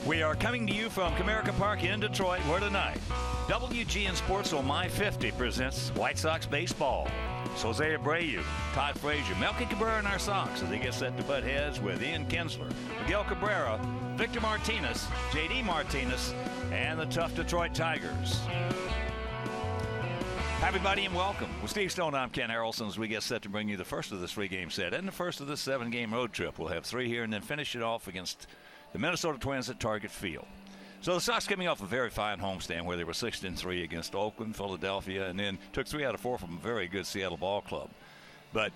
We are coming to you from Comerica Park in Detroit, where tonight WGN Sports on My 50 presents White Sox baseball. Jose Abreu, Todd Frazier, Melky Cabrera in our Sox as they get set to butt heads with Ian Kinsler, Miguel Cabrera, Victor Martinez, J.D. Martinez, and the tough Detroit Tigers. Hi, everybody, and welcome. With Steve Stone, I'm Ken Harrelson as we get set to bring you the first of this 3-game set and the first of this 7-game road trip. We'll have 3 here and then finish it off against the Minnesota Twins at Target Field. So the Sox coming off a very fine homestand where they were 6-3 against Oakland, Philadelphia, and then took 3 out of 4 from a very good Seattle ball club. But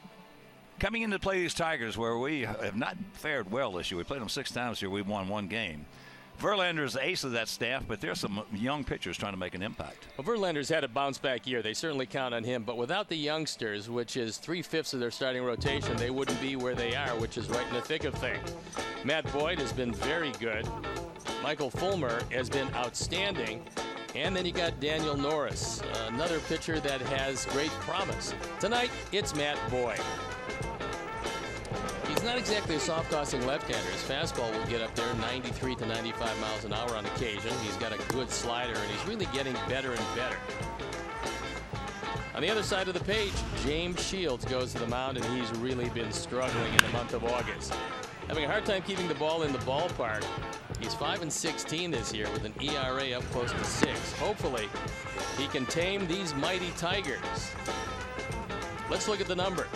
coming in to play these Tigers where we have not fared well this year. We played them 6 times here. We've won 1 game. Verlander's the ace of that staff, but there's some young pitchers trying to make an impact. Well, Verlander's had a bounce-back year. They certainly count on him. But without the youngsters, which is 3/5 of their starting rotation, they wouldn't be where they are, which is right in the thick of things. Matt Boyd has been very good. Michael Fulmer has been outstanding. And then you got Daniel Norris, another pitcher that has great promise. Tonight, it's Matt Boyd. He's not exactly a soft-tossing left-hander. His fastball will get up there 93 to 95 miles an hour on occasion. He's got a good slider, and he's really getting better and better. On the other side of the page, James Shields goes to the mound, and he's really been struggling in the month of August. Having a hard time keeping the ball in the ballpark. He's 5-16 this year with an ERA up close to 6. Hopefully, he can tame these mighty Tigers. Let's look at the numbers.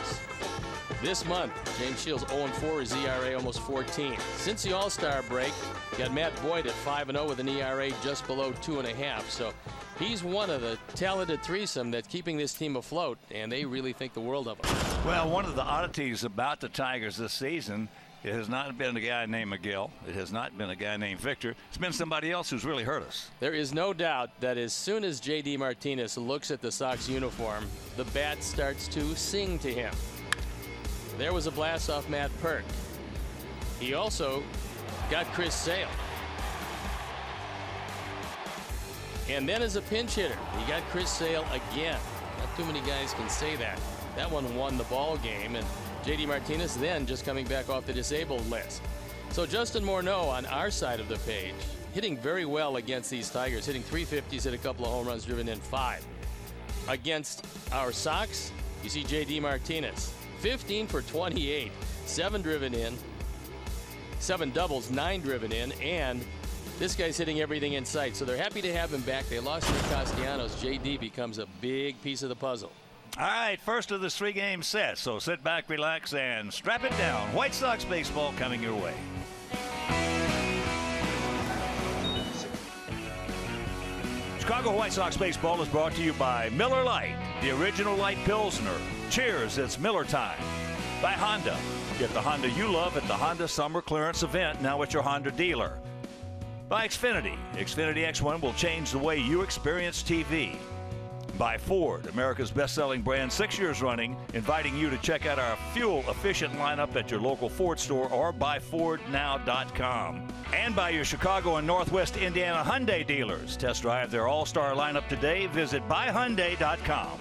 This month, James Shields 0-4, his ERA almost 14. Since the All-Star break, got Matt Boyd at 5-0 with an ERA just below 2.5. So he's one of the talented threesome that's keeping this team afloat, and they really think the world of him. Well, one of the oddities about the Tigers this season, it has not been a guy named Miguel. It has not been a guy named Victor. It's been somebody else who's really hurt us. There is no doubt that as soon as J.D. Martinez looks at the Sox uniform, the bat starts to sing to him. There was a blast off Matt Perk. He also got Chris Sale. And then as a pinch hitter, he got Chris Sale again. Not too many guys can say that. That one won the ball game, and J.D. Martinez then just coming back off the disabled list. So Justin Morneau on our side of the page, hitting very well against these Tigers, hitting 350s, hit a couple of home runs, driven in 5. Against our Sox, you see J.D. Martinez. 15 for 28, 7 driven in, 7 doubles, 9 driven in, and this guy's hitting everything in sight. So they're happy to have him back. They lost Nick Castellanos. JD becomes a big piece of the puzzle. All right, first of this 3-game set. So sit back, relax, and strap it down. White Sox baseball coming your way. Chicago White Sox baseball is brought to you by Miller Lite, the original light Pilsner. Cheers, it's Miller time. By Honda. Get the Honda you love at the Honda Summer Clearance event, now at your Honda dealer. By Xfinity. Xfinity X1 will change the way you experience TV. By Ford, America's best-selling brand 6 years running, inviting you to check out our fuel-efficient lineup at your local Ford store or buyfordnow.com. And by your Chicago and Northwest Indiana Hyundai dealers. Test drive their all-star lineup today. Visit buyhyundai.com.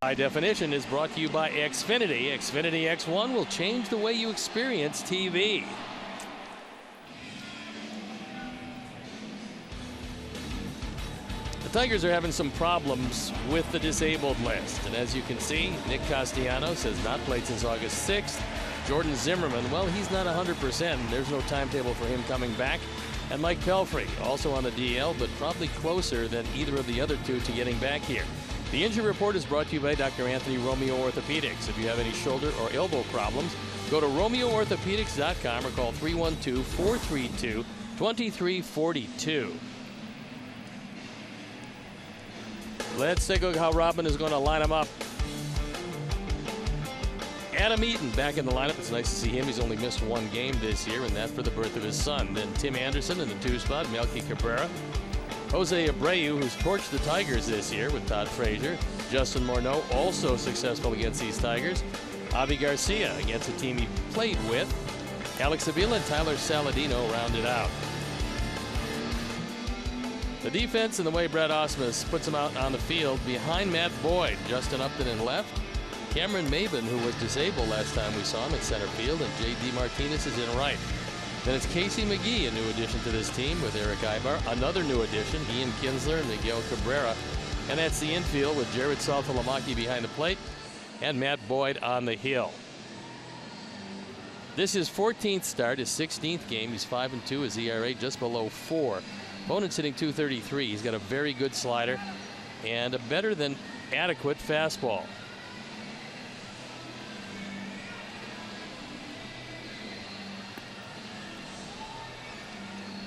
High Definition is brought to you by Xfinity. Xfinity X1 will change the way you experience TV. The Tigers are having some problems with the disabled list. And as you can see, Nick Castellanos has not played since August 6th. Jordan Zimmerman, well, he's not 100%. There's no timetable for him coming back. And Mike Pelfrey, also on the DL, but probably closer than either of the other two to getting back here. The injury report is brought to you by Dr. Anthony Romeo Orthopedics. If you have any shoulder or elbow problems, go to RomeoOrthopedics.com or call 312-432-2342. Let's take a look at how Robin is going to line them up. Adam Eaton back in the lineup. It's nice to see him. He's only missed one game this year, and that for the birth of his son. Then Tim Anderson in the 2 spot, Melky Cabrera. Jose Abreu, who's torched the Tigers this year with Todd Frazier. Justin Morneau, also successful against these Tigers. Avi Garcia against a team he played with. Alex Avila and Tyler Saladino rounded out. The defense and the way Brad Ausmus puts them out on the field behind Matt Boyd, Justin Upton in left, Cameron Maben, who was disabled last time we saw him, at center field, and J.D. Martinez is in right. Then it's Casey McGee, a new addition to this team with Eric Ibar, another new addition, Ian Kinsler and Miguel Cabrera, and that's the infield with Jared Saltalamacchi behind the plate and Matt Boyd on the hill. This is his 14th start, his 16th game. He's 5-2, his ERA just below 4. Opponent's hitting .233. He's got a very good slider and a better than adequate fastball.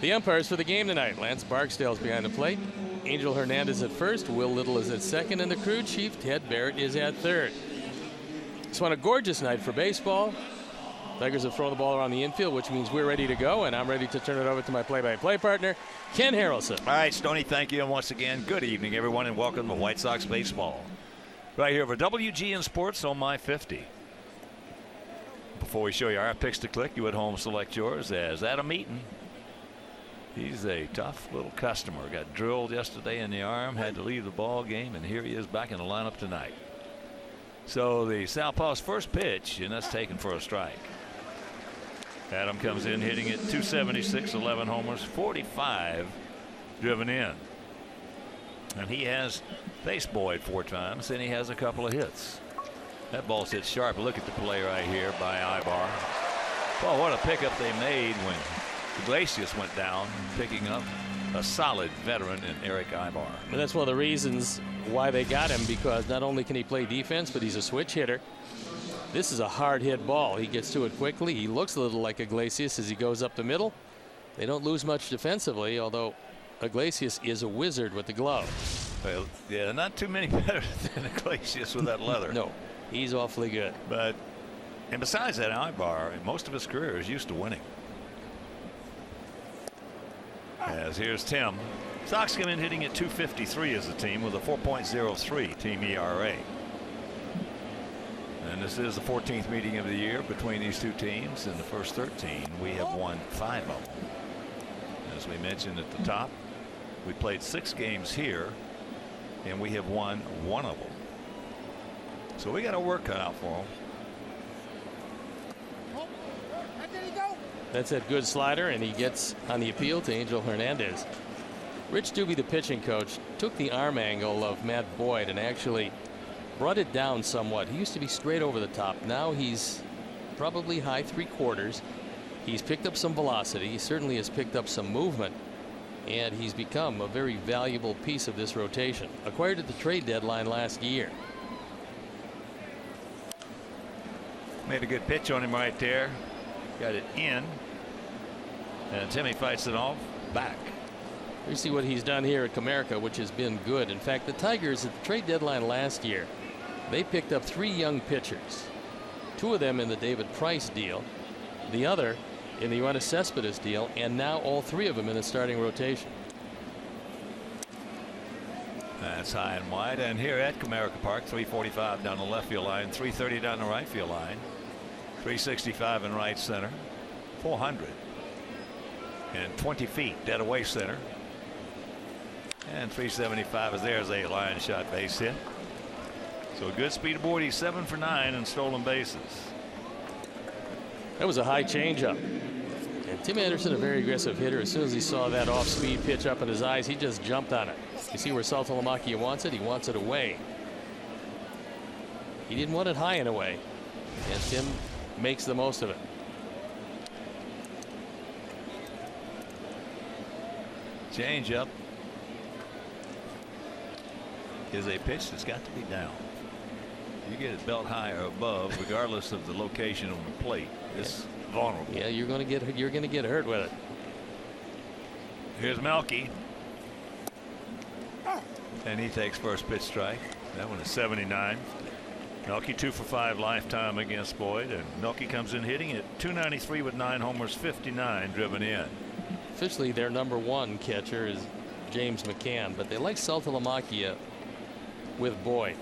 The umpires for the game tonight: Lance Barksdale's behind the plate, Angel Hernandez at first, Will Little is at second, and the crew chief, Ted Barrett, is at third. It's been a gorgeous night for baseball. Tigers have thrown the ball around the infield, which means we're ready to go, and I'm ready to turn it over to my play-by-play partner, Ken Harrelson. All right, Stoney, thank you, and once again, good evening, everyone, and welcome to White Sox baseball. Right here for WGN Sports on My 50. Before we show you our picks to click, you at home select yours as Adam Eaton. He's a tough little customer. Got drilled yesterday in the arm, had to leave the ball game, and here he is back in the lineup tonight. So the Southpaw's first pitch, and that's taken for a strike. Adam comes in hitting at .276, 11 homers, 45 driven in. And he has faced Boyd 4 times, and he has a couple of hits. That ball's hit sharp. Look at the play right here by Ibar. Well, what a pickup they made when Iglesias went down, picking up a solid veteran in Eric Ibar. And that's one of the reasons why they got him, because not only can he play defense, but he's a switch hitter. This is a hard hit ball. He gets to it quickly. He looks a little like Iglesias as he goes up the middle. They don't lose much defensively, although Iglesias is a wizard with the glove. Well, yeah, not too many better than Iglesias with that leather. No, he's awfully good. And besides that, Ibar, most of his career is used to winning. As here's Tim. Sox come in hitting at .253 as a team with a 4.03 team ERA. And this is the 14th meeting of the year between these two teams. In the first 13, we have won 5 of them. As we mentioned at the top, we played 6 games here, and we have won 1 of them. So we got our work cut out for them. That's that good slider, and he gets on the appeal to Angel Hernandez. Rich Doobie, the pitching coach, took the arm angle of Matt Boyd and actually brought it down somewhat. He used to be straight over the top. Now he's probably high 3/4. He's picked up some velocity. He certainly has picked up some movement, and he's become a very valuable piece of this rotation. Acquired at the trade deadline last year. Made a good pitch on him right there. Got it in, and Timmy fights it off back. You see what he's done here at Comerica, which has been good. In fact, the Tigers at the trade deadline last year, they picked up 3 young pitchers. 2 of them in the David Price deal, the other in the Yoenis Cespedes deal, and now all 3 of them in the starting rotation. That's high and wide, and here at Comerica Park, 345 down the left field line, 330 down the right field line, 365 in right center, 420 feet dead away center, and 375 is there's a line shot base hit. So a good speed aboard. He's 7 for 9 in stolen bases. That was a high changeup. And Tim Anderson, a very aggressive hitter. As soon as he saw that off-speed pitch up in his eyes, he just jumped on it. You see where Saltalamacchia wants it? He wants it away. He didn't want it high and away. And Tim makes the most of it. Changeup is a pitch that's got to be down. You get it belt high or above, regardless of the location on the plate. It's vulnerable. Yeah, you're going to get hurt with it. Here's Melky, and he takes first pitch strike. That one is 79. Melky 2 for 5 lifetime against Boyd, and Melky comes in hitting at .293 with 9 homers, 59 driven in. Officially, their #1 catcher is James McCann, but they like Saltalamacchia with Boyd.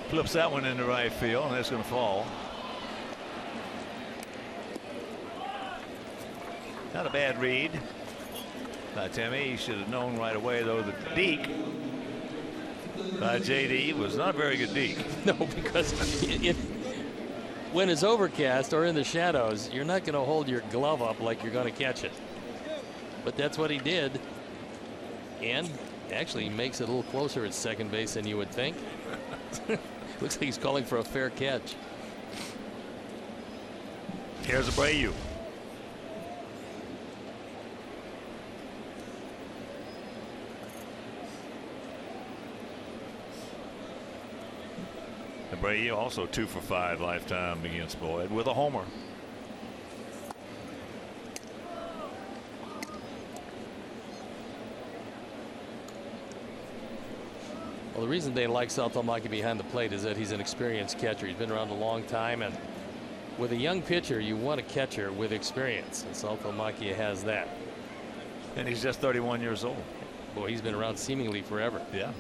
Flips that one into right field, and that's going to fall. Not a bad read by Timmy. He should have known right away, though, that the deke by JD was not a very good deke. No, because when it's overcast or in the shadows, you're not going to hold your glove up like you're going to catch it. But that's what he did. And actually, he makes it a little closer at second base than you would think. Looks like he's calling for a fair catch. Here's Abreu. Abreu also 2 for 5 lifetime against Boyd with a homer. Well, the reason they like Saltalamacchia behind the plate is that he's an experienced catcher. He's been around a long time, and with a young pitcher, you want a catcher with experience, and Saltalamacchia has that. And he's just 31 years old. Boy, he's been around seemingly forever. Yeah.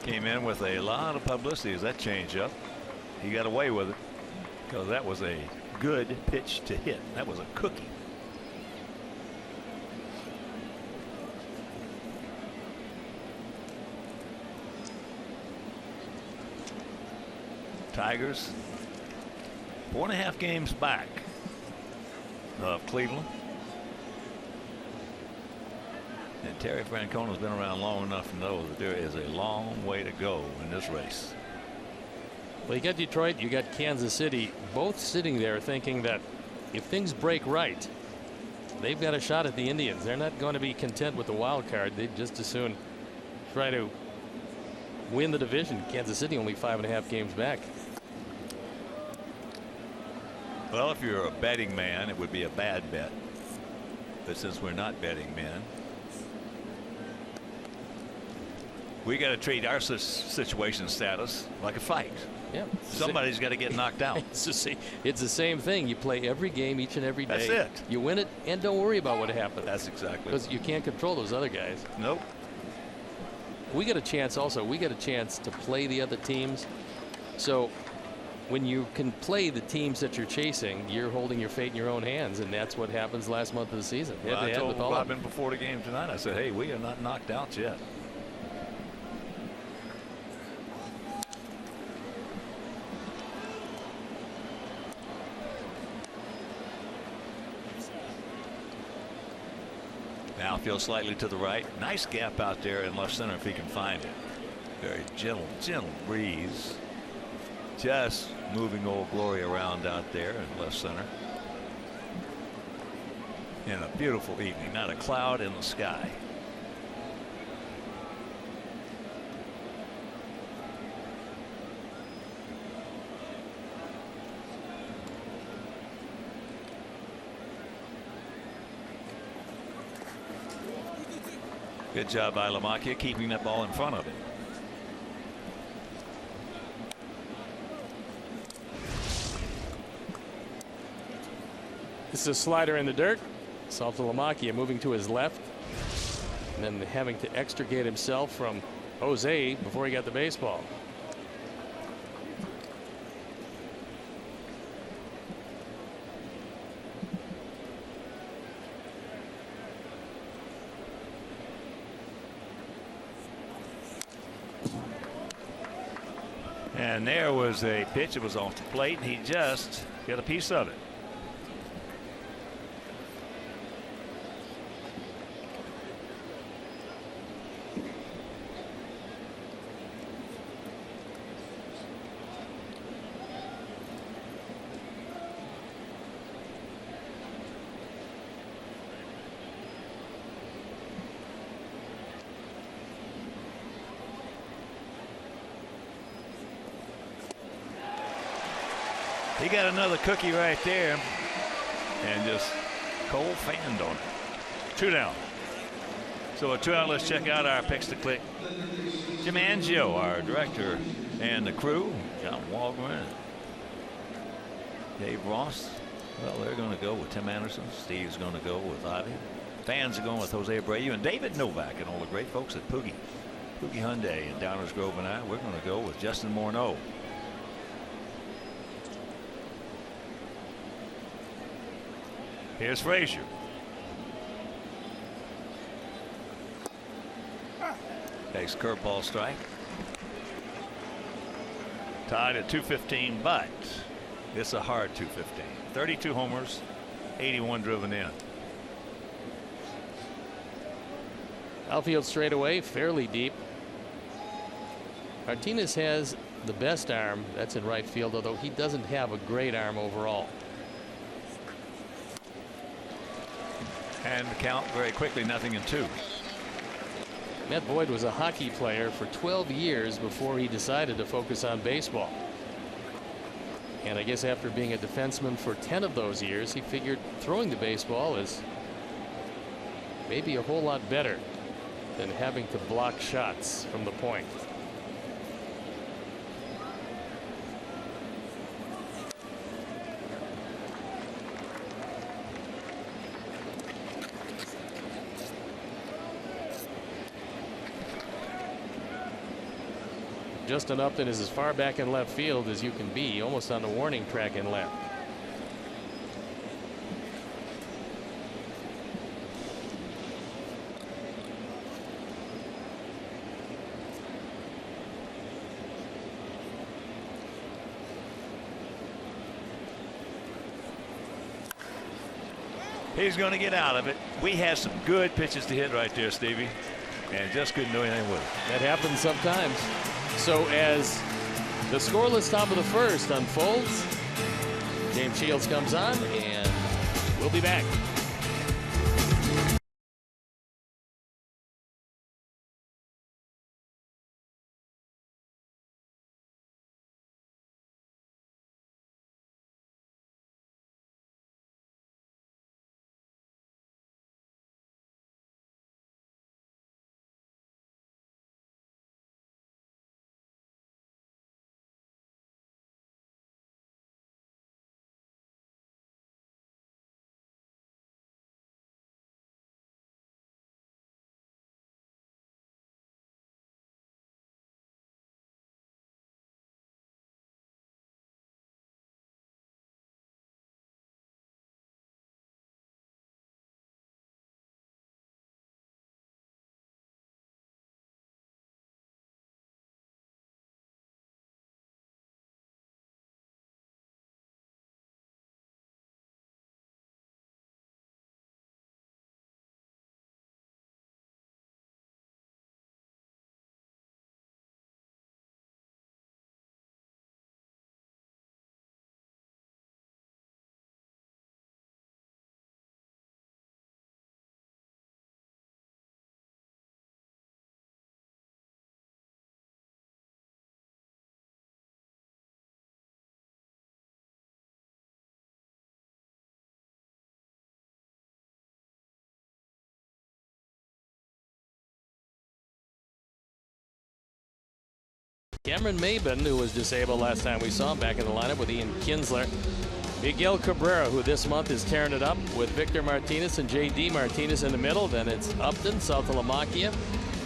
Came in with a lot of publicity as that changeup. He got away with it because that was a good pitch to hit. That was a cookie. Tigers 4.5 games back of Cleveland. And Terry Francona's been around long enough to know that there is a long way to go in this race. Well, you got Detroit, you got Kansas City, both sitting there thinking that if things break right, they've got a shot at the Indians. They're not going to be content with the wild card. They'd just as soon try to win the division. Kansas City only 5.5 games back. Well, if you're a betting man, it would be a bad bet. But since we're not betting men, we got to treat our situation status like a fight. Yeah, somebody's got to get knocked out. It's the same thing. You play every game each and every day. That's it. You win it and don't worry about what happens. That's exactly. Because you can't control those other guys. Nope. We get a chance also. We get a chance to play the other teams. So when you can play the teams that you're chasing, you're holding your fate in your own hands, and that's what happens last month of the season. Well, I told Robin before the game tonight, I said, hey, we are not knocked out yet. Now feels slightly to the right. Nice gap out there in left center if he can find it. Very gentle breeze. Just moving Old Glory around out there in left center. And a beautiful evening. Not a cloud in the sky. Good job by Lamacchia keeping that ball in front of him. This is a slider in the dirt. Saltalamacchia moving to his left and then having to extricate himself from Jose before he got the baseball. And there was a pitch. It was off the plate, and he just got a piece of it. He got another cookie right there and just cold fanned on it. 2 down. So a 2 out. Let's check out our picks to click. Jim Angio, our director, and the crew. John Waldron, Dave Ross. Well, they're going to go with Tim Anderson. Steve's going to go with Ivy. Fans are going with Jose Abreu and David Novak and all the great folks at Poogie Hyundai and Downers Grove and I. We're going to go with Justin Morneau. Here's Frazier. Takes curveball strike. Tied at 215, but it's a hard 215. 32 homers, 81 driven in. Outfield straightaway, fairly deep. Martinez has the best arm. That's in right field, although he doesn't have a great arm overall. And the count very quickly, 0-2. Matt Boyd was a hockey player for 12 years before he decided to focus on baseball. And I guess after being a defenseman for 10 of those years, he figured throwing the baseball is maybe a whole lot better than having to block shots from the point. Justin Upton is as far back in left field as you can be, almost on the warning track in left. He's going to get out of it. We had some good pitches to hit right there, Stevie, and just couldn't do anything with it. That happens sometimes. So as the scoreless top of the first unfolds, James Shields comes on, and we'll be back. Cameron Maben, who was disabled last time we saw him, back in the lineup with Ian Kinsler. Miguel Cabrera, who this month is tearing it up with Victor Martinez and J.D. Martinez in the middle. Then it's Upton, south of Lamakia.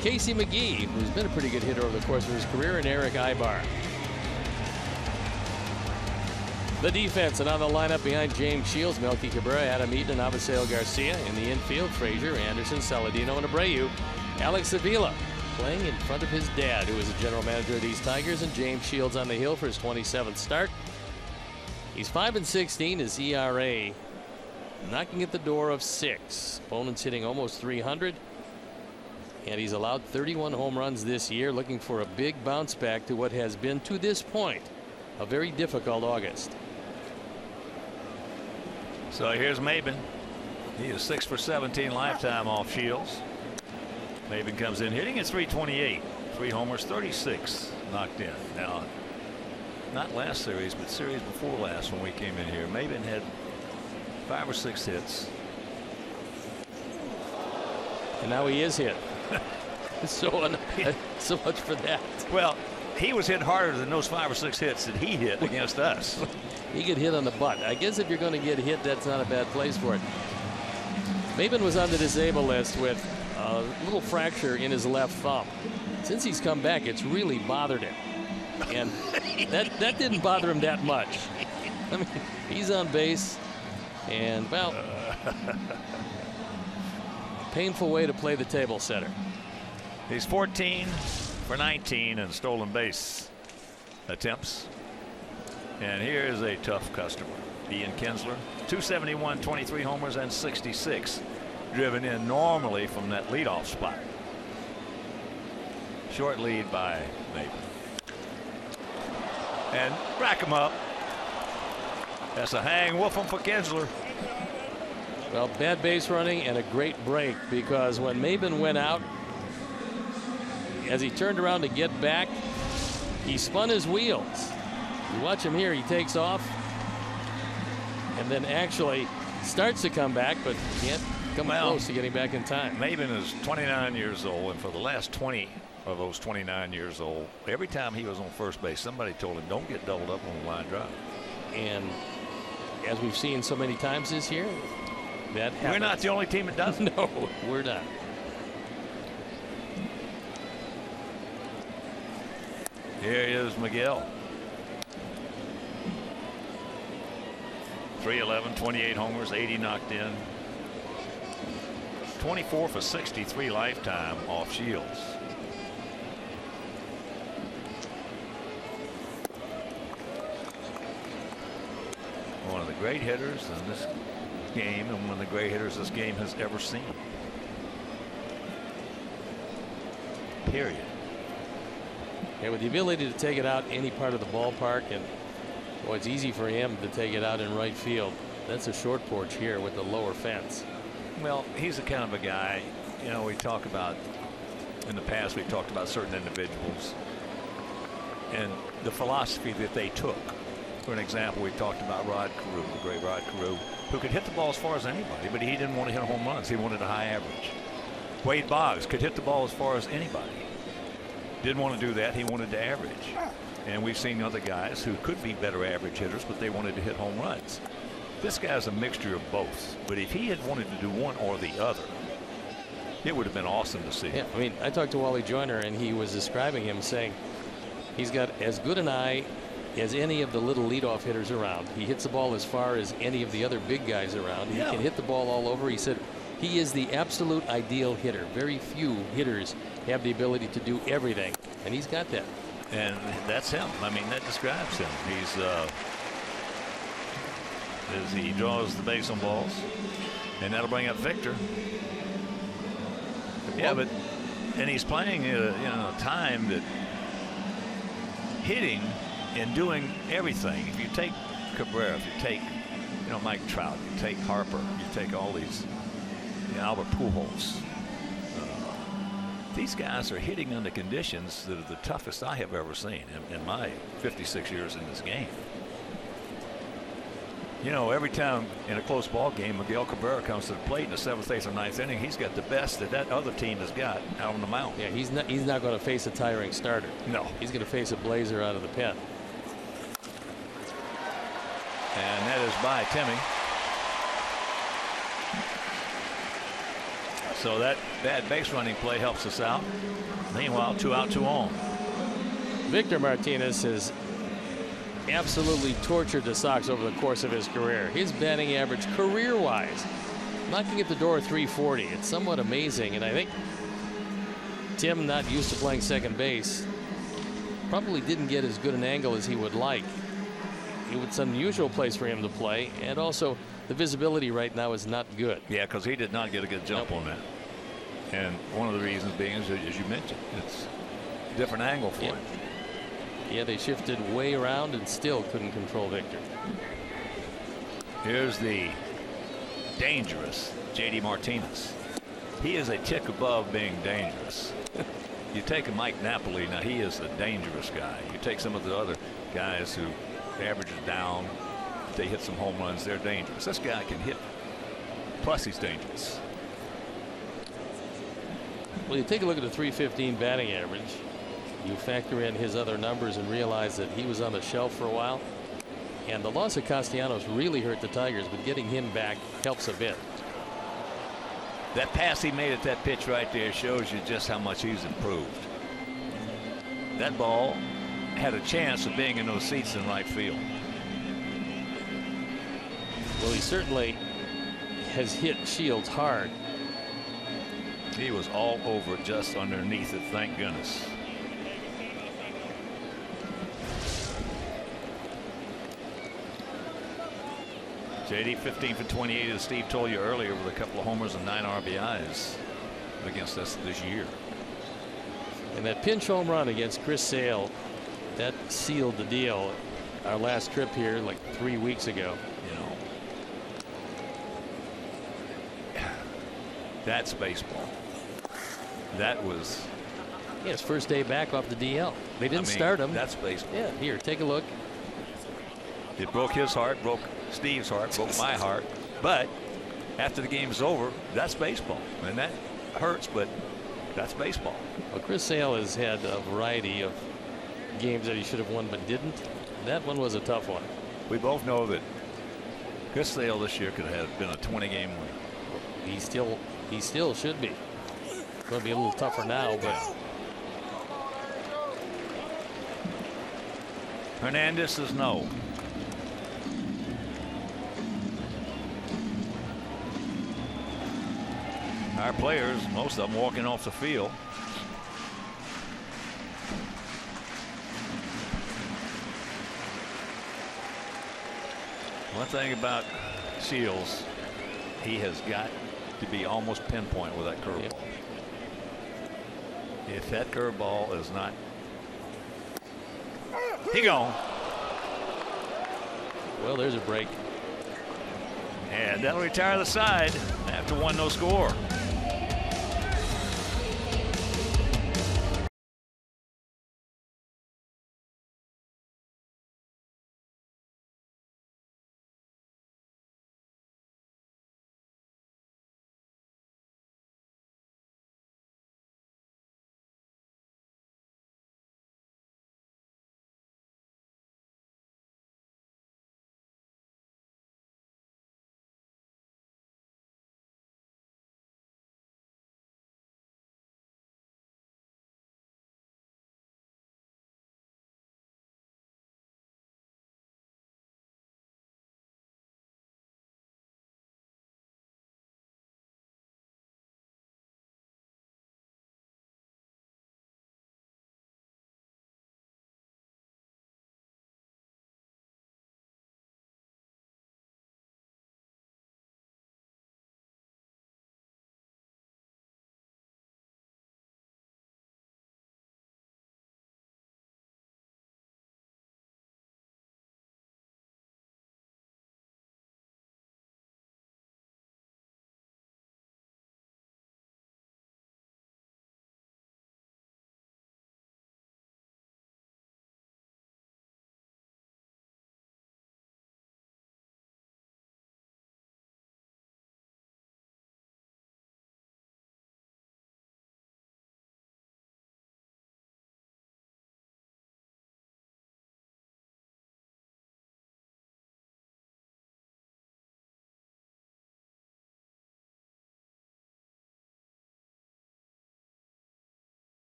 Casey McGee, who's been a pretty good hitter over the course of his career, and Eric Ibar. The defense, and on the lineup behind James Shields, Melky Cabrera, Adam Eaton, and Avisail Garcia. In the infield, Frazier, Anderson, Saladino, and Abreu. Alex Avila. playing in front of his dad, who is the general manager of these Tigers, and James Shields on the hill for his 27th start. He's 5-16. His ERA knocking at the door of 6. Opponents hitting almost 300. And he's allowed 31 home runs this year, looking for a big bounce back to what has been, to this point, a very difficult August. So here's Maben. He is 6 for 17 lifetime off Shields. Maben comes in hitting at .328. 3 homers, 36 knocked in. Now, not last series, but series before last when we came in here, Maben had 5 or 6 hits. And now he is hit. So much for that. Well, he was hit harder than those 5 or 6 hits that he hit against us. He get hit on the butt. I guess if you're going to get hit, that's not a bad place for it. Maben was on the disabled list with a little fracture in his left thumb. Since he's come back, it's really bothered him. And that didn't bother him that much. I mean, he's on base, and, well, painful way to play the table setter. He's 14 for 19 in stolen base attempts. And here is a tough customer. Ian Kinsler, 271, 23 homers, and 66 driven in normally from that leadoff spot. Short lead by Maben. And rack him up. That's a hang wolf'em for Kinsler. Well, bad base running and a great break, because when Maben went out, as he turned around to get back, he spun his wheels. You watch him here, he takes off and then actually starts to come back, but can't come close to getting back in time. Maben is 29 years old, and for the last 20 of those 29 years old, every time he was on first base, somebody told him, don't get doubled up on the line drive. And as we've seen so many times this year, that happens. We're not the only team that does it. No, we're not. Here is Miguel. 311, 28 homers, 80 knocked in. 24 for 63 lifetime off Shields. One of the great hitters in this game, and one of the great hitters this game has ever seen. Period. Yeah, with the ability to take it out any part of the ballpark, and boy, it's easy for him to take it out in right field. That's a short porch here with the lower fence. Well, he's the kind of a guy, you know, we talk about, in the past we've talked about certain individuals and the philosophy that they took. For an example, we talked about Rod Carew, the great Rod Carew, who could hit the ball as far as anybody, but he didn't want to hit home runs. He wanted a high average. Wade Boggs could hit the ball as far as anybody. Didn't want to do that. He wanted to average. And we've seen other guys who could be better average hitters, but they wanted to hit home runs. This guy's a mixture of both. But if he had wanted to do one or the other, it would have been awesome to see. Yeah, I mean, I talked to Wally Joyner, and he was describing him, saying he's got as good an eye as any of the little leadoff hitters around. He hits the ball as far as any of the other big guys around. He can hit the ball all over. He said he is the absolute ideal hitter. Very few hitters have the ability to do everything, and he's got that. And that's him. I mean, that describes him. He's as he draws the base on balls, and that'll bring up Victor. Yeah, but and he's playing at a time that hitting and doing everything. If you take Cabrera, if you take Mike Trout, you take Harper, you take all these, Albert Pujols. These guys are hitting under conditions that are the toughest I have ever seen in my 56 years in this game. Every time in a close ball game, Miguel Cabrera comes to the plate in the 7th, 8th, or 9th inning, he's got the best that other team has got out on the mound. Yeah, he's not going to face a tiring starter. No. He's going to face a blazer out of the pen. And that is by Timmy. So that bad base running play helps us out. Meanwhile, 2 out, 2 on. Victor Martinez has absolutely tortured the Sox over the course of his career. His batting average career-wise, knocking at the door of .340. It's somewhat amazing, and I think Tim, not used to playing second base, probably didn't get as good an angle as he would like. It's an unusual place for him to play, and also the visibility right now is not good. Yeah, because he did not get a good jump on that. And one of the reasons being is, as you mentioned, it's a different angle for him. Yeah, they shifted way around and still couldn't control Victor. Here's the dangerous J.D. Martinez. He is a tick above being dangerous. You take a Mike Napoli, now he is a dangerous guy. You take some of the other guys who averages down, if they hit some home runs, they're dangerous. This guy can hit, plus he's dangerous. Well, you take a look at the .315 batting average. You factor in his other numbers and realize that he was on the shelf for a while. And the loss of Castellanos really hurt the Tigers, but getting him back helps a bit. That pass he made at that pitch right there shows you just how much he's improved. That ball had a chance of being in those seats in right field. Well, he certainly has hit Shields hard. He was all over just underneath it, thank goodness. JD 15 for 28, as Steve told you earlier, with a couple of homers and 9 RBIs against us this year. And that pinch home run against Chris Sale, that sealed the deal. Our last trip here like 3 weeks ago. You know, that's baseball. That was his first day back off the DL. They didn't start him. That's baseball. Yeah, here, take a look. It broke his heart, broke Steve's heart, broke my heart. But after the game's over, that's baseball. And that hurts, but that's baseball. Well, Chris Sale has had a variety of games that he should have won but didn't. That one was a tough one. We both know that Chris Sale this year could have been a 20-game win. He still should be. It's going to be a little tougher now, but Hernandez says no. Our players, most of them walking off the field. One thing about Shields, he has got to be almost pinpoint with that curveball. Yep. If that curveball is not, he gone. Well, there's a break. And that'll retire the side after 1-0 score.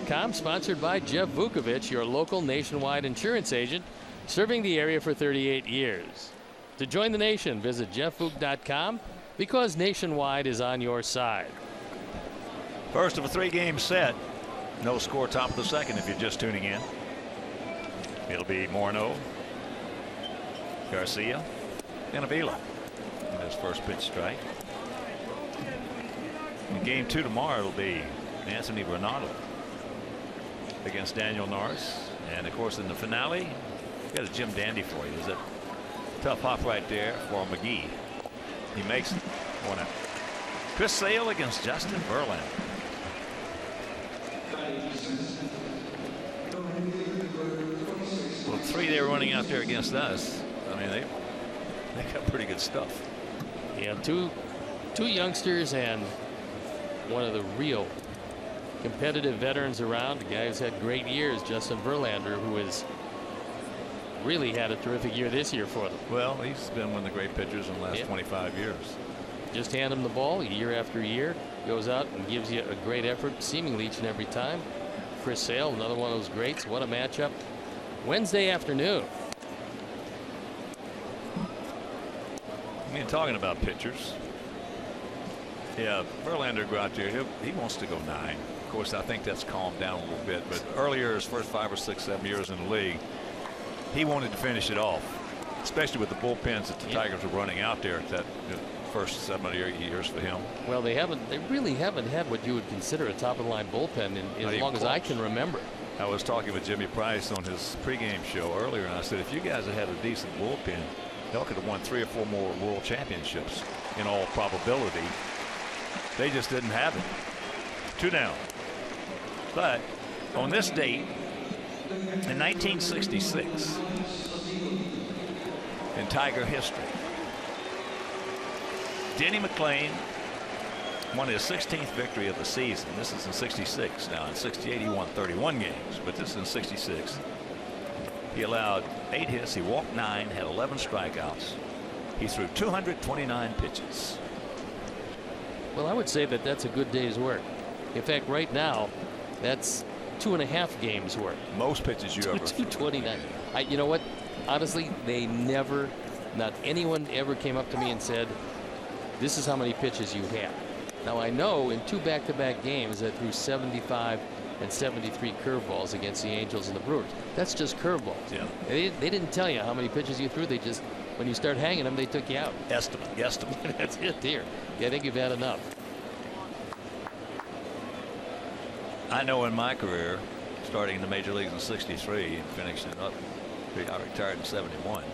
.com, sponsored by Jeff Vukovich, your local nationwide insurance agent. serving the area for 38 years. To join the nation, visit jefffook.com, because Nationwide is on your side. First of a 3-game set. No score, top of the second if you're just tuning in. It'll be Morneau, Garcia, and Avila in his first pitch strike. In game 2 tomorrow, it'll be Anthony Bernardo against Daniel Norris. And of course, in the finale, got a Jim Dandy for you. There's a tough hop right there for McGee. He makes it. 1 out. Chris Sale against Justin Verlander. Well, 3 they were running out there against us. I mean, they got pretty good stuff. Yeah, two youngsters and one of the real competitive veterans around. The guy who's had great years, Justin Verlander, who has really had a terrific year this year for them. Well, he's been one of the great pitchers in the last 25 years. Just hand him the ball year after year, goes out and gives you a great effort seemingly each and every time. Chris Sale, another one of those greats. What a matchup. Wednesday afternoon. I mean, talking about pitchers. Yeah, Verlander go out there. He wants to go 9. Of course, I think that's calmed down a little bit. But earlier, his first 5 or 6, 7 years in the league, he wanted to finish it off, especially with the bullpens that the Tigers were running out there at that first 7 or 8 years for him. Well, they really haven't had what you would consider a top of the line bullpen in as long as I can remember. I was talking with Jimmy Price on his pregame show earlier, and I said, if you guys had a decent bullpen, y'all could have won 3 or 4 more world championships in all probability. They just didn't have it. 2 down. But on this date in 1966, in Tiger history, Denny McClain won his 16th victory of the season. This is in 66. Now in 68 he won 31 games, but this is in 66. He allowed 8 hits. He walked 9, had 11 strikeouts. He threw 229 pitches. Well, I would say that that's a good day's work. In fact, right now, that's 2.5 games work. Most pitches you ever. 229. You know what? Honestly, they never, not anyone ever came up to me and said, this is how many pitches you have. Now, I know in 2 back-to-back games that threw 75 and 73 curveballs against the Angels and the Brewers. That's just curveballs. Yeah. They didn't tell you how many pitches you threw. They just, when you start hanging them, they took you out. Estimate. That's it, dear. Yeah, I think you've had enough. I know in my career, starting in the major leagues in 63 and finishing up, I retired in 71.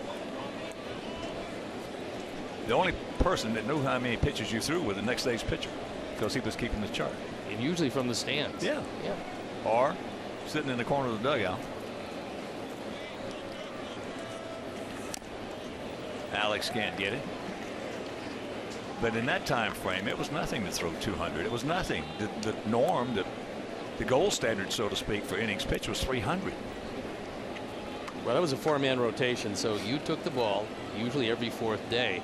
The only person that knew how many pitches you threw was the next day's pitcher, because he was keeping the chart. And usually from the stands. Yeah. Or sitting in the corner of the dugout. Alex can't get it. But in that time frame, it was nothing to throw 200. It was nothing. The norm, the gold standard, so to speak, for innings pitched was 300. Well, that was a 4-man rotation, so you took the ball usually every 4th day,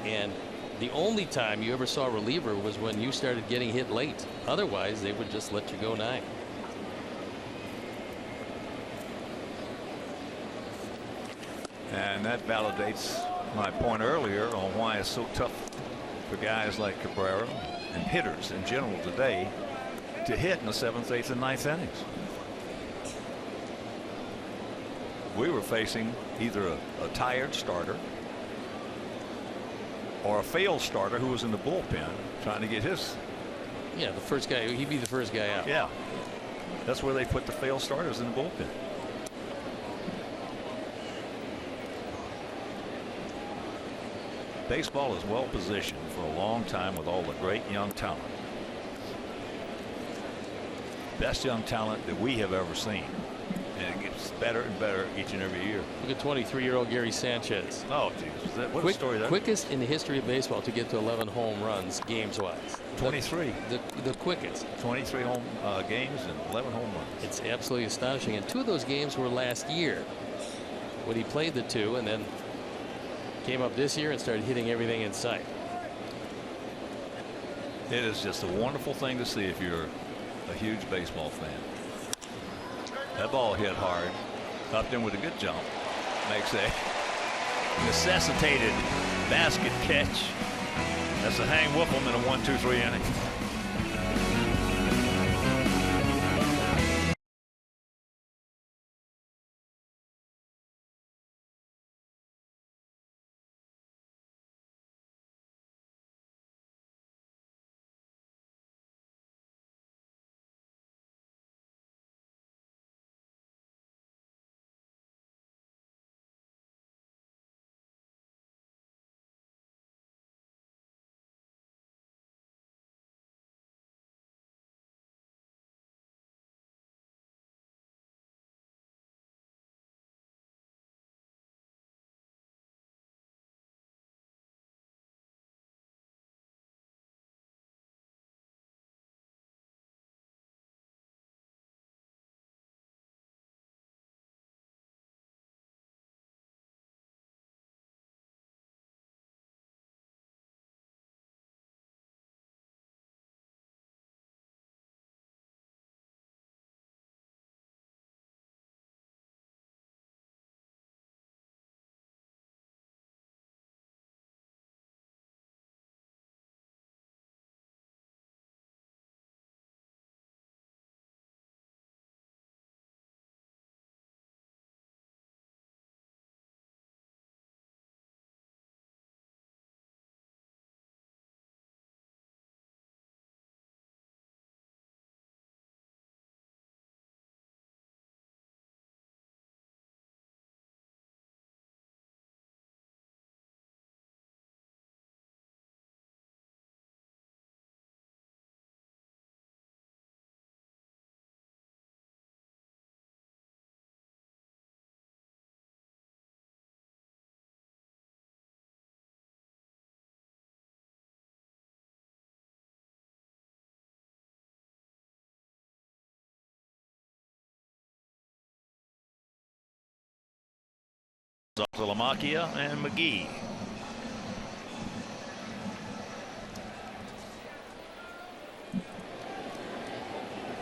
and the only time you ever saw a reliever was when you started getting hit late. Otherwise, they would just let you go 9. And that validates my point earlier on why it's so tough for guys like Cabrera and hitters in general today to hit in the 7th, 8th, and 9th innings. We were facing either a tired starter or a failed starter who was in the bullpen trying to get his. Yeah, the first guy, he'd be the first guy out. Yeah. That's where they put the failed starters in the bullpen. Baseball is well positioned for a long time with all the great young talent. Best young talent that we have ever seen. And it gets better and better each and every year. Look at 23-year-old Gary Sanchez. Oh, geez. What a story that. Quickest in the history of baseball to get to 11 home runs games-wise. 23. The quickest. 23 home games and 11 home runs. It's absolutely astonishing. And 2 of those games were last year when he played the 2 and then came up this year and started hitting everything in sight. It is just a wonderful thing to see if you're a huge baseball fan. That ball hit hard. Upton with a good jump. makes a necessitated basket catch. That's a Hang Whippleman in a 1-2-3 inning. Up to Lamacchia and McGee.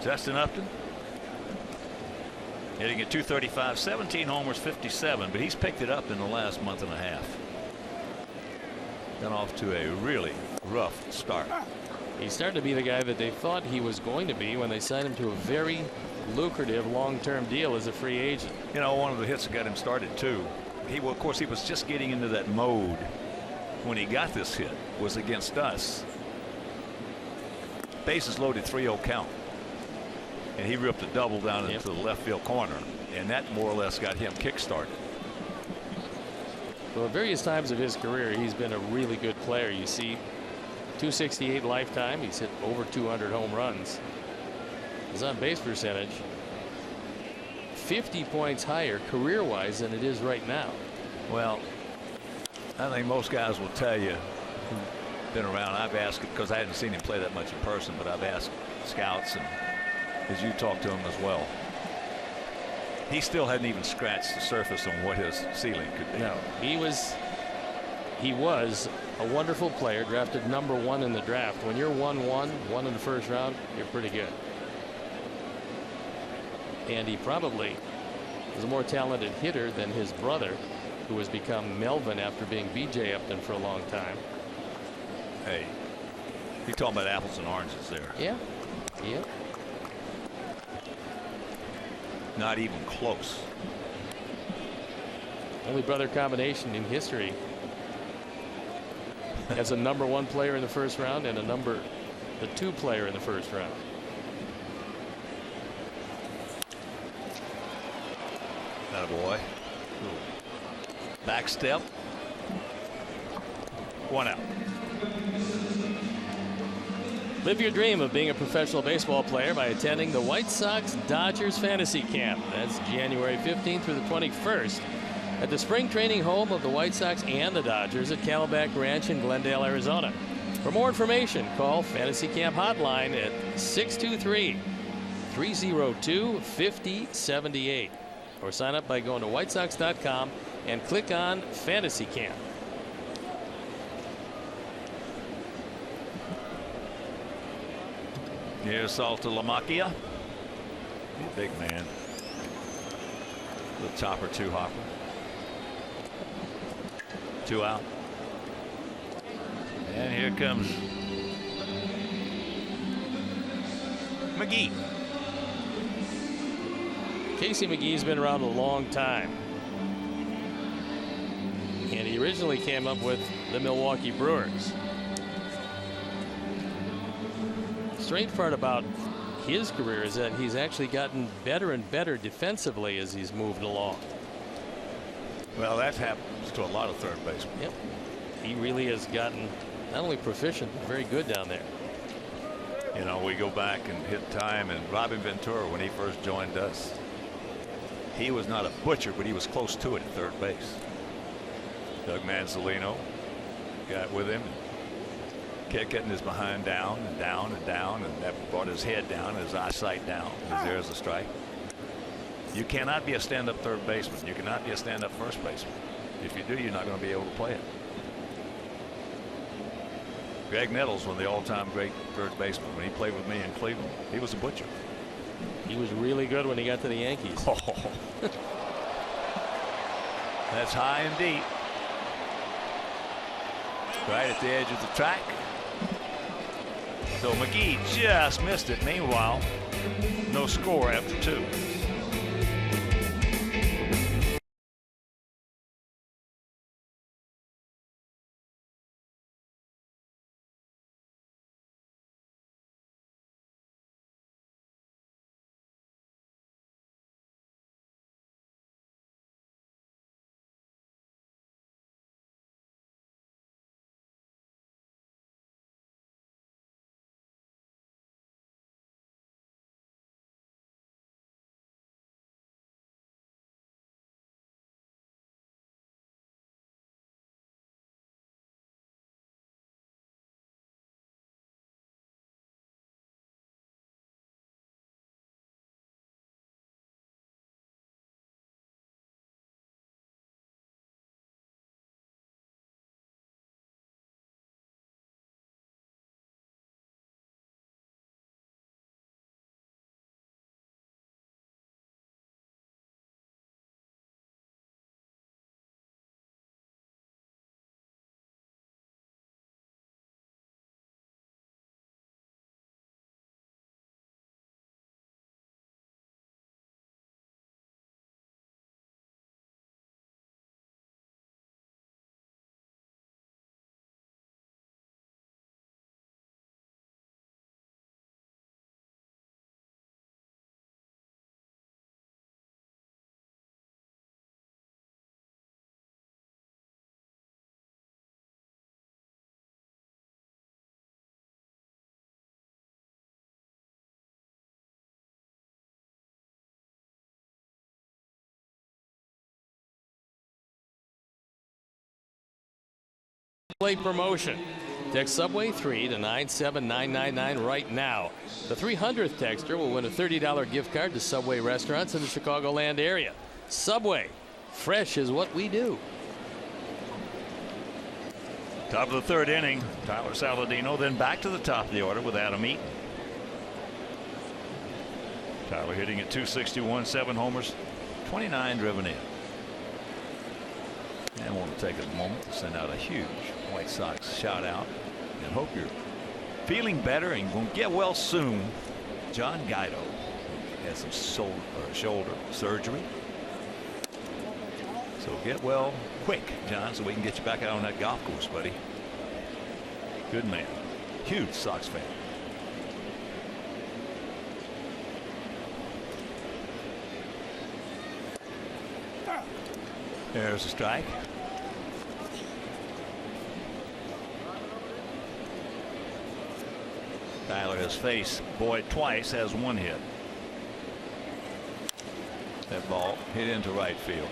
Justin Upton hitting at .235, 17 homers, 57, but he's picked it up in the last month and a half. Got off to a really rough start. He's starting to be the guy that they thought he was going to be when they signed him to a very lucrative long-term deal as a free agent. You know, one of the hits that got him started too. Of course, he was just getting into that mode when he got this hit. Was against us. Bases loaded, 3-0 count, and he ripped a double down into the left field corner, and that more or less got him kick-started. Well, at various times of his career, he's been a really good player. You see, 268 lifetime. He's hit over 200 home runs. His on-base percentage 50 points higher career-wise than it is right now. Well, I think most guys will tell you who've been around. I've asked, because I hadn't seen him play that much in person, but I've asked scouts, and as you talked to him as well, he still hadn't even scratched the surface on what his ceiling could be. No, he was a wonderful player, drafted #1 in the draft. When you're 1-1 in the first round, you're pretty good. And he probably was a more talented hitter than his brother, who has become Melvin after being B.J. Upton for a long time. Hey, you're talking about apples and oranges there. Yeah. Yeah. Not even close. Only brother combination in history as a #1 player in the first round and the 2 player in the first round. Attaboy. Back step. 1 out. Live your dream of being a professional baseball player by attending the White Sox Dodgers Fantasy Camp. That's January 15th through the 21st at the spring training home of the White Sox and the Dodgers at Camelback Ranch in Glendale, Arizona. For more information, call Fantasy Camp Hotline at 623-302-5078 or sign up by going to whitesox.com and click on Fantasy Camp. Here's Salta Lamacchia. Big man. The chopper 2 hopper. 2 out. And here comes McGee. Casey McGee's been around a long time. And he originally came up with the Milwaukee Brewers. The strange part about his career is that he's actually gotten better and better defensively as he's moved along. Well, that happens to a lot of third basemen. Yep. He really has gotten not only proficient, but very good down there. You know, we go back and hit time, and Robin Ventura, when he first joined us, he was not a butcher, but he was close to it at third base. Doug Manzolino got with him, kept getting his behind down and down and down, and that brought his head down, his eyesight down. There's a strike. You cannot be a stand-up third baseman. You cannot be a stand-up first baseman. If you do, you're not going to be able to play it. Greg Nettles was the all-time great third baseman. When he played with me in Cleveland, he was a butcher. He was really good when he got to the Yankees. Oh. That's high and deep. Right at the edge of the track. So McGee just missed it. Meanwhile, no score after 2. Play promotion. Text Subway 3 to 97999 right now. The 300th texter will win a $30 gift card to Subway restaurants in the Chicagoland area. Subway, fresh is what we do. Top of the 3rd inning, Tyler Saladino, then back to the top of the order with Adam Eaton. Tyler hitting at .261, 7 homers, 29 driven in. And I want to take a moment to send out a huge White Sox shout out and hope you're feeling better and going to get well soon. John Guido has some shoulder surgery. So get well quick, John, so we can get you back out on that golf course, buddy. Good man. Huge Sox fan. There's a strike. Tyler has faced Boyd twice, has 1 hit. That ball hit into right field.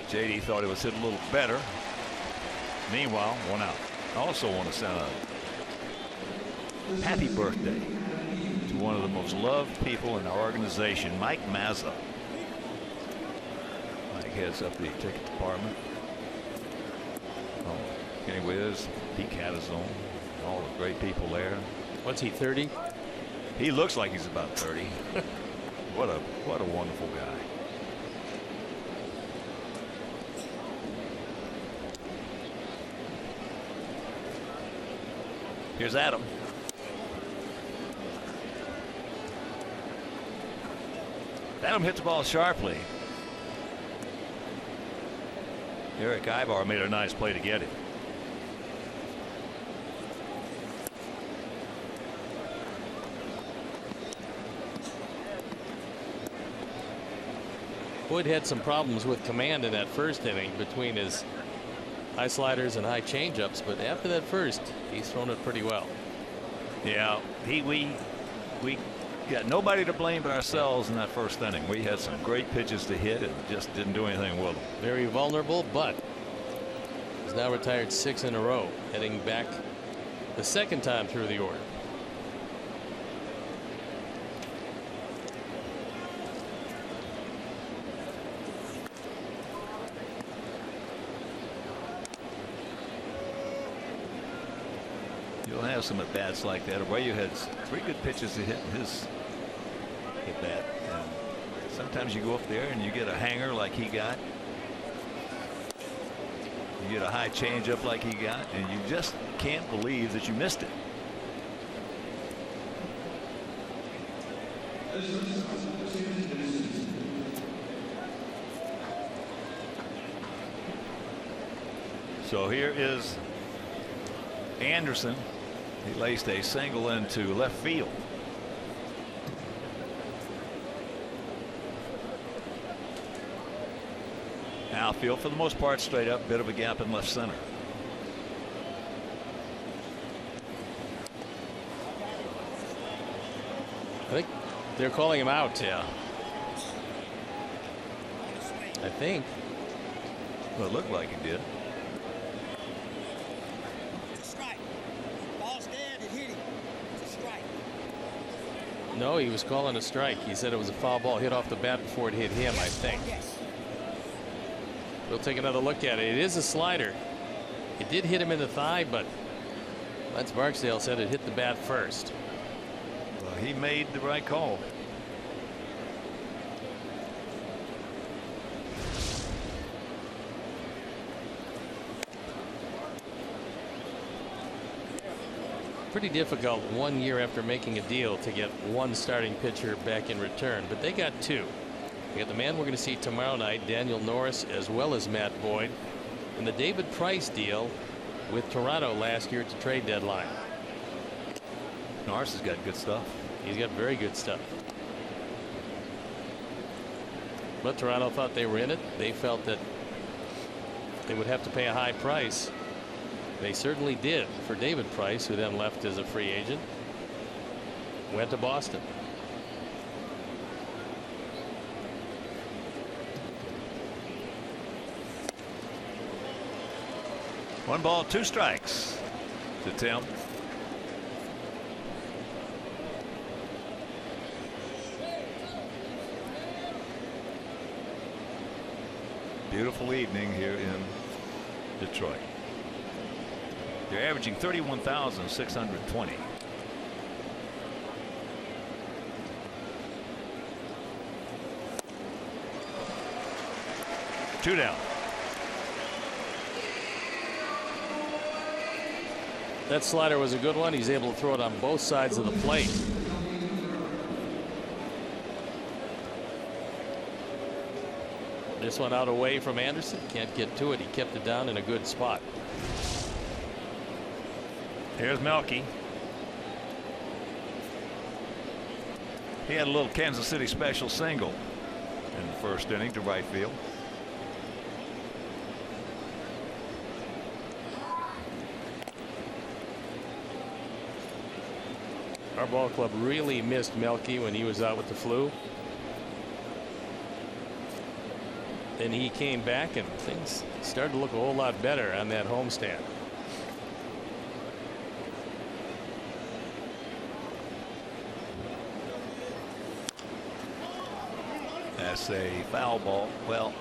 JD thought it was hit a little better. Meanwhile, 1 out. I also want to send a happy birthday to one of the most loved people in our organization, Mike Mazza. Mike heads up the ticket department. Kenny Wiz, Pete Catazone, all the great people there. What's he, 30? He looks like he's about 30. What a wonderful guy. Here's Adam. Adam hits the ball sharply. Eric Ibar made a nice play to get it. Wood had some problems with command in that first inning between his high sliders and high changeups, but after that first, he's thrown it pretty well. Yeah, we got nobody to blame but ourselves in that first inning. We had some great pitches to hit and just didn't do anything with them. Very vulnerable, but he's now retired 6 in a row, heading back the second time through the order. You'll have some at bats like that. Arroyo had 3 good pitches to hit in his at bat, and sometimes you go up there and you get a hanger like he got. You get a high changeup like he got, and you just can't believe that you missed it. So here is Anderson. He laced a single into left field. Outfield for the most part straight up, bit of a gap in left center. I think they're calling him out. Yeah. I think. Well, it looked like he did. No, he was calling a strike. He said it was a foul ball hit off the bat before it hit him, I think. We'll take another look at it. It is a slider. It did hit him in the thigh, but Lance Barksdale said it hit the bat first. Well, he made the right call. Pretty difficult 1 year after making a deal to get one starting pitcher back in return, but they got 2. We got the man we're going to see tomorrow night, Daniel Norris, as well as Matt Boyd, and the David Price deal with Toronto last year at the trade deadline. Norris has got good stuff. He's got very good stuff. But Toronto thought they were in it. They felt that they would have to pay a high price. They certainly did for David Price, who then left as a free agent. Went to Boston. One ball, 2 strikes to Tim. Beautiful evening here in Detroit. They're averaging 31,620. Two down. That slider was a good one. He's able to throw it on both sides of the plate. This one out away from Anderson. Can't get to it. He kept it down in a good spot. Here's Melky. He had a little Kansas City special single in the first inning to right field. Our ball club really missed Melky when he was out with the flu. Then he came back and things started to look a whole lot better on that homestand. That's a foul ball. Well,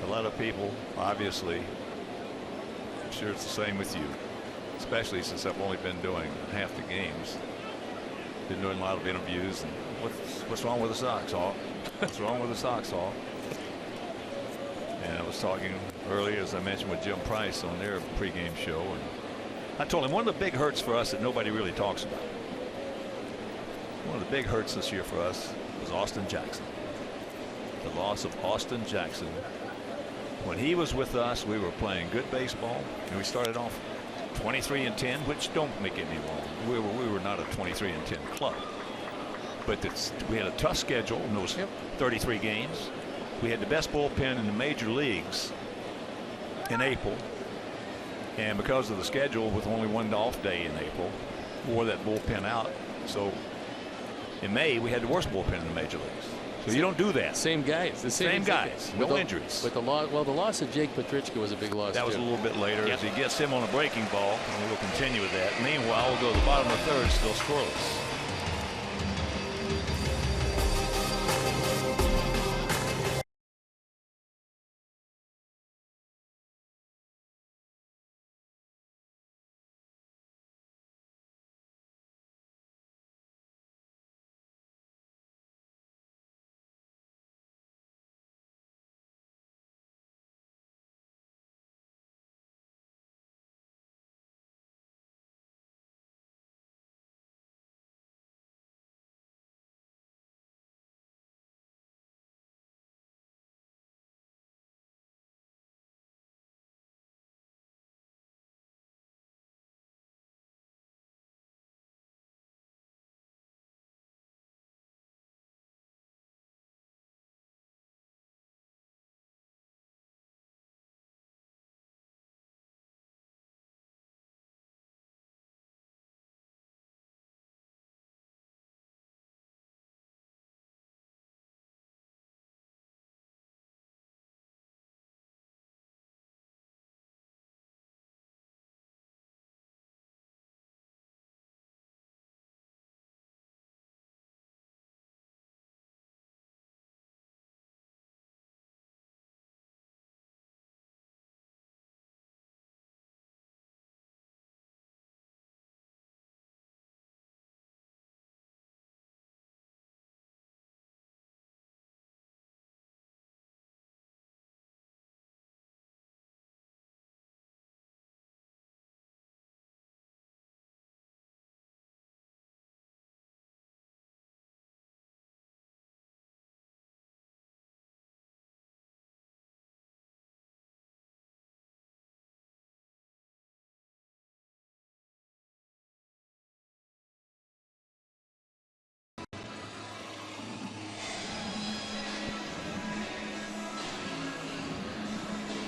a lot of people, obviously, I'm sure it's the same with you, especially since I've only been doing half the games. Been doing a lot of interviews. And what's wrong with the Sox, Hawk? What's wrong with the Sox, Hawk? And I was talking earlier, as I mentioned, with Jim Price on their pregame show, and I told him one of the big hurts for us that nobody really talks about. One of the big hurts this year for us was Austin Jackson. The loss of Austin Jackson. When he was with us, we were playing good baseball, and we started off 23-10, which don't make it any wrong. We were not a 23-10 club, but we had a tough schedule in those 33 games. We had the best bullpen in the major leagues in April, and because of the schedule, with only one off day in April, wore that bullpen out. So in May, we had the worst bullpen in the major leagues. So you don't do that. Same guys. The same guys. No injuries. With the loss of Jake Petrichka was a big loss. That was a little bit later as he gets him on a breaking ball, and we'll continue with that. Meanwhile, we'll go to the bottom of the third, still scoreless.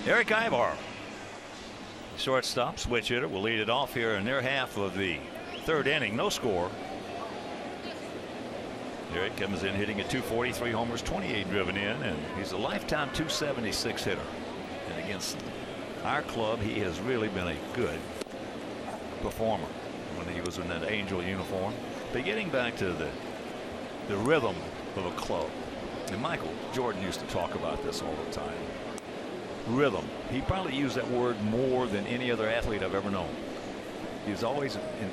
Eric Ibar, shortstop, switch hitter, will lead it off here in their half of the third inning. No score. Eric comes in hitting at .243 homers, 28 driven in, and he's a lifetime .276 hitter. And against our club, he has really been a good performer when he was in that Angel uniform. But getting back to the rhythm of a club, and Michael Jordan used to talk about this all the time. Rhythm. He probably used that word more than any other athlete I've ever known. He's always in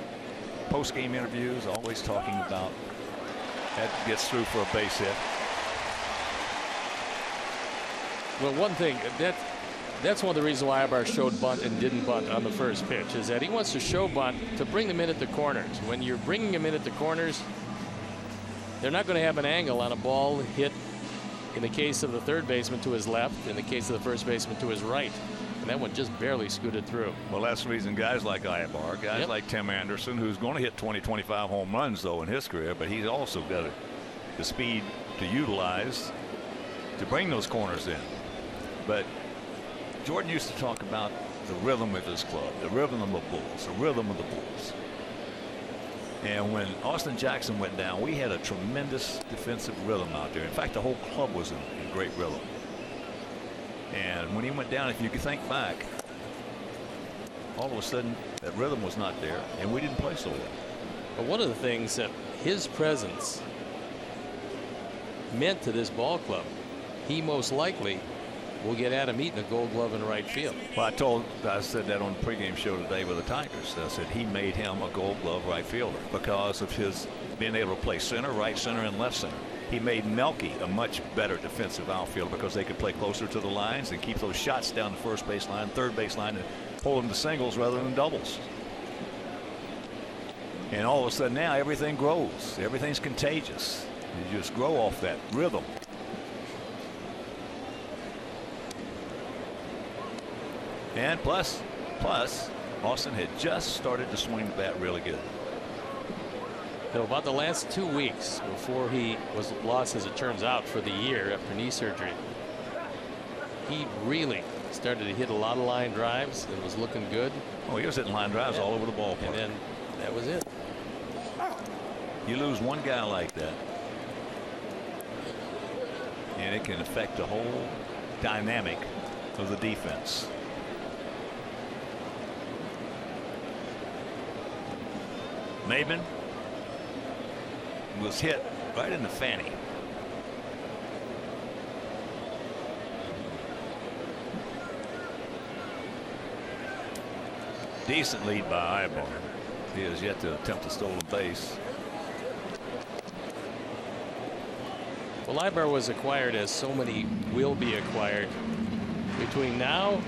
post-game interviews, always talking about that gets through for a base hit. Well, one thing that's one of the reasons why Ibar showed bunt and didn't bunt on the first pitch, is that he wants to show bunt to bring them in at the corners. When you're bringing them in at the corners, they're not going to have an angle on a ball hit, in the case of the third baseman, to his left, in the case of the first baseman, to his right. And that one just barely scooted through. Well, that's the reason guys like Ibar, guys like Tim Anderson, who's going to hit 20-25 home runs though in his career, but he's also got the speed to utilize to bring those corners in. But Jordan used to talk about the rhythm of his club, the rhythm of the Bulls, the rhythm of the Bulls. And when Austin Jackson went down, we had a tremendous defensive rhythm out there. In fact, the whole club was in great rhythm. And when he went down, if you could think back, all of a sudden that rhythm was not there, and we didn't play so well. But one of the things that his presence meant to this ball club, he most likely will get Adam Eaton a Gold Glove in right field. Well, I said that on the pregame show today with the Tigers. I said he made him a Gold Glove right fielder because of his being able to play center, right center, and left center. he made Melky a much better defensive outfielder because they could play closer to the lines and keep those shots down the first base line, third base line, and hold them to singles rather than doubles. And all of a sudden now everything grows. Everything's contagious. You just grow off that rhythm. And plus, Austin had just started to swing the bat really good. So about the last 2 weeks before he was lost, as it turns out, for the year after knee surgery, he really started to hit a lot of line drives and was looking good. Oh, he was hitting line drives all over the ballpark. And then that was it. You lose one guy like that, and it can affect the whole dynamic of the defense. Maben was hit right in the fanny. Decent lead by Ibar. He has yet to attempt a stolen base. Well, Ibar was acquired, as so many will be acquired, between now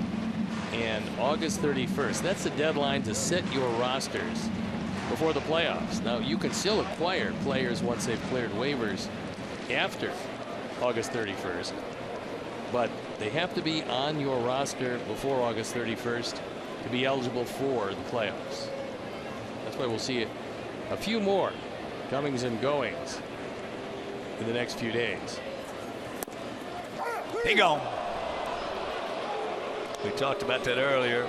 and August 31st. That's the deadline to set your rosters before the playoffs. Now, you can still acquire players once they've cleared waivers after August 31st, but they have to be on your roster before August 31st to be eligible for the playoffs. That's why we'll see a few more comings and goings in the next few days. He gone. We talked about that earlier.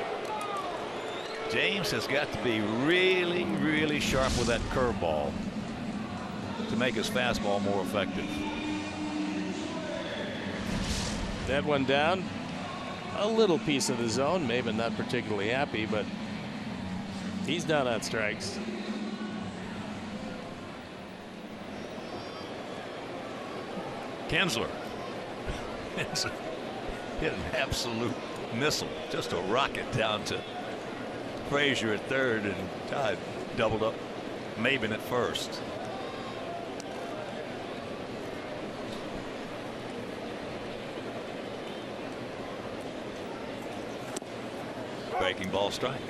James has got to be really, really sharp with that curveball to make his fastball more effective. That one down. A little piece of the zone. Maybe not particularly happy, but he's down on strikes. Kinsler. It's hit an absolute missile. Just a rocket down to Frazier at third, and Todd doubled up Maben at first. Breaking ball strike.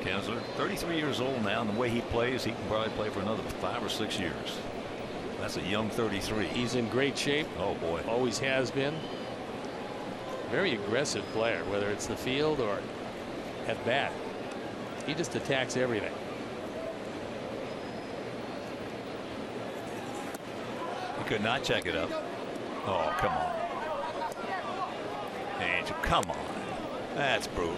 Kinsler, 33 years old now, and the way he plays, he can probably play for another 5 or 6 years. That's a young 33. He's in great shape. Oh boy. Always has been. Very aggressive player, whether it's the field or at bat. He just attacks everything. He could not check it up. Oh, come on. Angel, come on. That's brutal.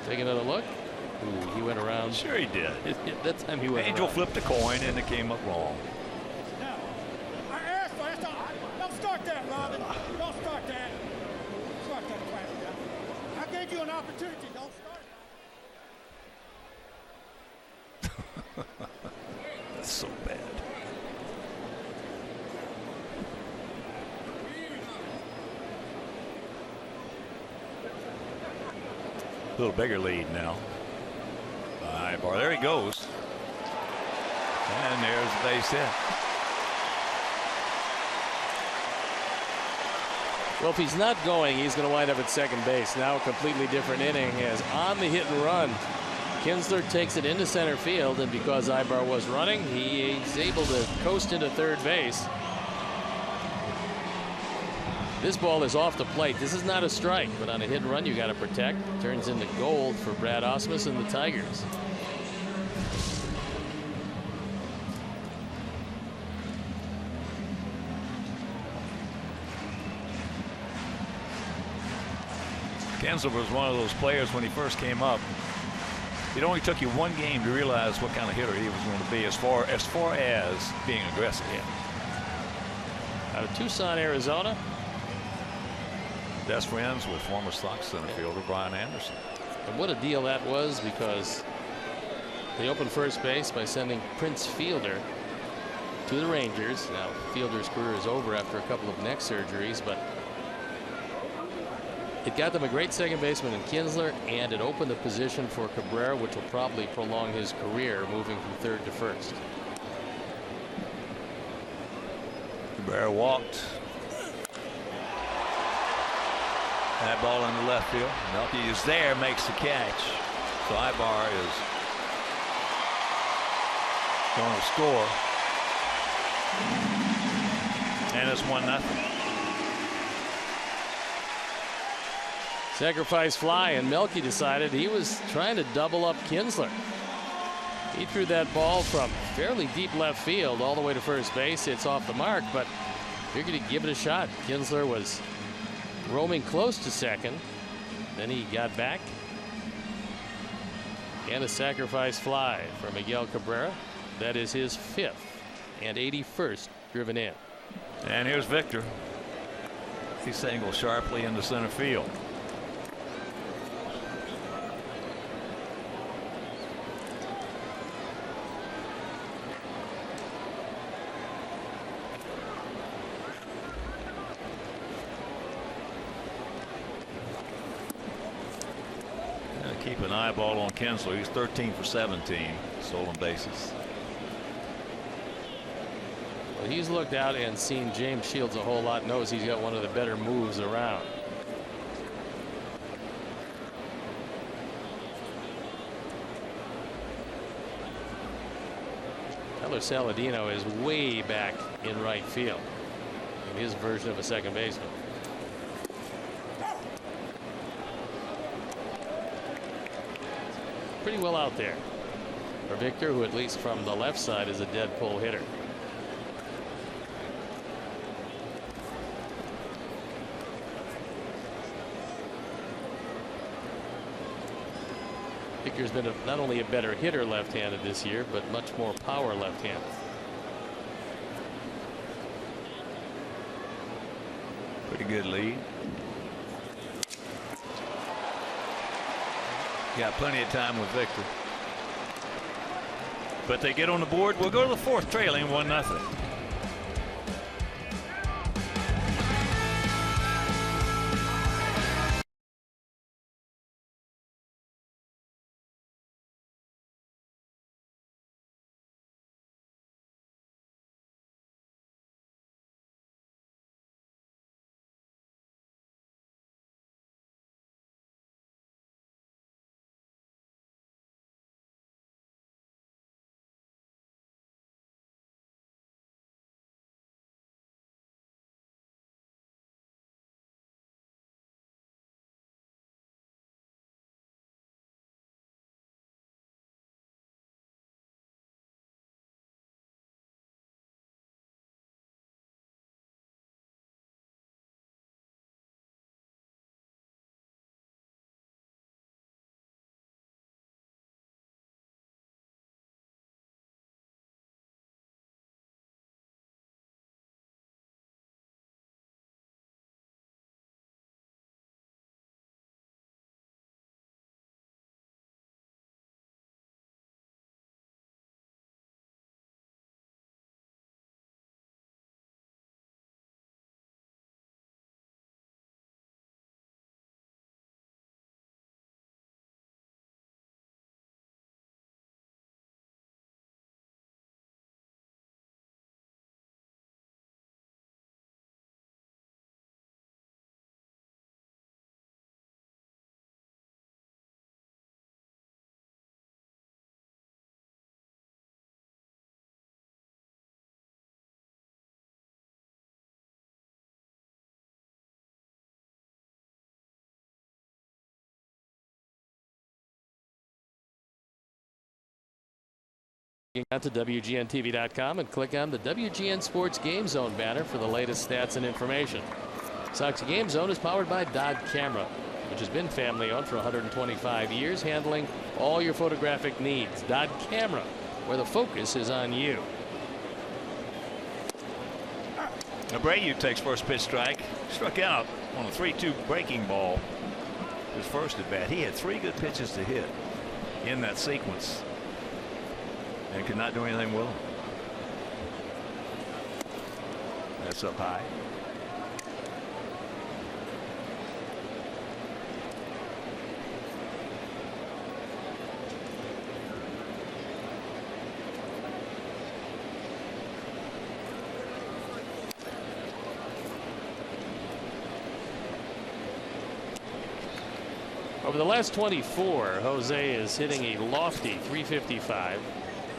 Take another look. Ooh, he went around. Sure he did. That time he went Angel around. flipped a coin and it came up wrong. Now, I asked last time. Don't start that, Robin. Don't start that. Start that crap. I gave you an opportunity. Don't start. That's so bad. A little bigger lead now. Ibar, there he goes. And there's the base hit. Well, if he's not going, he's going to wind up at second base. Now a completely different inning, as on the hit and run, Kinsler takes it into center field, and because Ibar was running, he's able to coast into third base. This ball is off the plate. This is not a strike, but on a hit and run, you got to protect. Turns into gold for Brad Ausmus and the Tigers. Kinsler was one of those players when he first came up. It only took you one game to realize what kind of hitter he was going to be as far as being aggressive. Yeah. Out of Tucson, Arizona. Best friends with former Sox center fielder Brian Anderson. And what a deal that was, because they opened first base by sending Prince Fielder to the Rangers. Now Fielder's career is over after a couple of neck surgeries, but it got them a great second baseman in Kinsler, and it opened the position for Cabrera, which will probably prolong his career, moving from third to first. Cabrera walked. That ball in the left field. Melky is there, makes the catch. So Ibar is going to score. And it's 1-0. Sacrifice fly, and Melky decided he was trying to double up Kinsler. He threw that ball from fairly deep left field all the way to first base. It's off the mark, but figured he'd give it a shot. Kinsler was roaming close to second. Then he got back. And a sacrifice fly for Miguel Cabrera. That is his 5th and 81st driven in. And here's Victor. He singles sharply into center field. Keep an eyeball on Kinsler. He's 13 for 17 stolen bases. Well, he's looked out and seen James Shields a whole lot. Knows he's got one of the better moves around. Tyler Saladino is way back in right field in his version of a second baseman. Pretty well out there for Victor, who at least from the left side is a dead pull hitter. Victor's been not only a better hitter left-handed this year, but much more power left-handed. Pretty good lead. Got plenty of time with Victor. But they get on the board. We'll go to the 4th, trailing 1-0. Out to WGNTV.com and click on the WGN Sports Game Zone banner for the latest stats and information. Sox Game Zone is powered by Dodd Camera, which has been family owned for 125 years, handling all your photographic needs. Dodd Camera, where the focus is on you. Abreu takes first pitch strike. Struck out on a 3-2 breaking ball. His first at bat. He had 3 good pitches to hit in that sequence and could not do anything with them. That's up high. Over the last 24, Jose is hitting a lofty .355.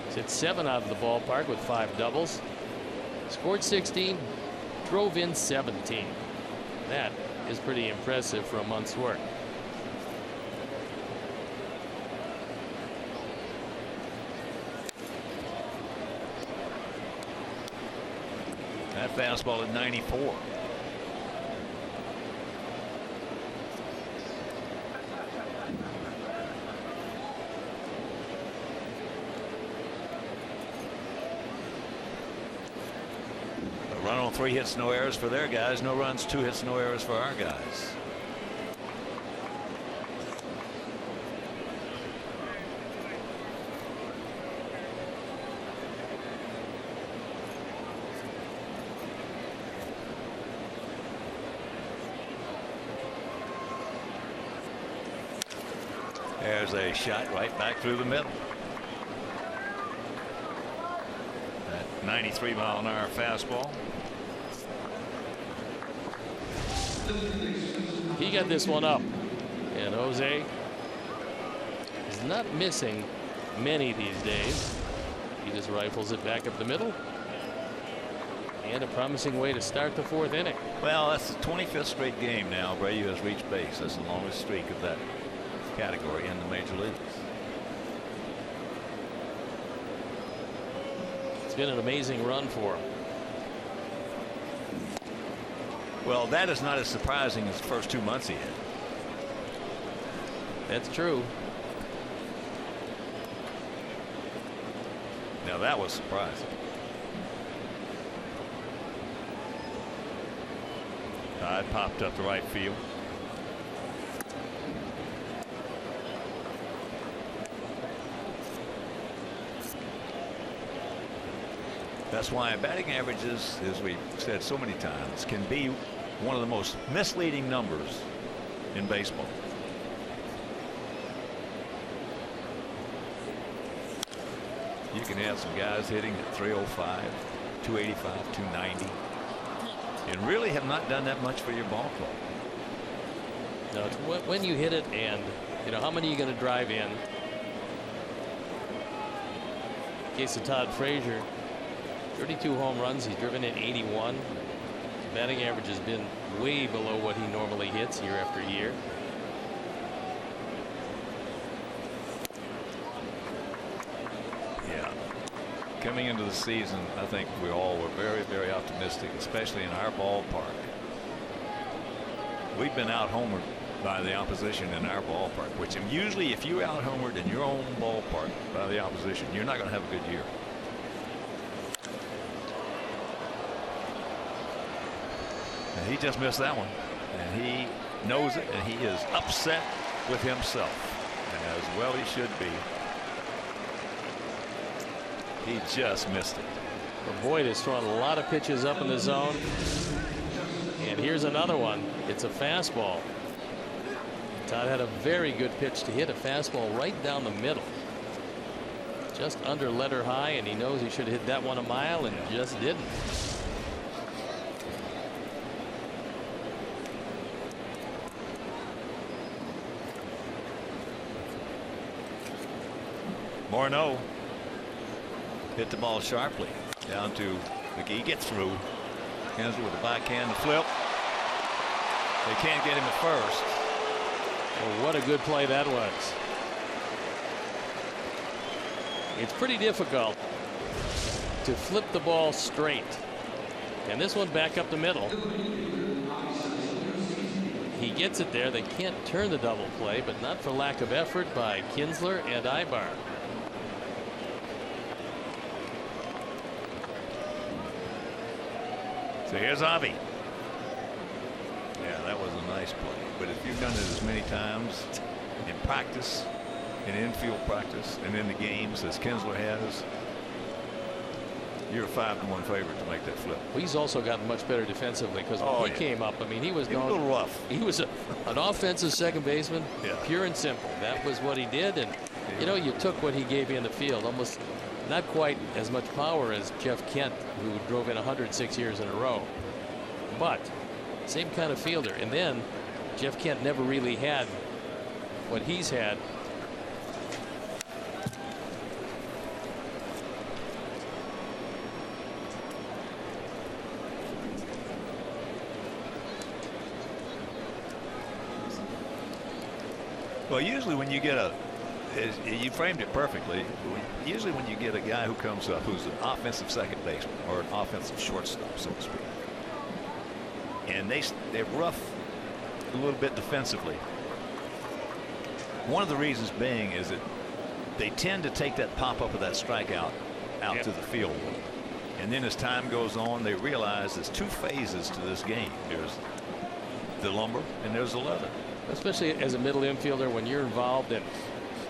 He's hit 7 out of the ballpark with 5 doubles. Scored 16, drove in 17. That is pretty impressive for a month's work. That fastball at 94. Run on 3 hits, no errors for their guys. No runs, 2 hits, no errors for our guys. There's a shot right back through the middle. That 93-mile-an-hour fastball. He got this one up, and Jose is not missing many these days. He just rifles it back up the middle, and a promising way to start the 4th inning. Well, that's the 25th straight game now Abreu has reached base. That's the longest streak of that category in the major leagues. It's been an amazing run for him. Well, that is not as surprising as the first 2 months he had. That's true. Now that was surprising. It popped up the right field. That's why batting averages, as we've said so many times, can be one of the most misleading numbers in baseball. You can have some guys hitting at 305, 285, 290, and really have not done that much for your ball club. No, it's when you hit it, and you know how many are you going to drive in. In case of Todd Frazier, 32 home runs. He's driven in 81. His batting average has been way below what he normally hits year after year. Yeah. Coming into the season, I think we all were very, very optimistic, especially in our ballpark. We've been out-homered by the opposition in our ballpark, which usually if you're out-homered in your own ballpark by the opposition, you're not going to have a good year. And he just missed that one, and he knows it, and he is upset with himself, as well he should be. He just missed it. But Boyd has thrown a lot of pitches up in the zone, and here's another one. It's a fastball. Todd had a very good pitch to hit a fastball right down the middle, just under letter high, and he knows he should have hit that one a mile and just didn't. Morneau hit the ball sharply down to McGee. He gets through. Kinsler with a backhand flip. They can't get him at first. Well, what a good play that was. It's pretty difficult to flip the ball straight, and this one back up the middle. He gets it there. They can't turn the double play, but not for lack of effort by Kinsler and Ibar. So here's Avi. Yeah, that was a nice play. But if you've done it as many times in practice, in infield practice, and in the games as Kinsler has, You're a 5-1 favorite to make that flip. Well, he's also gotten much better defensively because when he came up, I mean, he was a little rough. He was an offensive second baseman, Yeah. pure and simple. That was what he did, and you know, you took what he gave you in the field, almost not quite as much power as Jeff Kent, who drove in 106 years in a row, but same kind of fielder. And then Jeff Kent never really had what he's had. Well, usually when you get you framed it perfectly. Usually when you get a guy who comes up who's an offensive second baseman or an offensive shortstop, so to speak, and they're rough a little bit defensively. One of the reasons being is that they tend to take that pop up of that strikeout out to the field. And then as time goes on, they realize there's two phases to this game. There's the lumber and there's the leather. Especially as a middle infielder, when you're involved in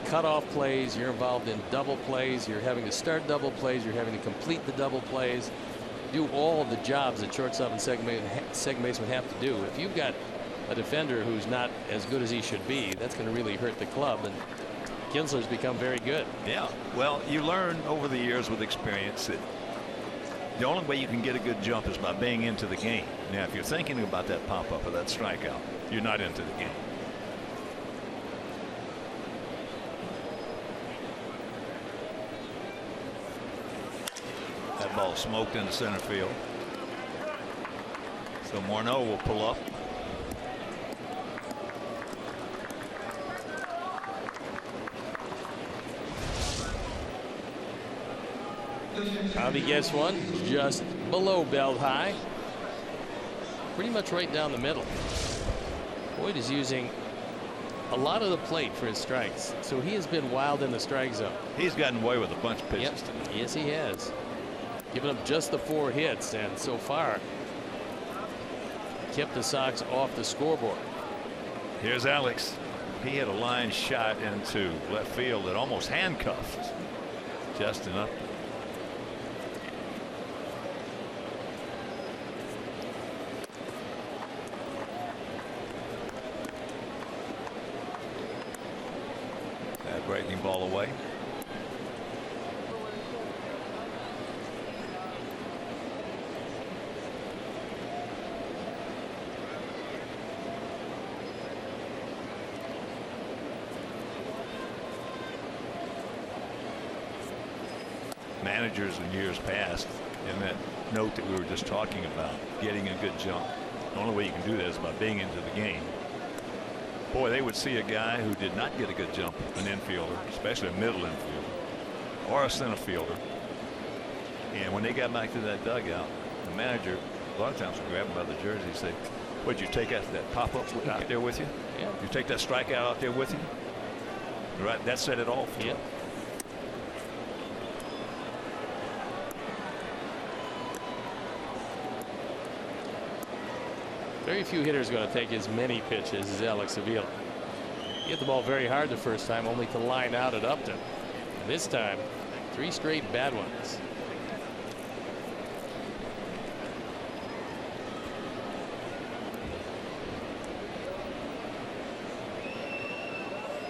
cutoff plays, you're involved in double plays, you're having to start double plays, you're having to complete the double plays, do all of the jobs that shortstop and second baseman have to do. If you've got a defender who's not as good as he should be, that's going to really hurt the club. And Kinsler's become very good. Yeah, well, you learn over the years with experience that the only way you can get a good jump is by being into the game. Now, if you're thinking about that pop up or that strikeout, you're not into the game. That ball smoked into center field. So Morneau will pull up. Tommy gets one just below belt high, pretty much right down the middle. Boyd is using a lot of the plate for his strikes, so he has been wild in the strike zone. He's gotten away with a bunch of pitches tonight. Yes, he has. Given up just the 4 hits, and so far kept the Sox off the scoreboard. Here's Alex. He had a line shot into left field that almost handcuffed Justin Upton. That breaking ball away. Managers in years past, in that note that we were just talking about, getting a good jump, the only way you can do that is by being into the game. Boy, they would see a guy who did not get a good jump, an infielder, especially a middle infielder or a center fielder, and when they got back to that dugout, the manager a lot of times would grab him by the jersey and say, "Would you take that pop-up out there with you? Yeah. You take that strikeout out there with you?" Right, that set it off. Yeah. Very few hitters are going to take as many pitches as Alex Avila. He hit the ball very hard the first time, only to line out at Upton. And this time, 3 straight bad ones.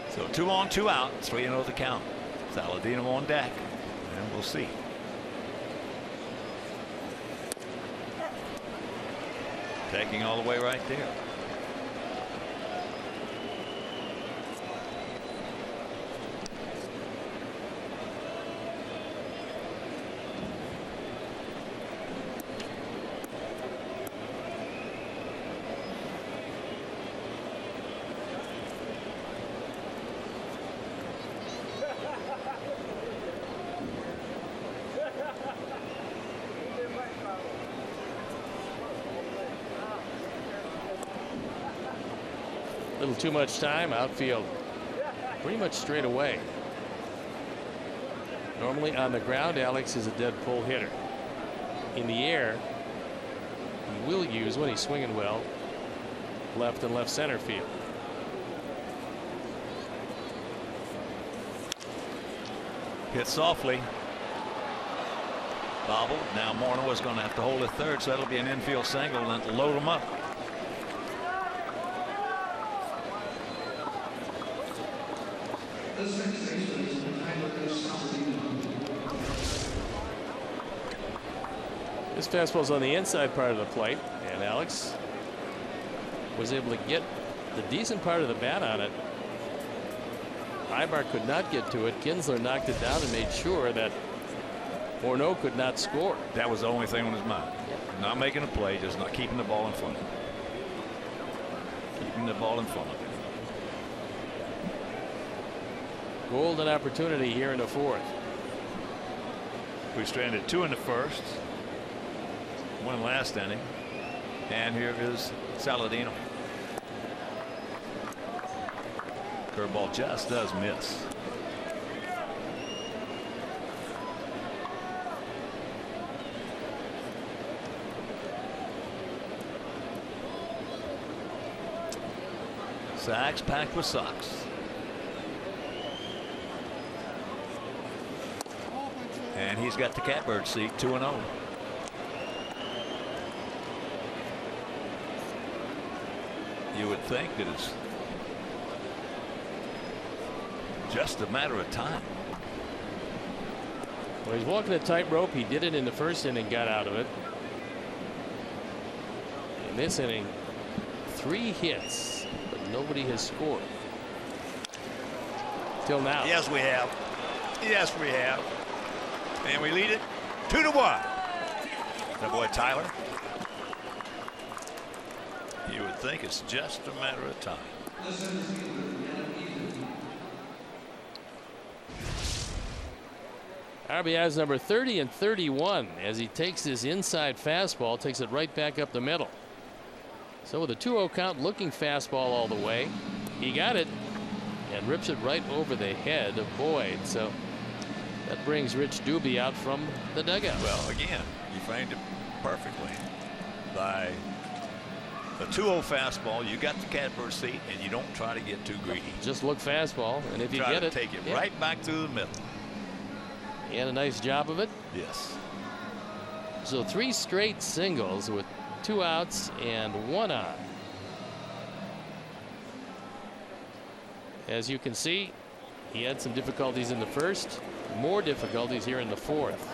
So 2 on 2 out, 3-0 the count. Saladino on deck, and we'll see. Taking all the way right there. Little too much time outfield, pretty much straight away. Normally on the ground, Alex is a dead pull hitter. In the air, he will use, when he's swinging well, left and left center field. Hit softly. Bobble. Now Morneau is going to have to hold at third, so that'll be an infield single and load them up. This fastball's on the inside part of the plate, and Alex was able to get the decent part of the bat on it. Ibar could not get to it. Kinsler knocked it down and made sure that Morneau could not score. That was the only thing on his mind. Not making a play, just not keeping the ball in front of him. Keeping the ball in front of him. Golden opportunity here in the fourth. We stranded 2 in the first, 1 last inning, and here is Saladino. Curveball just does miss. Sacks packed with socks. And he's got the catbird seat, 2-0. You would think that it's just a matter of time. Well, he's walking a tightrope. He did it in the first inning, got out of it. In this inning, 3 hits, but nobody has scored till now. Yes, we have. Yes, we have. And we lead it 2-1. That boy Tyler. You would think it's just a matter of time. RBI's number 30 and 31 as he takes his inside fastball, takes it right back up the middle. So with a 2-0 count, looking fastball all the way, he got it and rips it right over the head of Boyd. So that brings Rich Doobie out from the dugout. Well, again, you framed it perfectly. By a 2-0 fastball, you got the catbird seat, and you don't try to get too greedy. Just look fastball, and if you try get to it, take it right back through the middle. He had a nice job of it. Yes. So 3 straight singles with 2 outs and 1 on. As you can see, he had some difficulties in the first, more difficulties here in the fourth.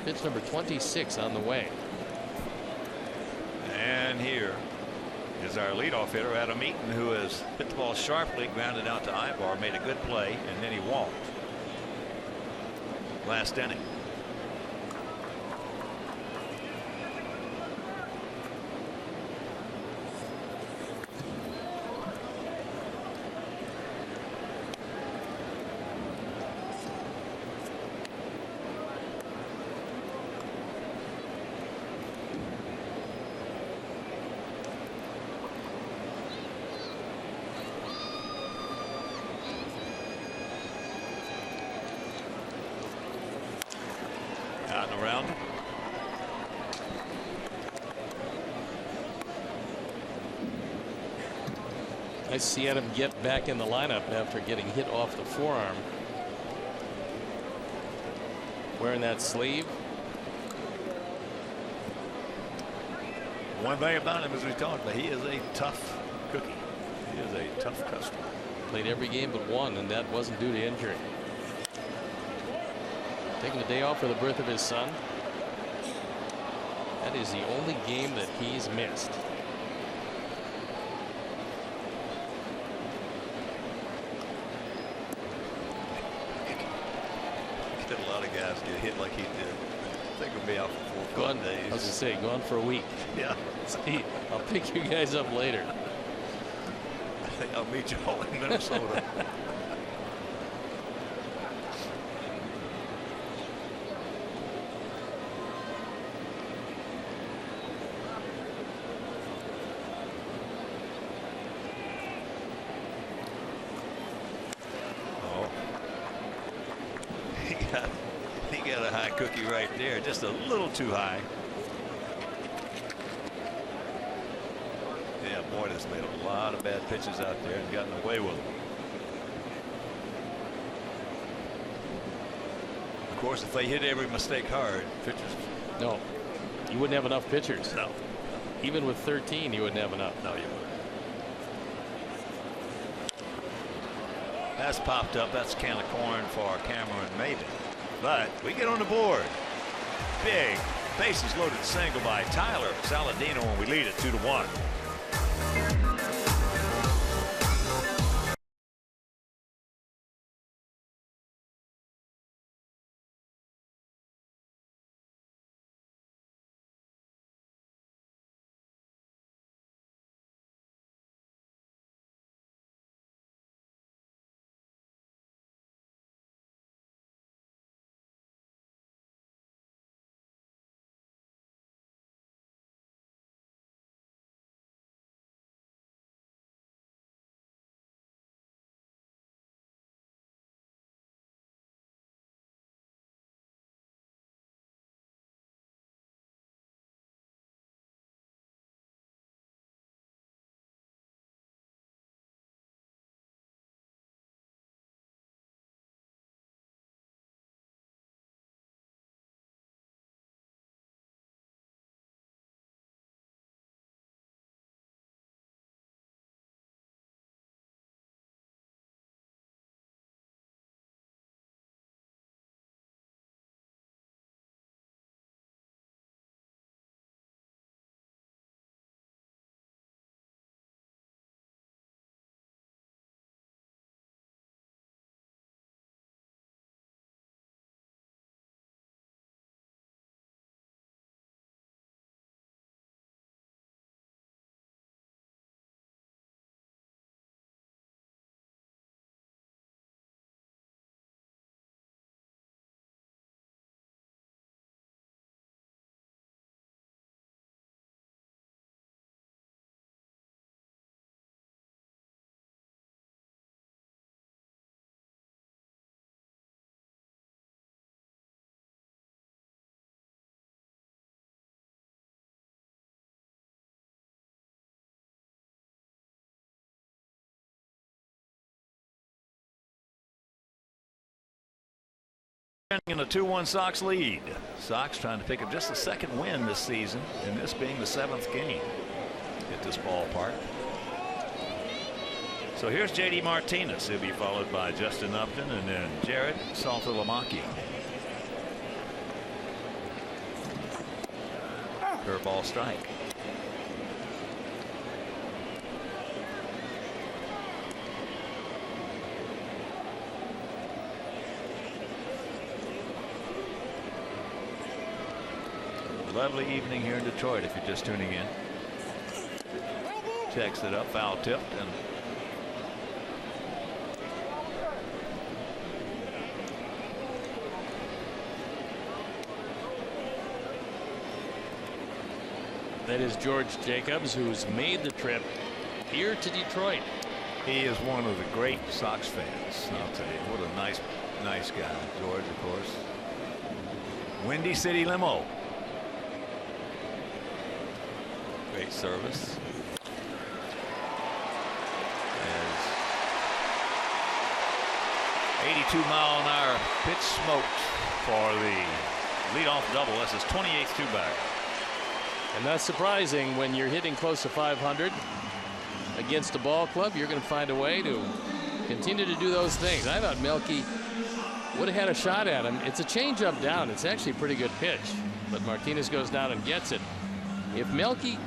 Pitch number 26 on the way. And here is our leadoff hitter, Adam Eaton, who has hit the ball sharply, grounded out to Ibar, made a good play, and then he walked. Last inning. Out and around. Nice to see Adam get back in the lineup after getting hit off the forearm. Wearing that sleeve. One thing about him, as we talked about, he is a tough cookie. He is a tough customer. Played every game but 1, and that wasn't due to injury. Taking the day off for the birth of his son. That is the only game that he's missed. Did a lot of guys get hit like he did. I think he'll be out for 4 or 5 days. I was gonna say, gone for a week. Yeah. See, I'll pick you guys up later. I think I'll meet you all in Minnesota. He got a high cookie right there, just a little too high. Yeah, Boyd has made a lot of bad pitches out there and gotten away with them. Of course, if they hit every mistake hard, pitchers. No, you wouldn't have enough pitchers. No. Even with 13, you wouldn't have enough. No, you wouldn't. That's popped up. That's a can of corn for Cameron Maybin. But we get on the board. Big bases loaded single by Tyler Saladino, and we lead it 2-1. In a 2-1 Sox lead. Sox trying to pick up just the second win this season, and this being the 7th game at this ballpark. So here's J.D. Martinez. He'll be followed by Justin Upton and then Jared Saltalamacchia. Curveball strike. Lovely evening here in Detroit if you're just tuning in. Checks it up, foul tipped, and that is George Jacobs, who's made the trip here to Detroit. He is one of the great Sox fans. I'll tell you, what a nice guy, George, of course. Windy City limo. Great service. As 82-mile-an-hour pitch smoked for the leadoff double. That's his 28th two-bagger. And that's surprising when you're hitting close to 500 against a ball club. You're going to find a way to continue to do those things. I thought Melky would have had a shot at him. It's a changeup down. It's actually a pretty good pitch, but Martinez goes down and gets it. If Melky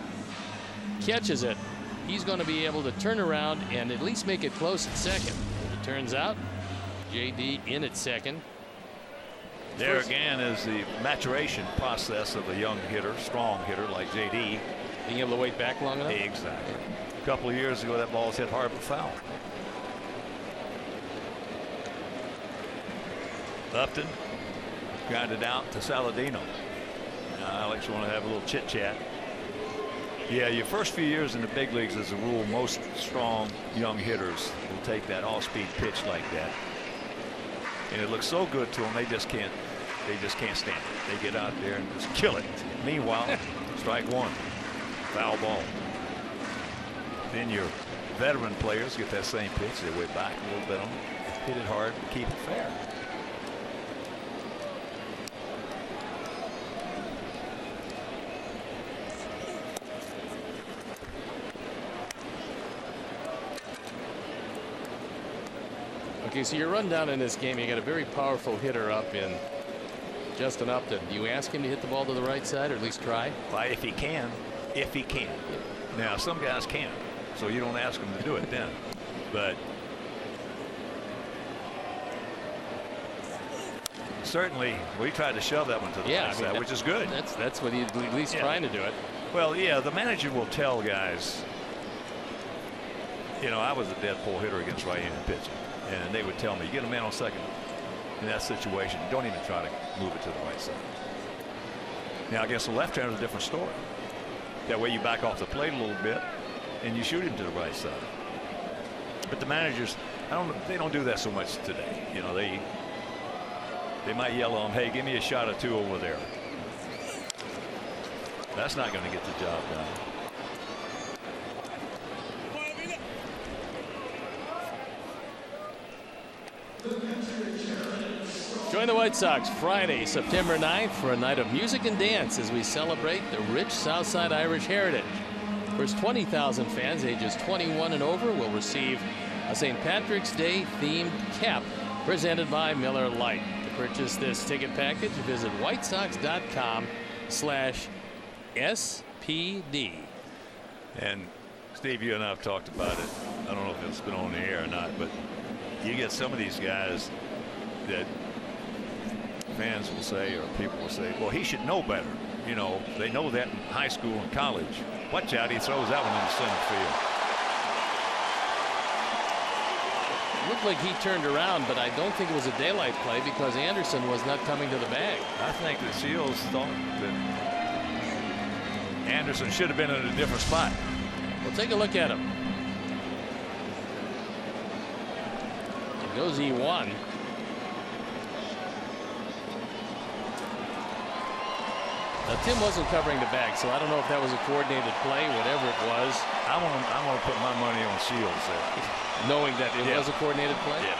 catches it, he's going to be able to turn around and at least make it close at second. It turns out JD in at second. There again is the maturation process of a young hitter, strong hitter like JD. Being able to wait back long enough. Exactly. A couple of years ago, that ball was hit hard for foul. Upton grounded out to Saladino. Now Alex, you want to have a little chit chat? Yeah, your first few years in the big leagues, as a rule, most strong young hitters will take that off-speed pitch like that, and it looks so good to them they just can't stand it. They get out there and just kill it. Meanwhile, strike one, foul ball. Then your veteran players get that same pitch, they wait back a little bit on it, hit it hard, keep it fair. Okay, so your rundown in this game, you got a very powerful hitter up in Justin Upton. Do you ask him to hit the ball to the right side, or at least try? Why, if he can. If he can. Now, some guys can't, so you don't ask them to do it then. But certainly, we tried to shove that one to the right side, which is good. That's what he's at least trying to do it. Well, yeah, the manager will tell guys. You know, I was a dead pull hitter against right-handed pitching, and they would tell me, you get a man on second in that situation, don't even try to move it to the right side. Now, against the left-hander, it's a different story. That way you back off the plate a little bit, and you shoot him to the right side. But the managers, they don't do that so much today. You know, they might yell at him, hey, give me a shot or two over there. That's not going to get the job done. Join the White Sox Friday, September 9th for a night of music and dance as we celebrate the rich Southside Irish heritage. First 20,000 fans ages 21 and over will receive a St. Patrick's Day themed cap presented by Miller Lite. To purchase this ticket package, visit whitesox.com/SPD. And Steve, you and I have talked about it. I don't know if it's been on the air or not, but you get some of these guys that fans will say, or people will say, well, he should know better. You know, they know that in high school and college. Watch out, he throws that one in the center field. It looked like he turned around, but I don't think it was a daylight play because Anderson was not coming to the bag. I think the Seals thought that Anderson should have been in a different spot. Well, take a look at him. It goes E1. Now, Tim wasn't covering the bag, so I don't know if that was a coordinated play, whatever it was. I want to put my money on Shields there. Knowing that it was a coordinated play? Yeah.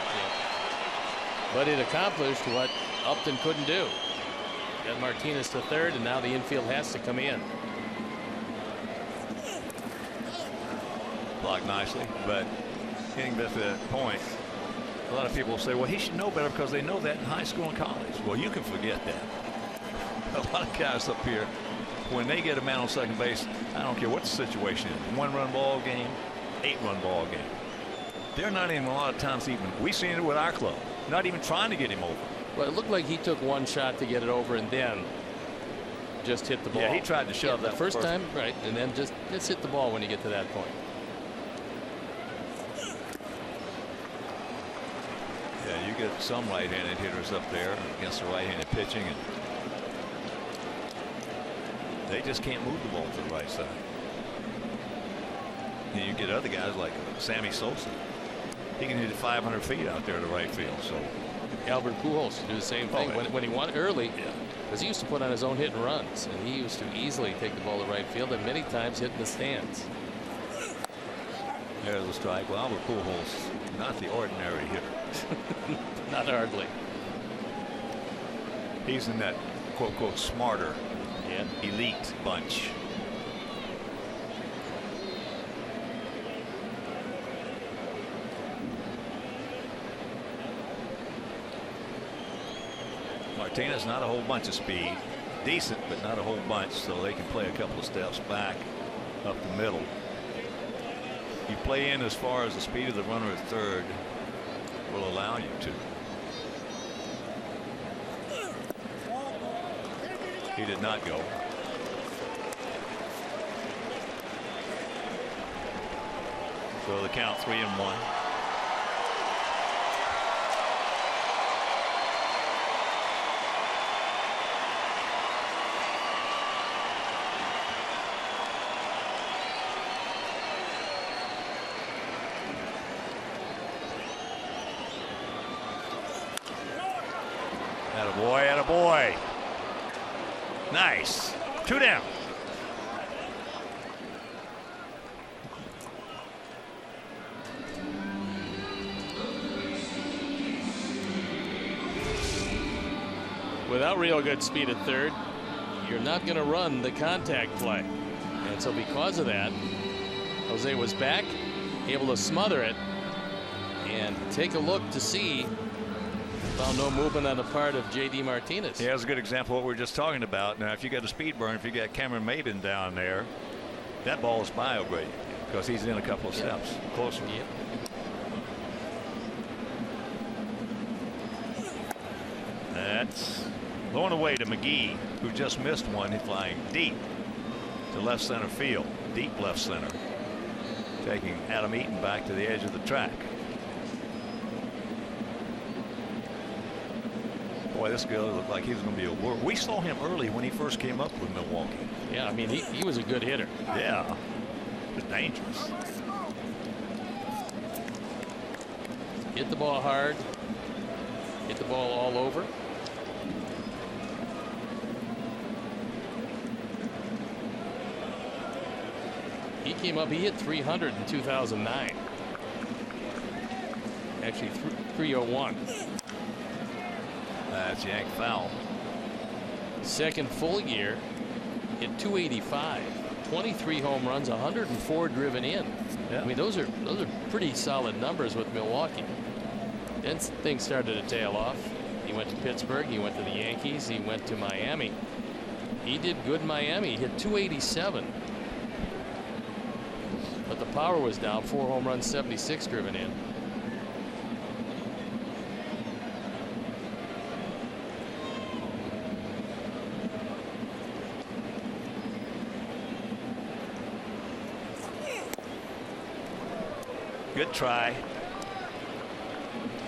But it accomplished what Upton couldn't do. Got Martinez to third, and now the infield has to come in. Blocked nicely, but getting back to that point, a lot of people say, well, he should know better because they know that in high school and college. Well, you can forget that. A lot of guys up here, when they get a man on second base, I don't care what the situation is, 1-run ball game, 8-run ball game. They're not even a lot of times even. We've seen it with our club, not even trying to get him over. Well, it looked like he took one shot to get it over and then just hit the ball. Yeah, he tried to shove that first time, right, and then just hit the ball when you get to that point. Yeah, you get some right-handed hitters up there against the right-handed pitching, and they just can't move the ball to the right side. And you get other guys like Sammy Sosa. He can hit it 500 feet out there to right field. So Albert Pujols to do the same thing when he won early, because he used to put on his own hit and runs, and he used to easily take the ball to right field and many times hit in the stands. There's a strike. Well, Albert Pujols, not the ordinary hitter. Not hardly. He's in that quote smarter elite bunch. Martinez, not a whole bunch of speed, decent but not a whole bunch, so they can play a couple of steps back up the middle. You play in as far as the speed of the runner at third will allow you to. He did not go. So the count 3-1. Attaboy, attaboy. Nice. 2 down. Without real good speed at third, you're not going to run the contact play. And so because of that, Jose was back, able to smother it, And take a look to see. Found no movement on the part of J.D. Martinez. Yeah, that's a good example of what we were just talking about. Now, if you got a speed burn, if you got Cameron Maybin down there, that ball is bio-graded because he's in a couple of steps closer. Yep. That's going away to McGee, who just missed one. He's flying deep to left center field, deep left center, taking Adam Eaton back to the edge of the track. Boy, this guy looked like he was going to be a world. We saw him early when he first came up with Milwaukee. Yeah, I mean, he was a good hitter. Yeah, just dangerous. Hit the ball hard. Hit the ball all over. He came up. He hit 300 in 2009. Actually, 301. That's yank foul. Second full year, hit 285, 23 home runs, 104 driven in. Yeah. I mean, those are pretty solid numbers with Milwaukee. Then things started to tail off. He went to Pittsburgh. He went to the Yankees. He went to Miami. He did good in Miami. He hit 287. But the power was down. 4 home runs, 76 driven in. Good try.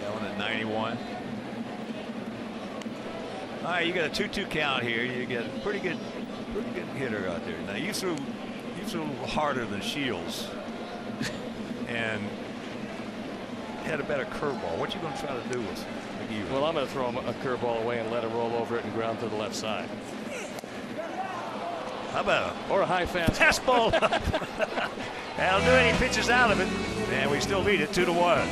That one at 91. All right, you got a 2-2 count here. You get a pretty good hitter out there. Now you threw harder than Shields and had a better curveball. What you going to try to do with McGee? Well, I'm going to throw him a curveball away and let him roll over it and ground to the left side. How about or a high fastball? That'll do it. He pitches out of it, and we still lead it 2-1.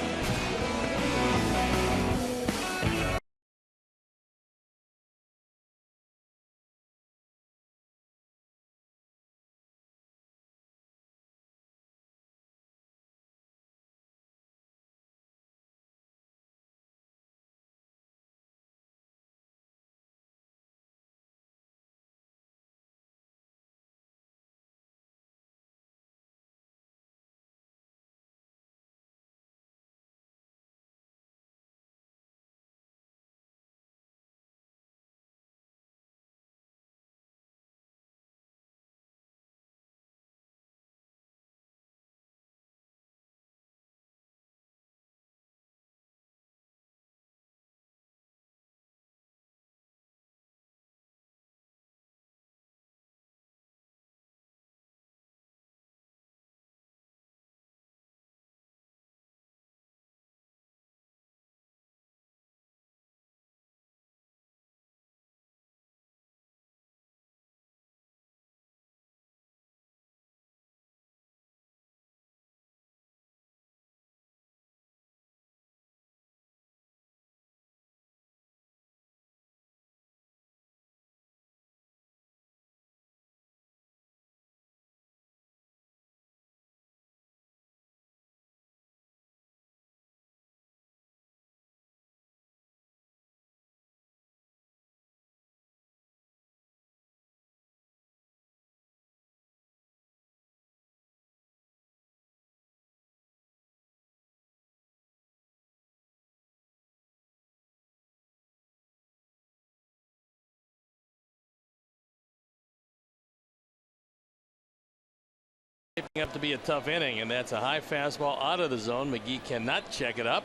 Shaping up to be a tough inning, and that's a high fastball out of the zone. McGee cannot check it up.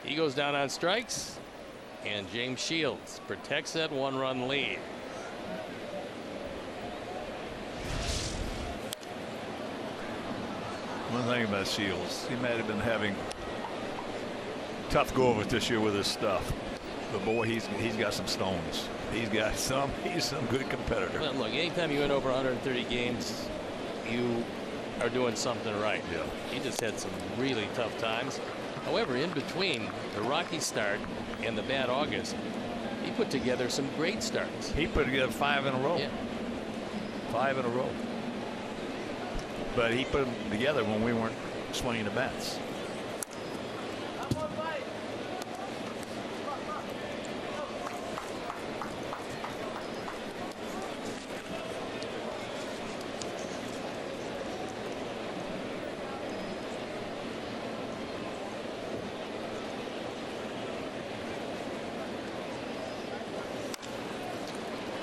He goes down on strikes, and James Shields protects that 1-run lead. One thing about Shields, he might have been having tough go of it this year with his stuff, but boy, he's got some stones. He's some good competitor. Well, look, anytime you win over 130 games, you are doing something right. Yeah. He just had some really tough times. However, in between the rocky start and the bad August, he put together some great starts. He put together 5 in a row. Yeah. 5 in a row. But he put them together when we weren't swinging the bats.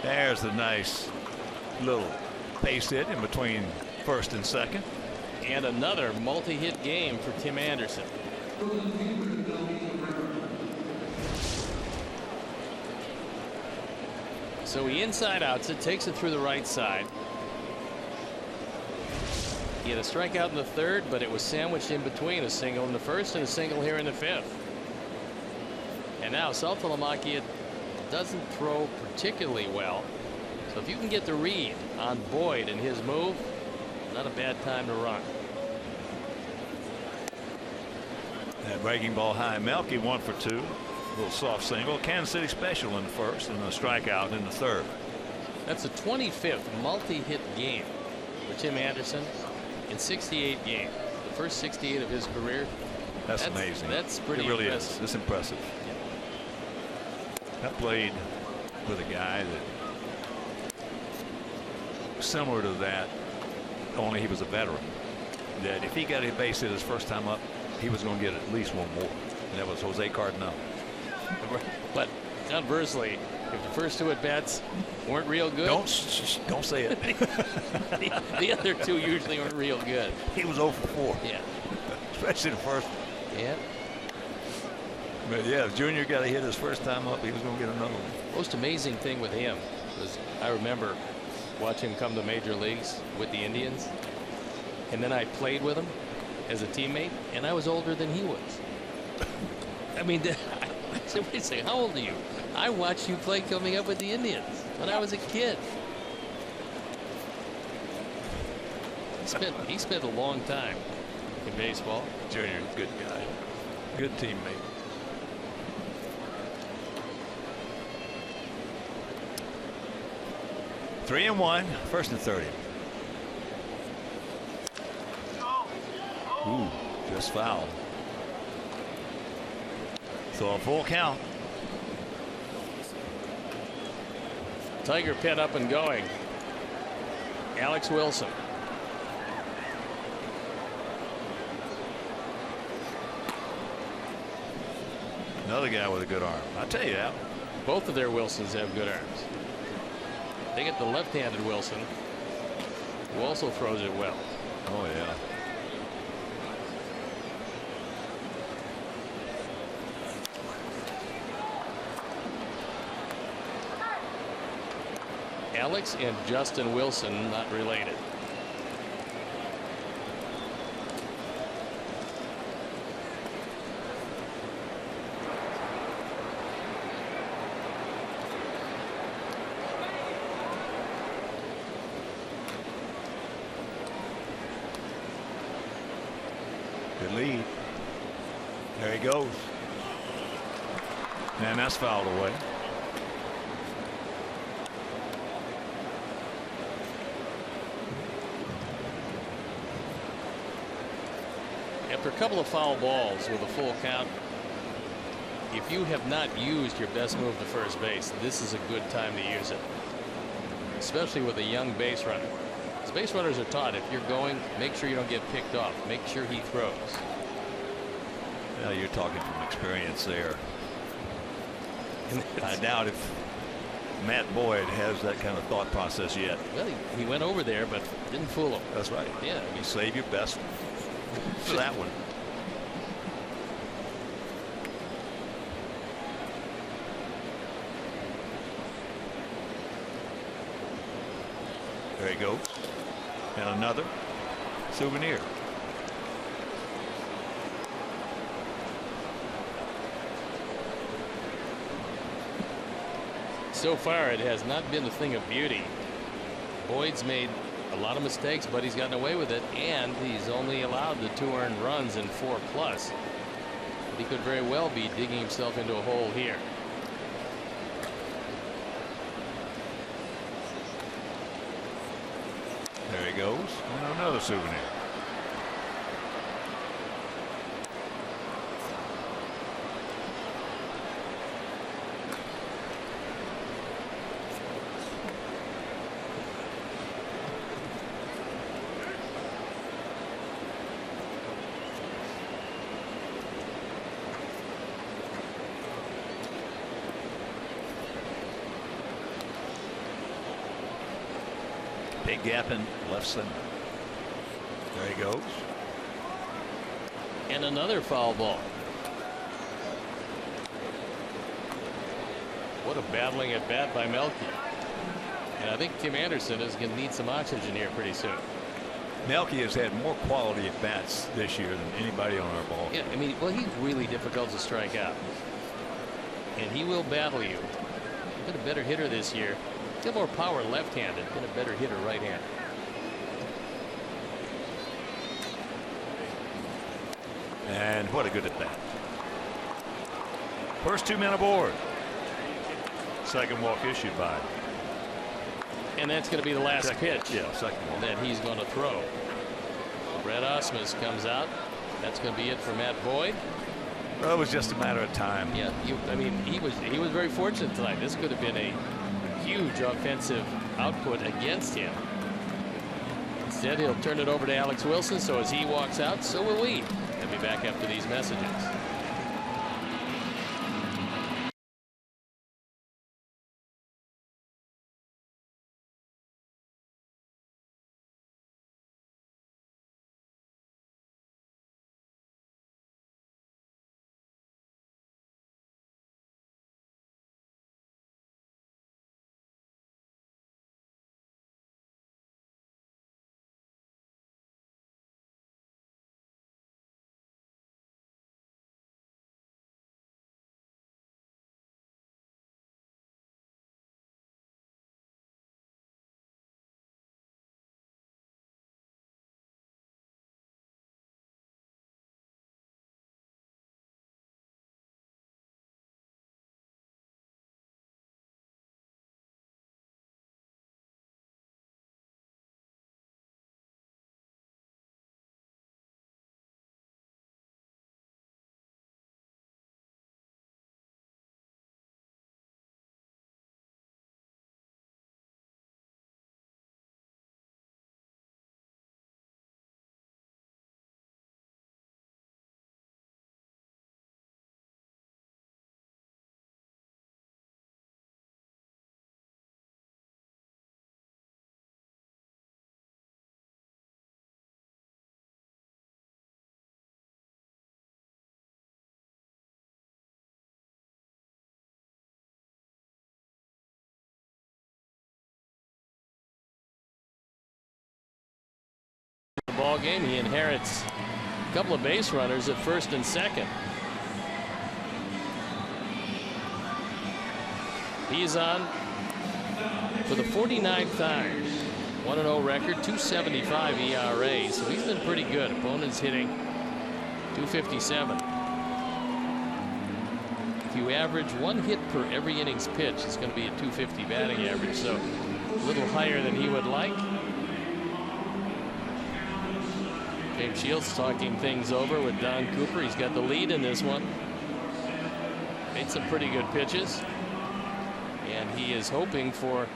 There's the nice little base hit in between first and second. And another multi-hit game for Tim Anderson. So he inside outs it, takes it through the right side. He had a strikeout in the third, but it was sandwiched in between a single in the first and a single here in the fifth. And now Saltalamacchia doesn't throw particularly well. So if you can get the read on Boyd and his move, not a bad time to run. That breaking ball high. Melky 1 for 2. Little soft single. Kansas City special in the first and a strikeout in the third. That's the 25th multi-hit game for Tim Anderson in 68 games. The first 68 of his career. That's amazing. That's pretty it really impressive. is. It's impressive. I played with a guy that similar to that, only he was a veteran. That if he got a base hit his first time up, he was going to get at least one more. And that was Jose Cardinal. But conversely, if the first two at bats weren't real good, don't say it. the other two usually weren't real good. He was 0 for 4. Yeah, especially the first. Yeah. But yeah, if Junior got a hit his first time up, he was going to get another one. Most amazing thing with him was I remember watching him come to major leagues with the Indians, and then I played with him as a teammate, and I was older than he was. I mean, I said, wait a second, how old are you? I watched you play coming up with the Indians when I was a kid. He spent a long time in baseball. Junior, good guy, good teammate. Three and one, first and 30. Ooh, just foul. So a full count. Tiger pen up and going. Alex Wilson. Another guy with a good arm. I tell you that. Both of their Wilsons have good arms. They get the left-handed Wilson, who also throws it well. Oh yeah. Alex and Justin Wilson not related. Good lead. There he goes. And that's fouled away. After a couple of foul balls with a full count, if you have not used your best move to first base, this is a good time to use it, especially with a young base runner. As base runners are taught, if you're going, make sure you don't get picked off. Make sure he throws. Well, you're talking from experience there. I doubt if Matt Boyd has that kind of thought process yet. Well, he went over there, but didn't fool him. That's right. Yeah, You save your best for that one. There he goes. And another souvenir. So far, it has not been a thing of beauty. Boyd's made a lot of mistakes, but he's gotten away with it, and he's only allowed the 2 earned runs in 4+. But he could very well be digging himself into a hole here. There he goes. And another souvenir. Big gap in left center. There he goes. And another foul ball. What a battling at bat by Melky. And I think Tim Anderson is going to need some oxygen here pretty soon. Melky has had more quality at bats this year than anybody on our ball. Yeah, I mean, well, he's really difficult to strike out. And he will battle you. Been a better hitter this year. Got more power left-handed. Been a better hitter right-handed. And what a good at bat. First 2 men aboard. Second walk issued by. And that's going to be the last pitch. Yeah, second walk. That he's going to throw. Brett Osmus comes out. That's going to be it for Matt Boyd. Well, it was just a matter of time. Yeah, I mean, he was very fortunate tonight. This could have been a huge offensive output against him. Instead, he'll turn it over to Alex Wilson. So as he walks out, so will we. We'll be back after these messages. Ball game. He inherits a couple of base runners at first and second. He's on for the 49th time. 1-0 record, 2.75 ERA. So he's been pretty good. Opponents hitting 257. If you average 1 hit per every innings pitch, it's going to be a 250 batting average. So a little higher than he would like. James Shields talking things over with Don Cooper. He's got the lead in this one. Made some pretty good pitches. And he is hoping for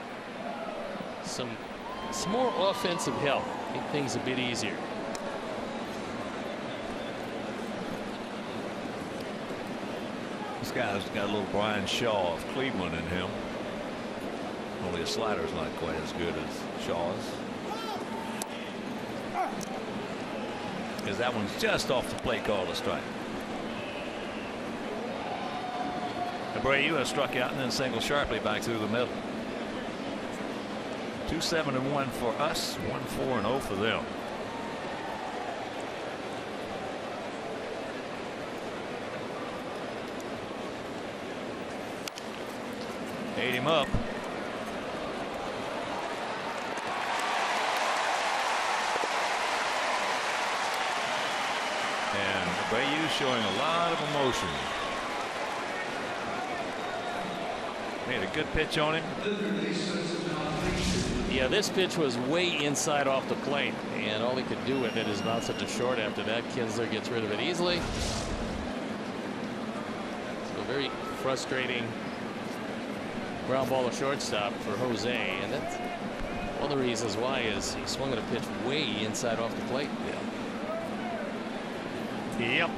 some more offensive help. Make things a bit easier. This guy's got a little Brian Shaw of Cleveland in him. Only his slider's not quite as good as Shaw's. Because that one's just off the plate, called a strike. Abreu has struck out and then singled sharply back through the middle. 2-7-1 for us, 1-4-0 for them. Ate him up. And Abreu showing a lot of emotion. Made a good pitch on him. Yeah, this pitch was way inside off the plate, and all he could do with it is bounce it to short. After that, Kinsler gets rid of it easily. So very frustrating ground ball to shortstop for Jose, and that's one of the reasons why is he swung at a pitch way inside off the plate. Yep.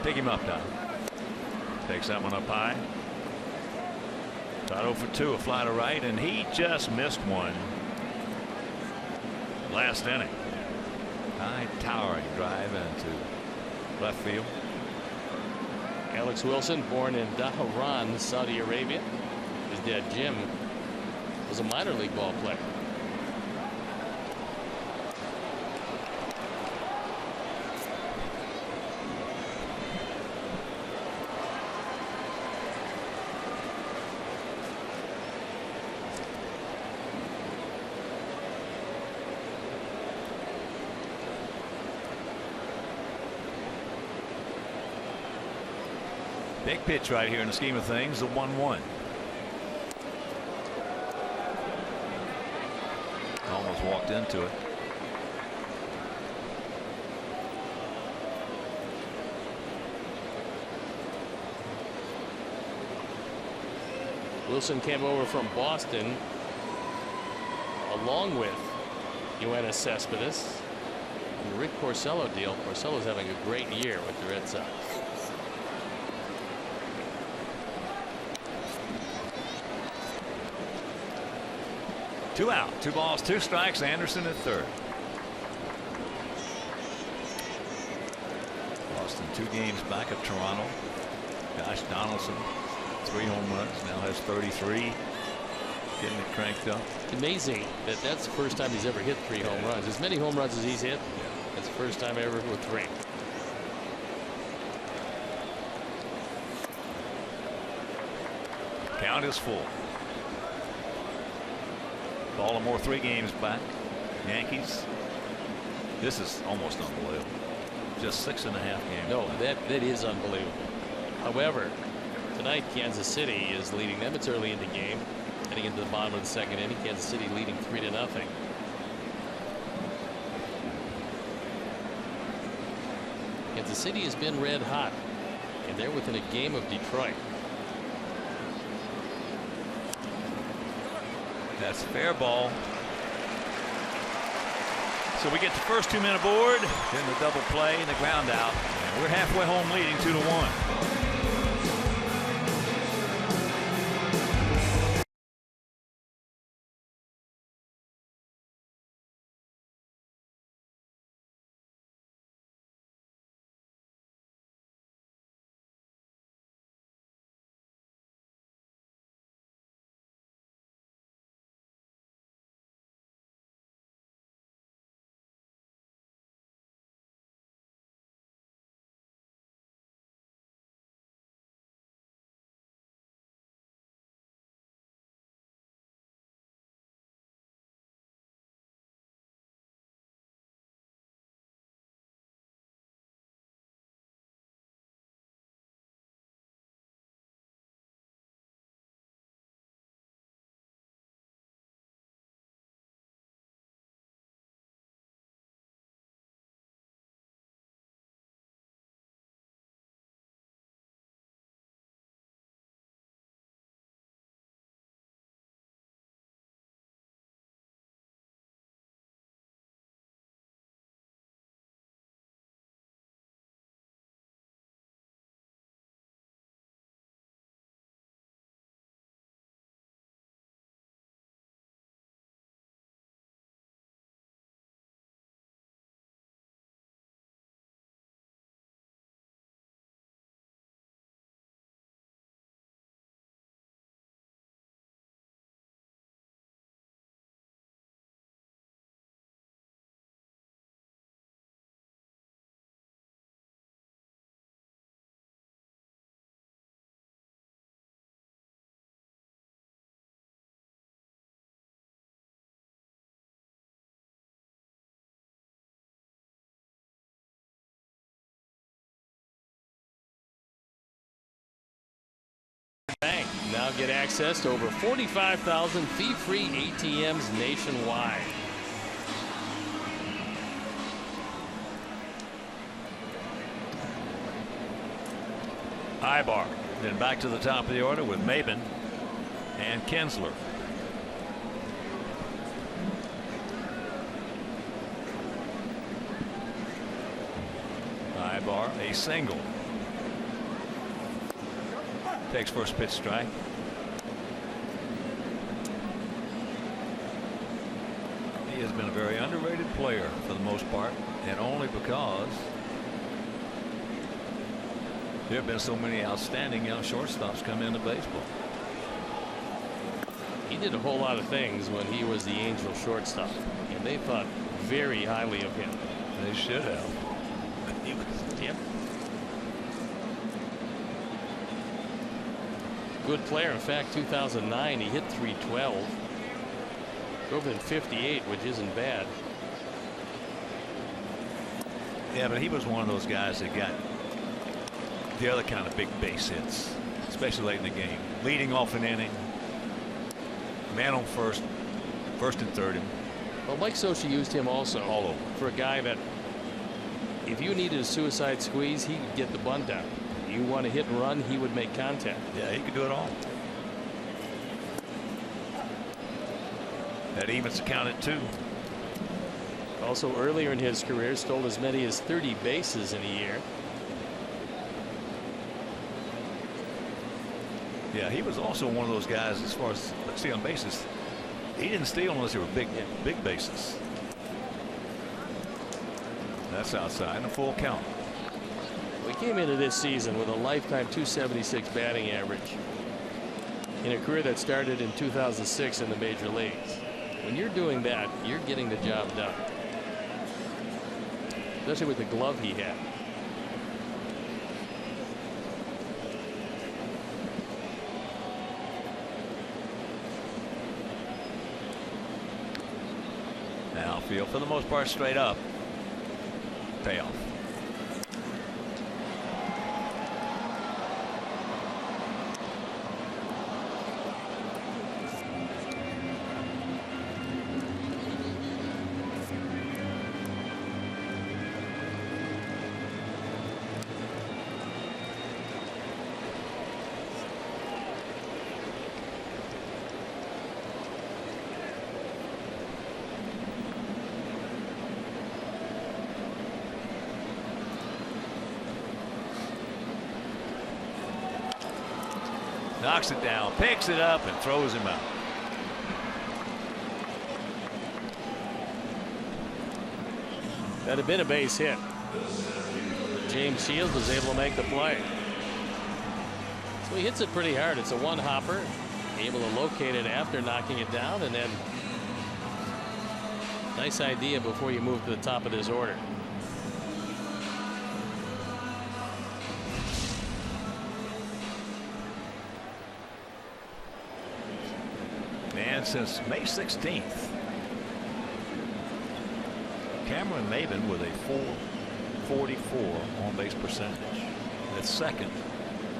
Pick him up, Don. Takes that one up high. Got 0 for 2, a fly to right, and he just missed one last inning. High towering drive into left field. Alex Wilson, born in Dhahran, Saudi Arabia. His dad Jim was a minor league ball player. Big pitch right here in the scheme of things, the 1-1. Almost walked into it. Wilson came over from Boston along with Yoenis Cespedes and the Rick Porcello deal. Porcello's having a great year with the Red Sox. Two out, 2 balls, 2 strikes. Anderson at third. Boston 2 games back of Toronto. Josh Donaldson 3 home runs, now has 33. Getting it cranked up. Amazing that that's the first time he's ever hit 3 home runs. As many home runs as he's hit, that's the first time ever with 3. Count is full. Baltimore 3 games back. Yankees. This is almost unbelievable. Just 6.5 games. No, that is unbelievable. However, tonight Kansas City is leading them. It's early in the game. Heading into the bottom of the 2nd inning. Kansas City leading 3-0. Kansas City has been red hot, and they're within a game of Detroit. That's fair ball. So we get the first 2 men aboard, then the double play and the ground out. And we're halfway home leading 2-1. Bank now get access to over 45,000 fee-free ATMs nationwide. Ibar. Then back to the top of the order with Maben and Kinsler. Ibar, a single. Takes first pitch strike. He has been a very underrated player for the most part, and only because there have been so many outstanding young shortstops come into baseball. He did a whole lot of things when he was the Angel shortstop, and they thought very highly of him. They should have. Yep. Good player. In fact, 2009 he hit .312. Drove in 58, which isn't bad. Yeah, but he was one of those guys that got the other kind of big base hits, especially late in the game. Leading off an inning, man on first and third. Well, Mike Scioscia used him also All over. for a guy that if you needed a suicide squeeze, he could get the bunt down. You want to hit and run, he would make contact. Yeah, he could do it all. That evens counted too. Also earlier in his career stole as many as 30 bases in a year. Yeah, he was also one of those guys as far as stealing bases. He didn't steal unless they were big bases. That's outside and a full count. We came into this season with a lifetime .276 batting average in a career that started in 2006 in the major leagues. When you're doing that, you're getting the job done, especially with the glove he had. Now field for the most part straight up. Payoff. Knocks it down, picks it up, and throws him out. That had been a base hit. James Shields was able to make the play. So he hits it pretty hard. It's a one hopper. Able to locate it after knocking it down, and then nice idea before you move to the top of this order. Since May 16th, Cameron Maybin with a .444 on base percentage. That's second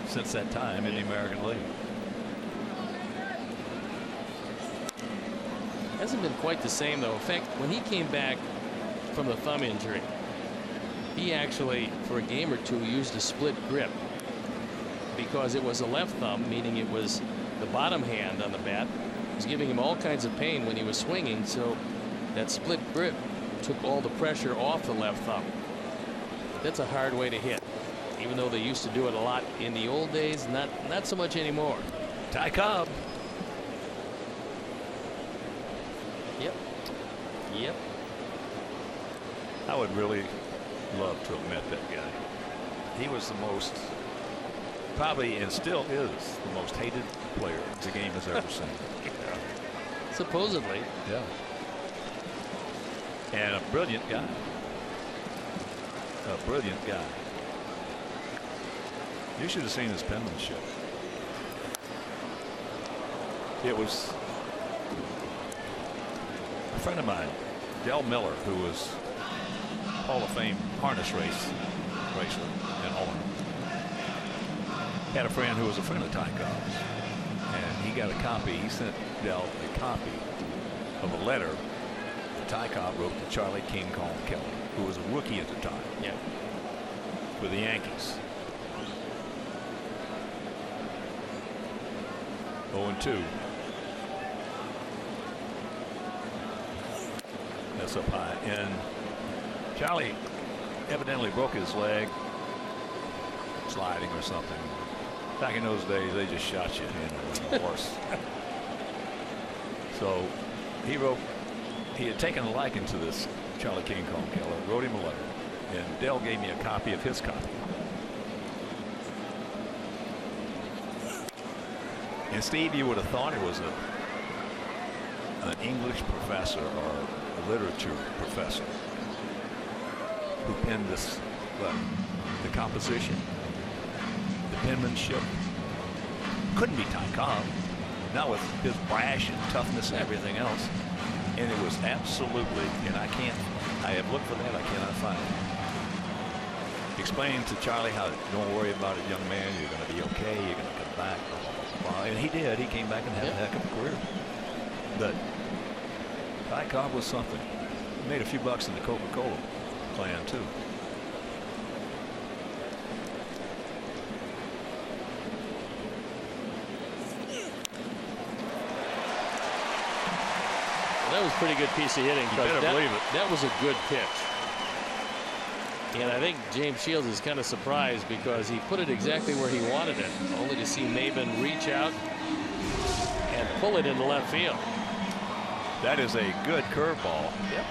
since that time in the American League. Hasn't been quite the same though. In fact, when he came back from the thumb injury, he actually for a game or two used a split grip because it was a left thumb, meaning it was the bottom hand on the bat. It was giving him all kinds of pain when he was swinging, so that split grip took all the pressure off the left thumb. That's a hard way to hit, even though they used to do it a lot in the old days. Not so much anymore. Ty Cobb. Yep. I would really love to have met that guy. He was the most, probably, and still is the most hated player the game has ever seen. Supposedly. Yeah. And a brilliant guy. A brilliant guy. You should have seen his penmanship. It was a friend of mine, Del Miller, who was Hall of Fame harness racer in Oakland, had a friend who was a friend of Ty Cobb's, and he got a copy. He sent Del a copy of a letter that Ty Cobb wrote to Charlie King Kong Kelly, who was a rookie at the time. Yeah. For the Yankees. 0-2. That's up high, and Charlie evidently broke his leg sliding or something. Back in those days, they just shot you in a horse. So he wrote he had taken a liking to this Charlie King Kong killer, wrote him a letter, and Dell gave me a copy of his copy. And Steve, you would have thought it was an English professor or a literature professor who penned this letter. The composition, the penmanship, couldn't be Ty Cobb, not with his brash and toughness and everything else. And it was absolutely, and I have looked for that, I cannot find it. Explaining to Charlie how, don't worry about it, young man, you're going to be okay, you're going to come back, blah, blah, blah. And he did. He came back and had a heck of a career. But Ty Cobb was something. He made a few bucks in the Coca-Cola plan, too. That was a pretty good piece of hitting. You better believe it. That was a good pitch. And I think James Shields is kind of surprised because he put it exactly where he wanted it, only to see Maben reach out and pull it into left field. That is a good curveball. Yep.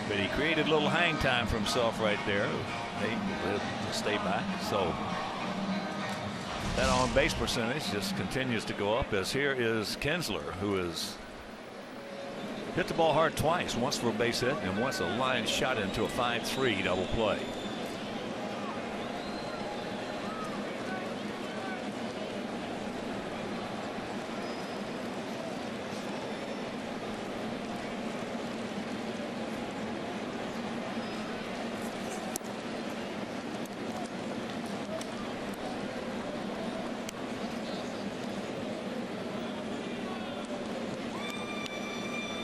But he created a little hang time for himself right there. They stay back. So that on base percentage just continues to go up, as here is Kinsler, who has hit the ball hard twice, once for a base hit and once a line shot into a 5-3 double play.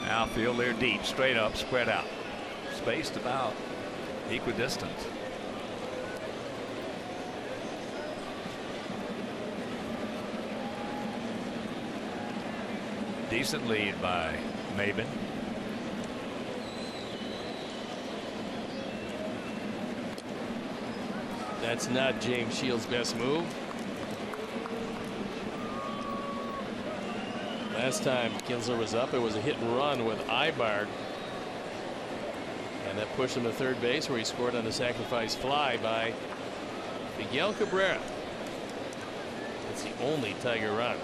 Outfield, they're deep, straight up, spread out, spaced about equidistant. Decent lead by Maben. That's not James Shields' best move. Last time Kinsler was up, it was a hit and run with Ibarg. And that pushed him to third base, where he scored on a sacrifice fly by Miguel Cabrera. That's the only Tiger run.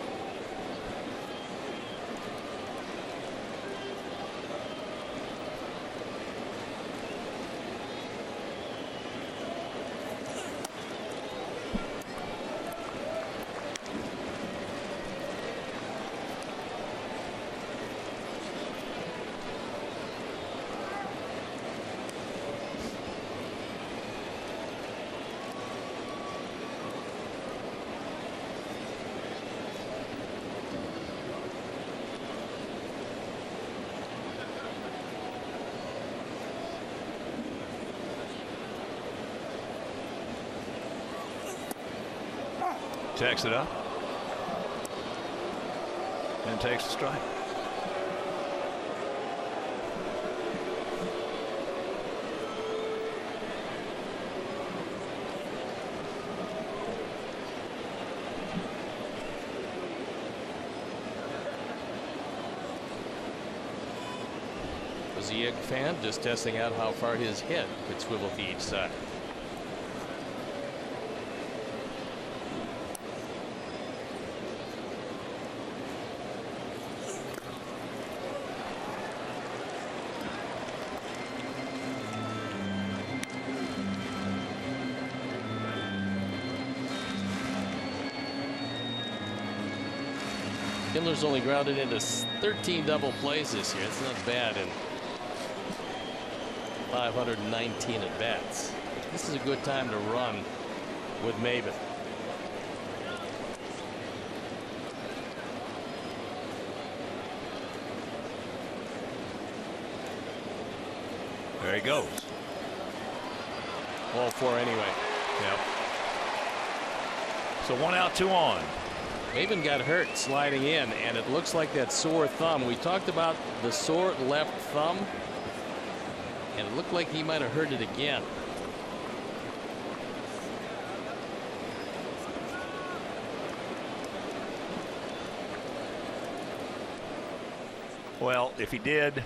Checks it up and takes a strike. Was he a fan just testing out how far his head could swivel to each side? Kindler's only grounded into 13 double plays this year. It's not bad in 519 at bats. This is a good time to run with Maben. There he goes. All four anyway. Yep. So 1 out, 2 on. Maben got hurt sliding in, and it looks like that sore thumb. We talked about the sore left thumb, and it looked like he might have hurt it again. Well, if he did,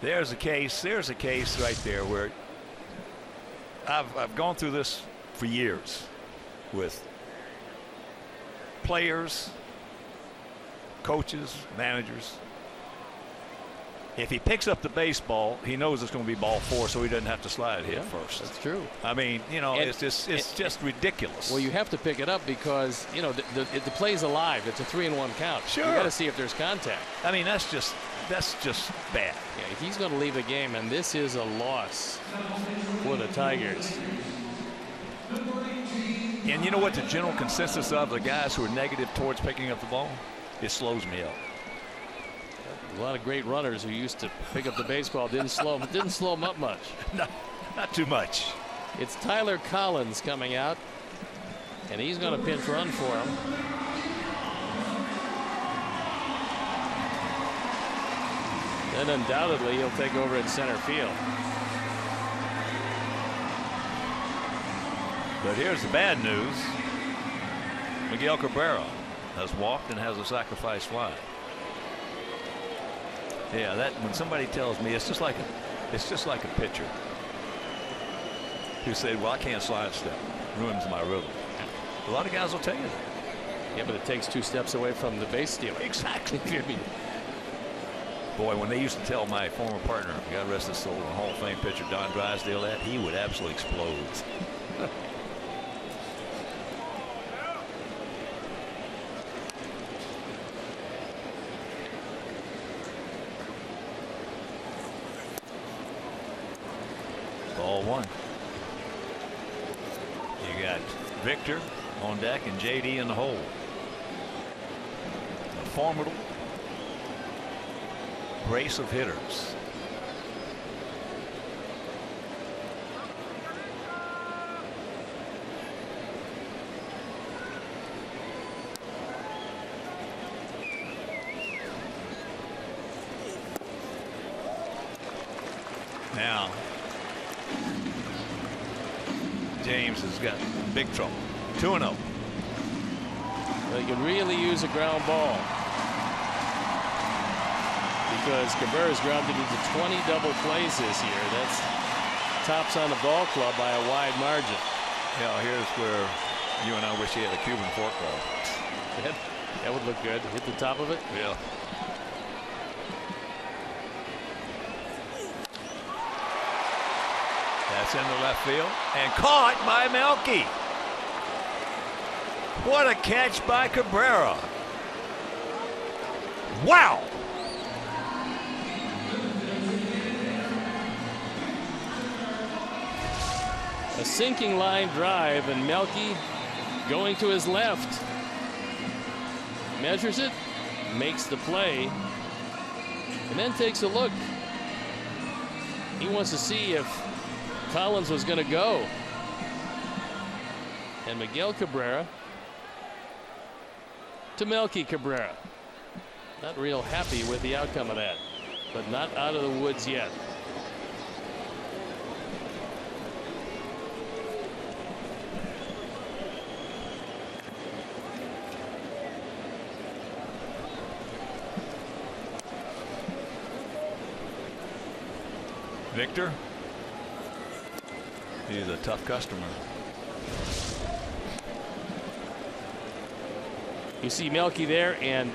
there's a case right there where I've gone through this for years with players, coaches, managers. If he picks up the baseball, he knows it's going to be ball 4, so he doesn't have to slide hit first. That's true. I mean, you know, it's just ridiculous. Well, you have to pick it up because, you know, the play's alive. It's a 3-1 count. Sure. You got to see if there's contact. I mean, that's just bad. Yeah, he's going to leave the game, and this is a loss for the Tigers. And you know what the general consensus of the guys who are negative towards picking up the ball? It slows me up. A lot of great runners who used to pick up the baseball didn't slow them up much. Not too much. It's Tyler Collins coming out, and he's going to pinch run for him. Then undoubtedly he'll take over in center field. But here's the bad news. Miguel Cabrera has walked and has a sacrifice fly. Yeah, that when somebody tells me it's just like a pitcher who said, "Well, I can't slide step, ruins my rhythm." A lot of guys will tell you that. Yeah, but it takes 2 steps away from the base stealer. Exactly. Boy, when they used to tell my former partner, God rest his soul, the Hall of Fame pitcher Don Drysdale, that he would absolutely explode. Ball 1. You got Victor on deck and JD in the hole. A formidable brace of hitters. Now James has got big trouble. 2-0. They could really use a ground ball because Cabrera's grounded into 20 double plays this year. That's tops on the ball club by a wide margin. Yeah, here's where you and I wish he had a Cuban fork ball. That would look good. Hit the top of it. Yeah. That's into left field and caught by Melky. What a catch by Cabrera. Wow. A sinking line drive, and Melky going to his left. Measures it, makes the play, and then takes a look. He wants to see if Collins was going to go. And Miguel Cabrera to Melky Cabrera. Not real happy with the outcome of that, but not out of the woods yet. Victor, he's a tough customer. You see Melky there, and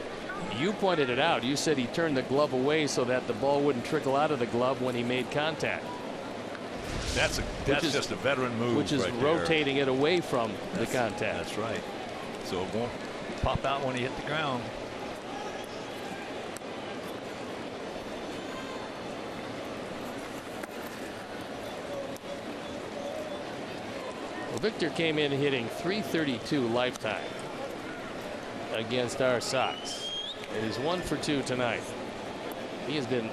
you pointed it out. You said he turned the glove away so that the ball wouldn't trickle out of the glove when he made contact. That's just a veteran move, which is right rotating it away from the contact. That's right. So it won't pop out when he hit the ground. Well, Victor came in hitting .332 lifetime against our Sox. And he's 1 for 2 tonight. He has been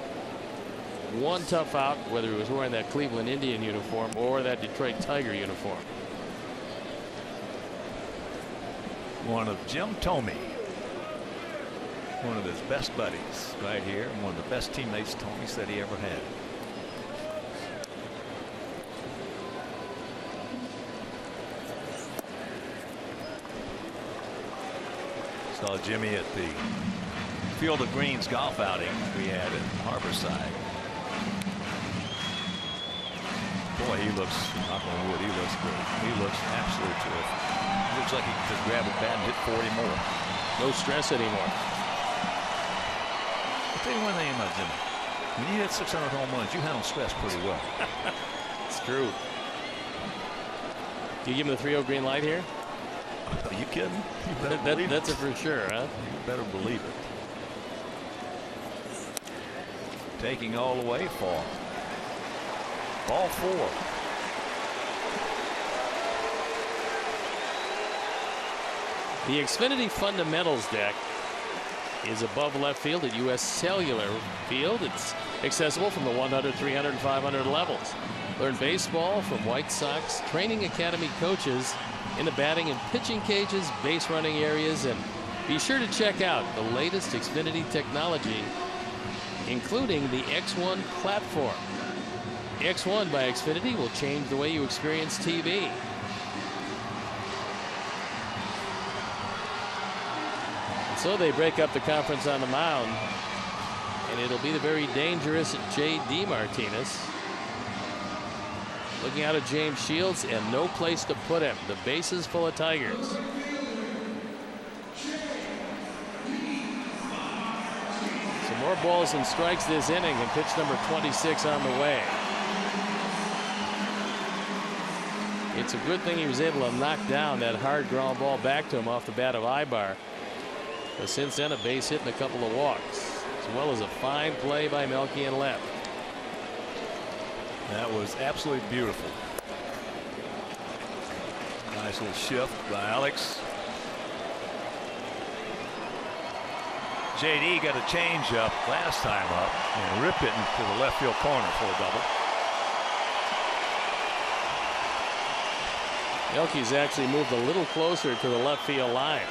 one tough out, whether he was wearing that Cleveland Indian uniform or that Detroit Tiger uniform. One of Jim Thome, one of his best buddies right here, and one of the best teammates Thome said he ever had. Saw Jimmy at the Field of Greens golf outing we had in Harborside. Boy, he looks, knock on wood, he looks good. He looks absolutely terrific. He looks like he can just grab a bat and hit 40 more. No stress anymore. I'll tell you one thing about Jimmy. When you hit 600 home runs, you handle stress pretty well. It's true. Do you give him the 3-0 green light here? Are you kidding? You better believe that's it. a for sure, huh? You better believe it. Taking all the way for ball 4. The Xfinity Fundamentals deck is above left field at U.S. Cellular Field. It's accessible from the 100, 300, and 500 levels. Learn baseball from White Sox Training Academy coaches in the batting and pitching cages, base running areas, and be sure to check out the latest Xfinity technology, including the X1 platform. X1 by Xfinity will change the way you experience TV. So they break up the conference on the mound, and it'll be the very dangerous J.D. Martinez looking out at James Shields, and no place to put him. The bases full of Tigers. Some more balls and strikes this inning, and pitch number 26 on the way. It's a good thing he was able to knock down that hard ground ball back to him off the bat of Ibar. But since then, a base hit and a couple of walks, as well as a fine play by Melky and left. That was absolutely beautiful. Nice little shift by Alex. JD got a change up last time up and ripped it into the left field corner for a double. Melky's actually moved a little closer to the left field line.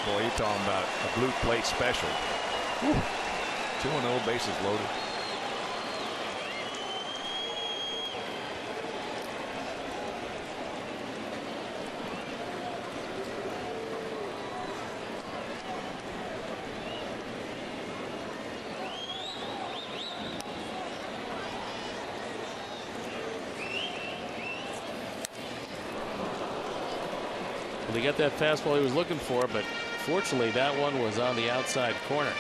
Boy, you're talking about a blue plate special. 2-0, bases loaded. Well, he got that fastball he was looking for, but fortunately that one was on the outside corner.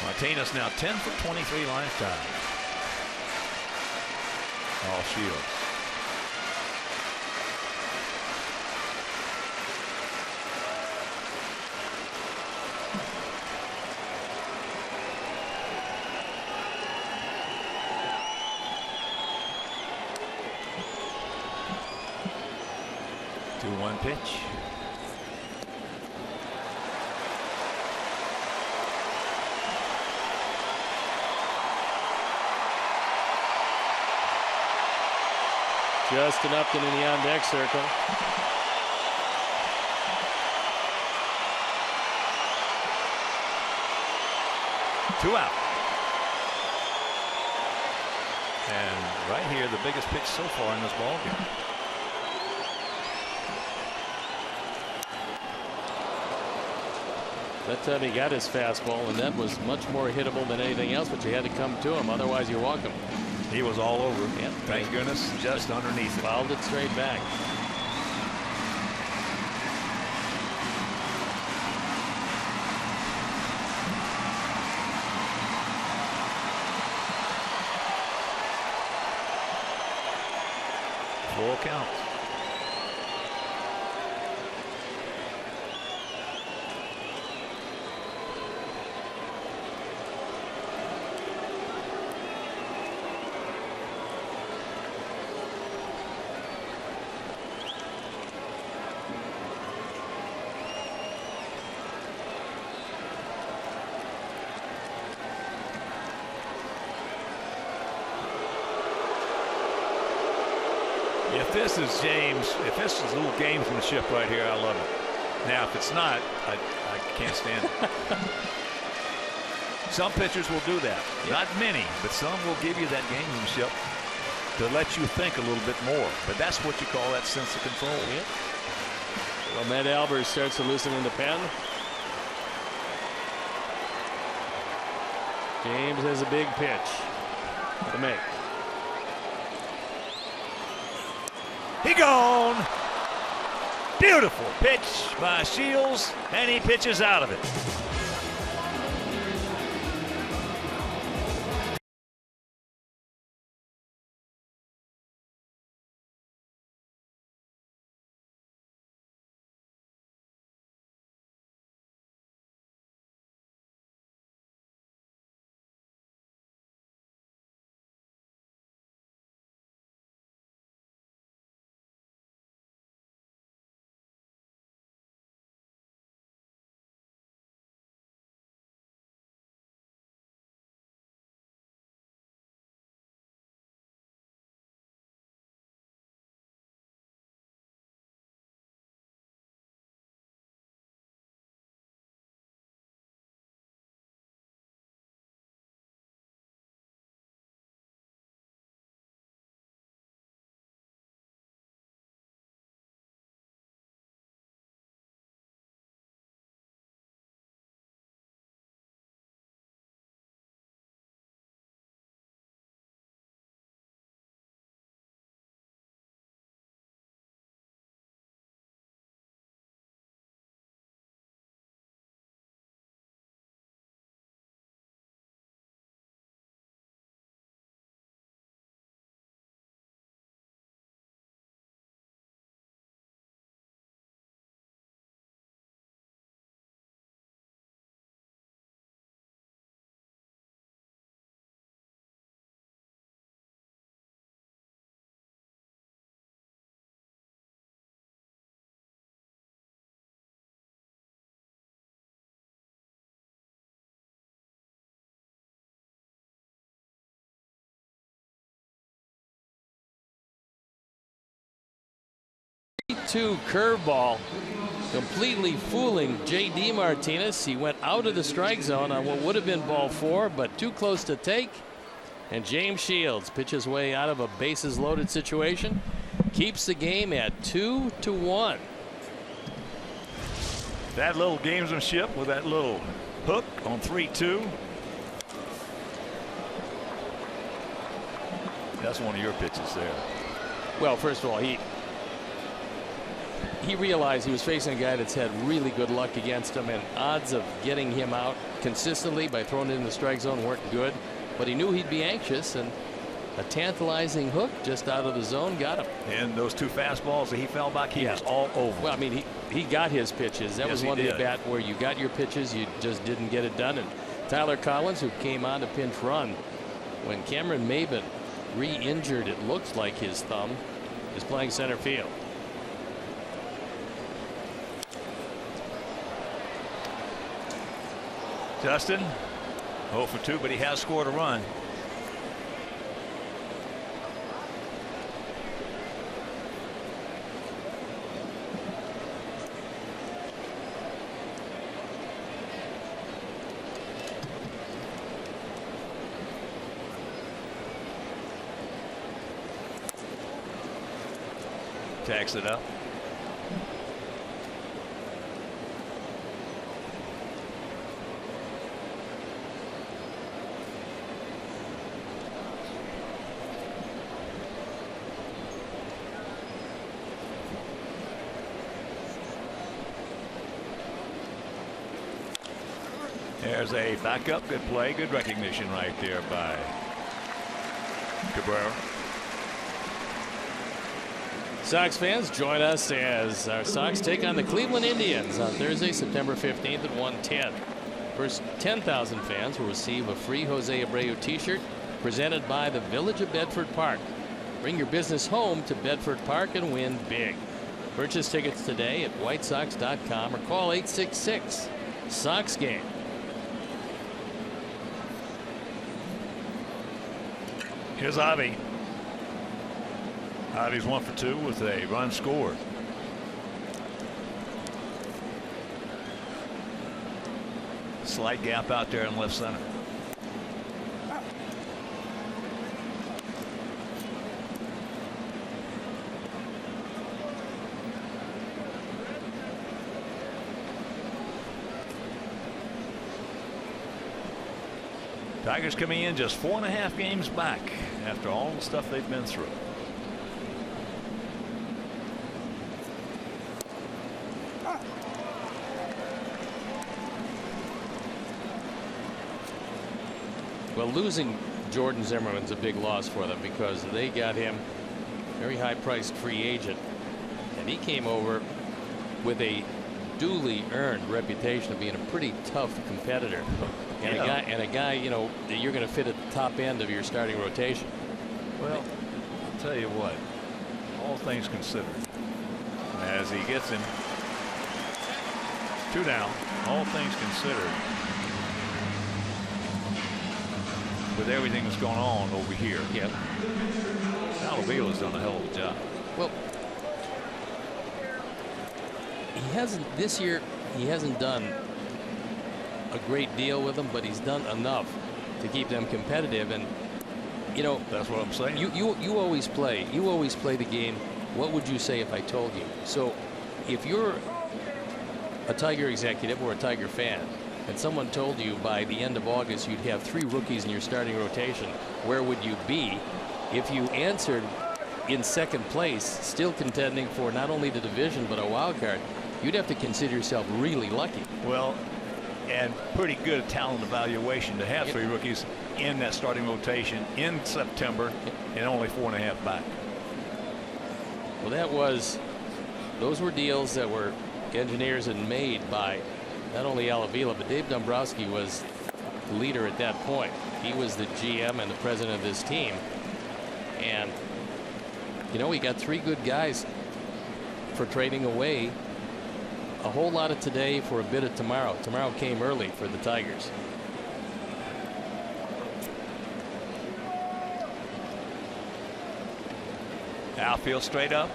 Martinez now 10 for 23 lifetime. All Shields. One pitch. Just an Upton in the on deck circle. Two out. And right here, the biggest pitch so far in this ball game. That time he got his fastball, and that was much more hittable than anything else, but you had to come to him. Otherwise, you walk him. He was all over. Yep. Thank goodness, just underneath it. Fouled it straight back. Full count. If this is James, if this is a little gamesmanship right here, I love it. Now, if it's not, I can't stand it. Some pitchers will do that. Not many, but some will give you that gamesmanship to let you think a little bit more. But that's what you call that sense of control. Yep. Well, Matt Albers starts to loosen in the pen. James has a big pitch to make. He gone. Beautiful pitch by Shields, and he pitches out of it. Two curveball, completely fooling J.D. Martinez. He went out of the strike zone on what would have been ball 4, but too close to take. And James Shields pitches way out of a bases loaded situation, keeps the game at 2-1. That little gamesmanship with that little hook on 3-2. That's one of your pitches there. Well, first of all, he realized he was facing a guy that's had really good luck against him, and odds of getting him out consistently by throwing it in the strike zone weren't good. But he knew he'd be anxious, and a tantalizing hook just out of the zone got him. And those two fastballs that he fell back, he was all over. Well, I mean, he got his pitches. That was one of the at-bat where you got your pitches, you just didn't get it done. And Tyler Collins, who came on to pinch run when Cameron Maybin re-injured, it looks like his thumb, is playing center field. Justin 0 for 2, but he has scored a run. Tags it up. There's a backup. Good play. Good recognition right there by Cabrera. Sox fans, join us as our Sox take on the Cleveland Indians on Thursday, September 15th at 1:10. First 10,000 fans will receive a free Jose Abreu t-shirt presented by the Village of Bedford Park. Bring your business home to Bedford Park and win big. Purchase tickets today at whitesox.com or call 866 Sox Game. Here's Avi. Avi's 1 for 2 with a run scored. Slight gap out there in left center. Tigers coming in just 4.5 games back after all the stuff they've been through. Well, losing Jordan Zimmerman's a big loss for them because they got him very high-priced free agent, and he came over with a duly earned reputation of being a pretty tough competitor, and a guy you know that you're going to fit at the top end of your starting rotation. Well, I'll tell you what, all things considered, as he gets him 2 down, all things considered, with everything that's going on over here, Salavila's done a hell of a job. Well, he hasn't this year. He hasn't done a great deal with them, but he's done enough to keep them competitive. And you know, that's what I'm saying. You always play. You always play the game. What would you say if I told you? So, if you're a Tiger executive or a Tiger fan, and someone told you by the end of August you'd have 3 rookies in your starting rotation, where would you be? If you answered in second place, still contending for not only the division but a wild card, you'd have to consider yourself really lucky. Well, and pretty good talent evaluation to have 3 rookies in that starting rotation in September and only 4.5 back. Well, those were deals that were engineers and made by not only Alavila, but Dave Dombrowski was the leader at that point. He was the GM and the president of this team. And, you know, he got 3 good guys for trading away a whole lot of today for a bit of tomorrow. Tomorrow came early for the Tigers. Outfield straight up.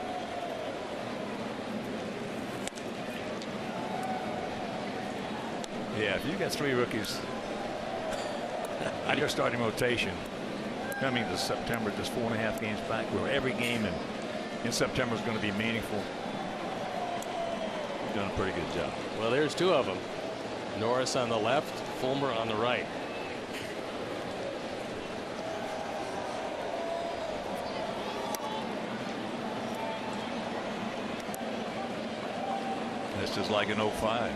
Yeah, if you got 3 rookies on your starting rotation coming to September, just 4.5 games back, where every game in September is going to be meaningful, you've done a pretty good job. Well, there's 2 of them. Norris on the left, Fulmer on the right. That's just like in 05.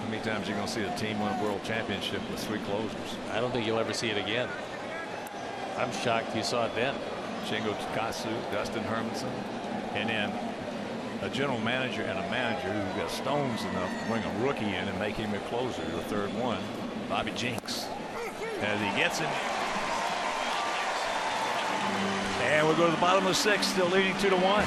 How many times are you going to see a team win a world championship with 3 closers? I don't think you'll ever see it again. I'm shocked you saw it then. Shingo Takatsu, Dustin Hermanson, and then a general manager and a manager who got stones enough to bring a rookie in and make him a closer, the 3rd one, Bobby Jinks. As he gets it. And we'll go to the bottom of the 6th, still leading 2-1.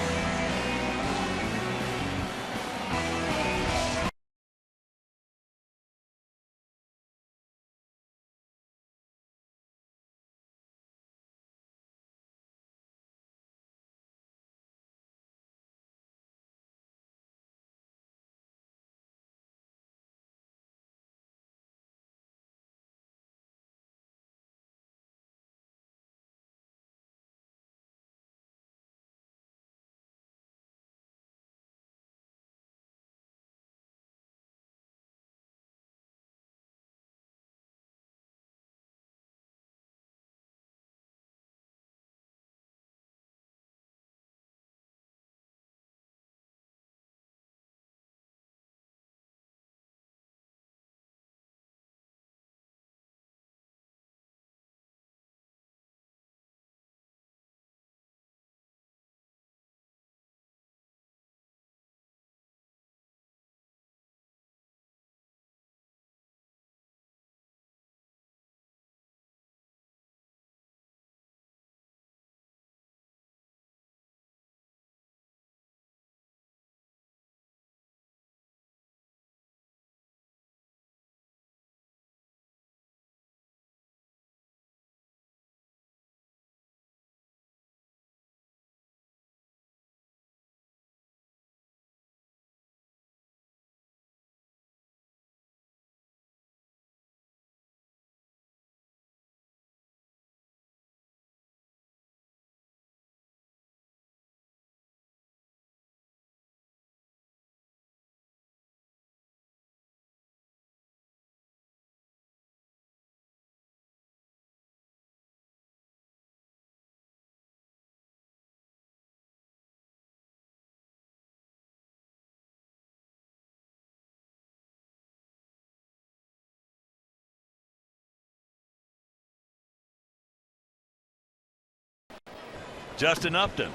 Justin Upton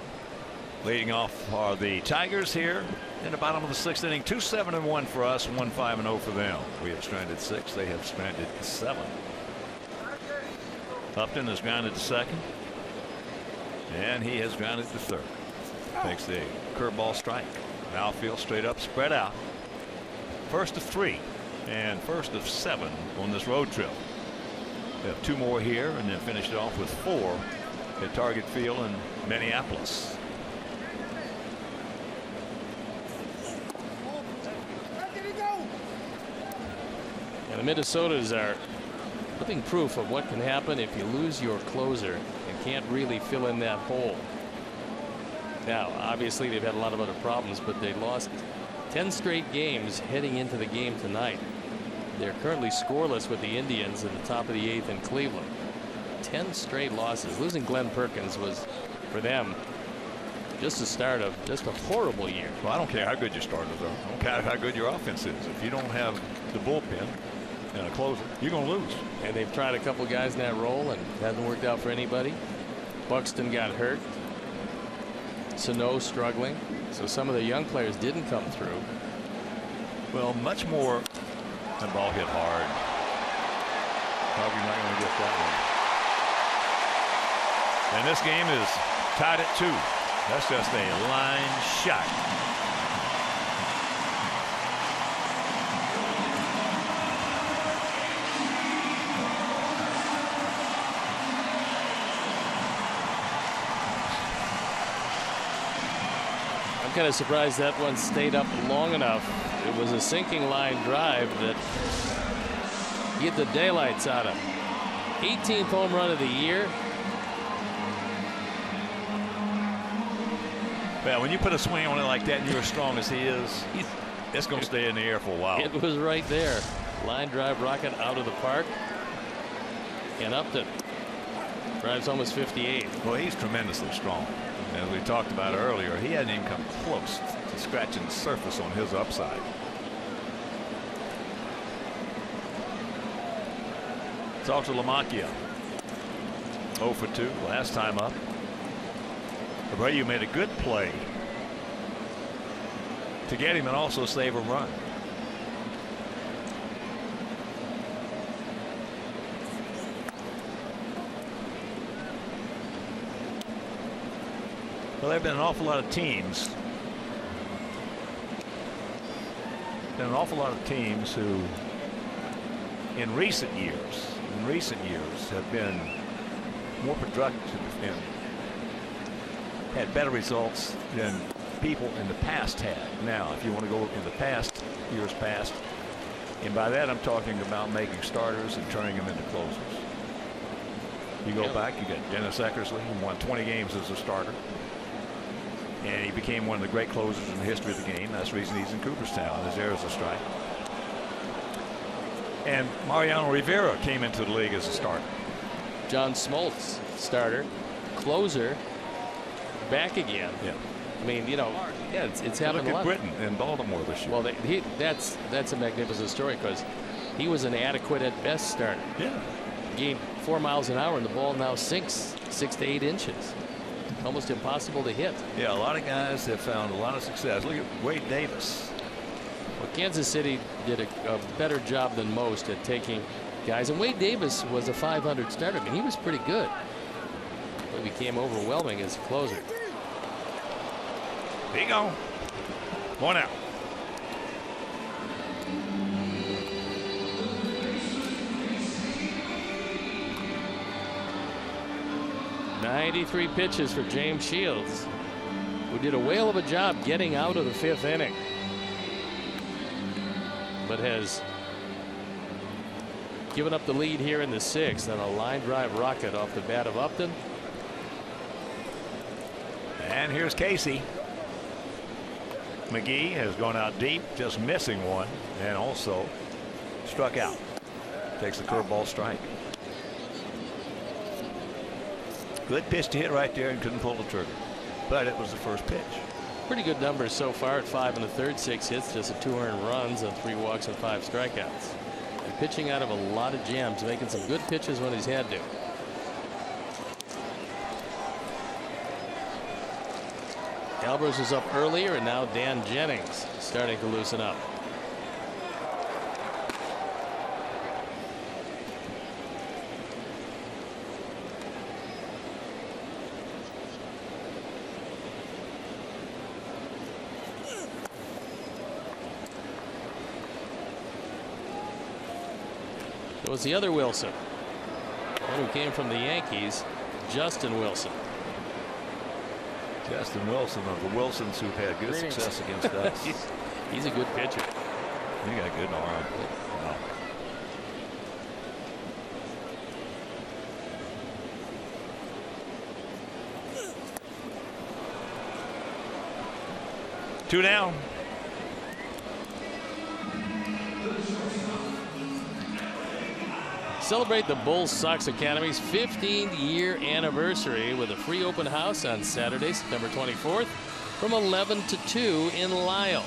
leading off are the Tigers here in the bottom of the 6th inning. 2-7-1 for us, 1-5-0 for them. We have stranded 6. They have stranded 7. Upton has grounded to second, and he has grounded to third. Takes the curveball strike. Outfield straight up, spread out. First of 3 and first of 7 on this road trip. We have 2 more here, and then finish it off with 4 at Target Field in Minneapolis. And the Minnesotans are living proof of what can happen if you lose your closer and can't really fill in that hole. Now, obviously, they've had a lot of other problems, but they lost 10 straight games heading into the game tonight. They're currently scoreless with the Indians at the top of the 8th in Cleveland. 10 straight losses. Losing Glenn Perkins was, for them, just the start of just a horrible year. Well, I don't care how good your starters are. I don't care how good your offense is. If you don't have the bullpen and a closer, you're going to lose. And they've tried a couple guys in that role and it hasn't worked out for anybody. Buxton got hurt. Sano struggling. So some of the young players didn't come through. Well, much more. That ball hit hard. Probably not going to get that one. And this game is tied at 2. That's just a line shot. I'm kind of surprised that one stayed up long enough. It was a sinking line drive that hit the daylights out of. 18th home run of the year. Well, when you put a swing on it like that and you're as strong as he is, it's going to stay in the air for a while. It was right there. Line drive rocket out of the park. And Upton drives almost 58. Well, he's tremendously strong. As we talked about earlier, he hadn't even come close to scratching the surface on his upside. Talk to LaMacchia. 0 for 2 last time up. Abreu made a good play to get him and also save a run. Well, there have been an awful lot of teams. Who, in recent years, have been more productive and had better results than people in the past had. Now, if you want to go in the past, years past, and by that I'm talking about making starters and turning them into closers. You go back, you got Dennis Eckersley, who won 20 games as a starter. And he became one of the great closers in the history of the game. That's the reason he's in Cooperstown. His errors a strike. And Mariano Rivera came into the league as a starter. John Smoltz, starter, closer, back again. Yeah. I mean, you know, yeah, it's happened a lot. Look at Britton in Baltimore this year. Well, that's a magnificent story because he was an adequate at best starter. Yeah. Gained 4 miles an hour and the ball now sinks 6 to 8 inches. Almost impossible to hit. Yeah, a lot of guys have found a lot of success. Look at Wade Davis. Well, Kansas City did a better job than most at taking guys. And Wade Davis was a .500 starter. I mean, he was pretty good. But became overwhelming as a closer. There you go. 1 out. .93 pitches for James Shields, who did a whale of a job getting out of the 5th inning, but has given up the lead here in the 6th on a line drive rocket off the bat of Upton. And here's Casey. McGee has gone out deep, just missing one, and also struck out. Takes the curveball strike. Good pitch to hit right there and couldn't pull the trigger. But it was the first pitch. Pretty good numbers so far at 5 1/3, 6 hits, just 2 earned runs and 3 walks and 5 strikeouts. And pitching out of a lot of jams, making some good pitches when he's had to. Albers was up earlier, and now Dan Jennings starting to loosen up. It was the other Wilson, one who came from the Yankees, Justin Wilson. Justin Wilson of the Wilsons who've had good success against us. He's a good pitcher. He got a good arm. Wow. Two down. Celebrate the Bulls Sox Academy's 15th year anniversary with a free open house on Saturday, September 24th from 11 to 2 in Lisle.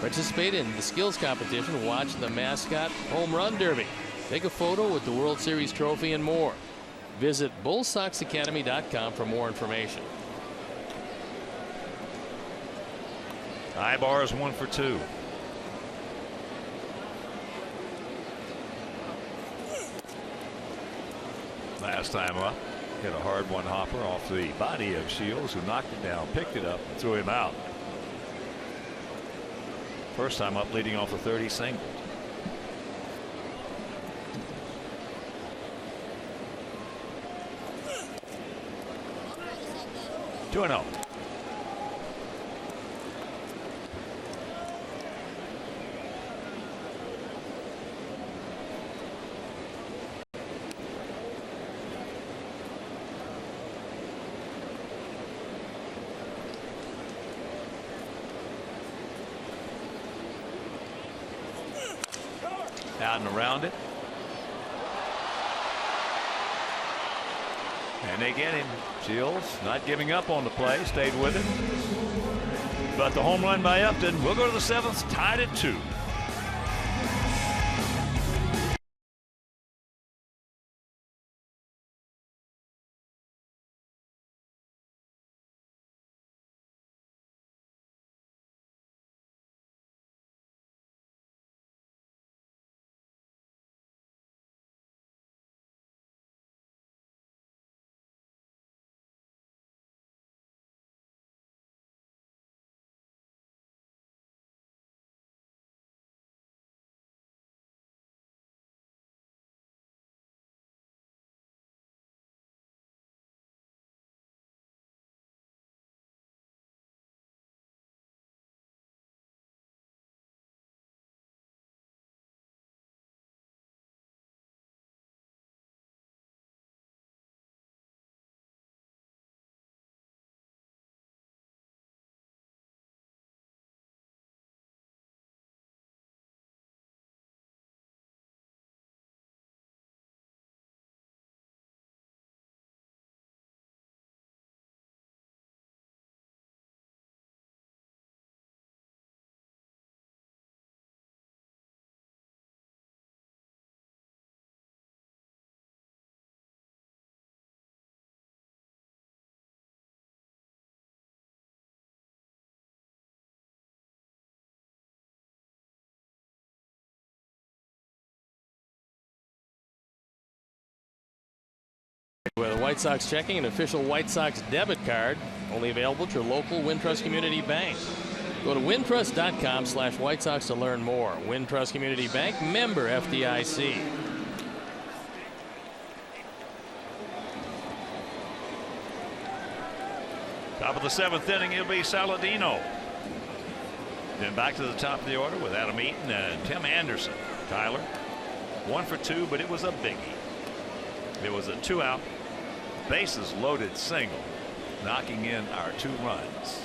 Participate in the skills competition, watch the mascot home run derby, take a photo with the World Series trophy, and more. Visit bullsoxacademy.com for more information. Ibar is 1 for 2. Last time up, hit a hard one hopper off the body of Shields, who knocked it down, picked it up, and threw him out. First time up, leading off the 30 single. Two and 0. Out and around it. And they get him. Shields not giving up on the play, stayed with it. But the home run by Upton will go to the 7th, tied at 2. With the White Sox checking, an official White Sox debit card, only available at your local Wintrust Community Bank. Go to wintrust.com/White Sox to learn more. Wintrust Community Bank, member FDIC. Top of the 7th inning, it'll be Saladino. Then back to the top of the order with Adam Eaton and Tim Anderson. Tyler, 1 for 2, but it was a biggie. It was a 2-out, bases loaded single, knocking in our 2 runs.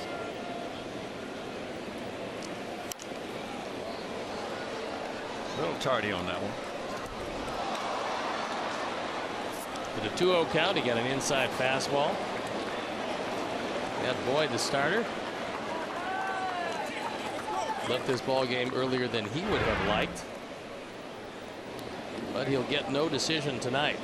A little tardy on that one. With a 2-0 count, he got an inside fastball. Got Boyd, the starter. Left this ball game earlier than he would have liked, but he'll get no decision tonight.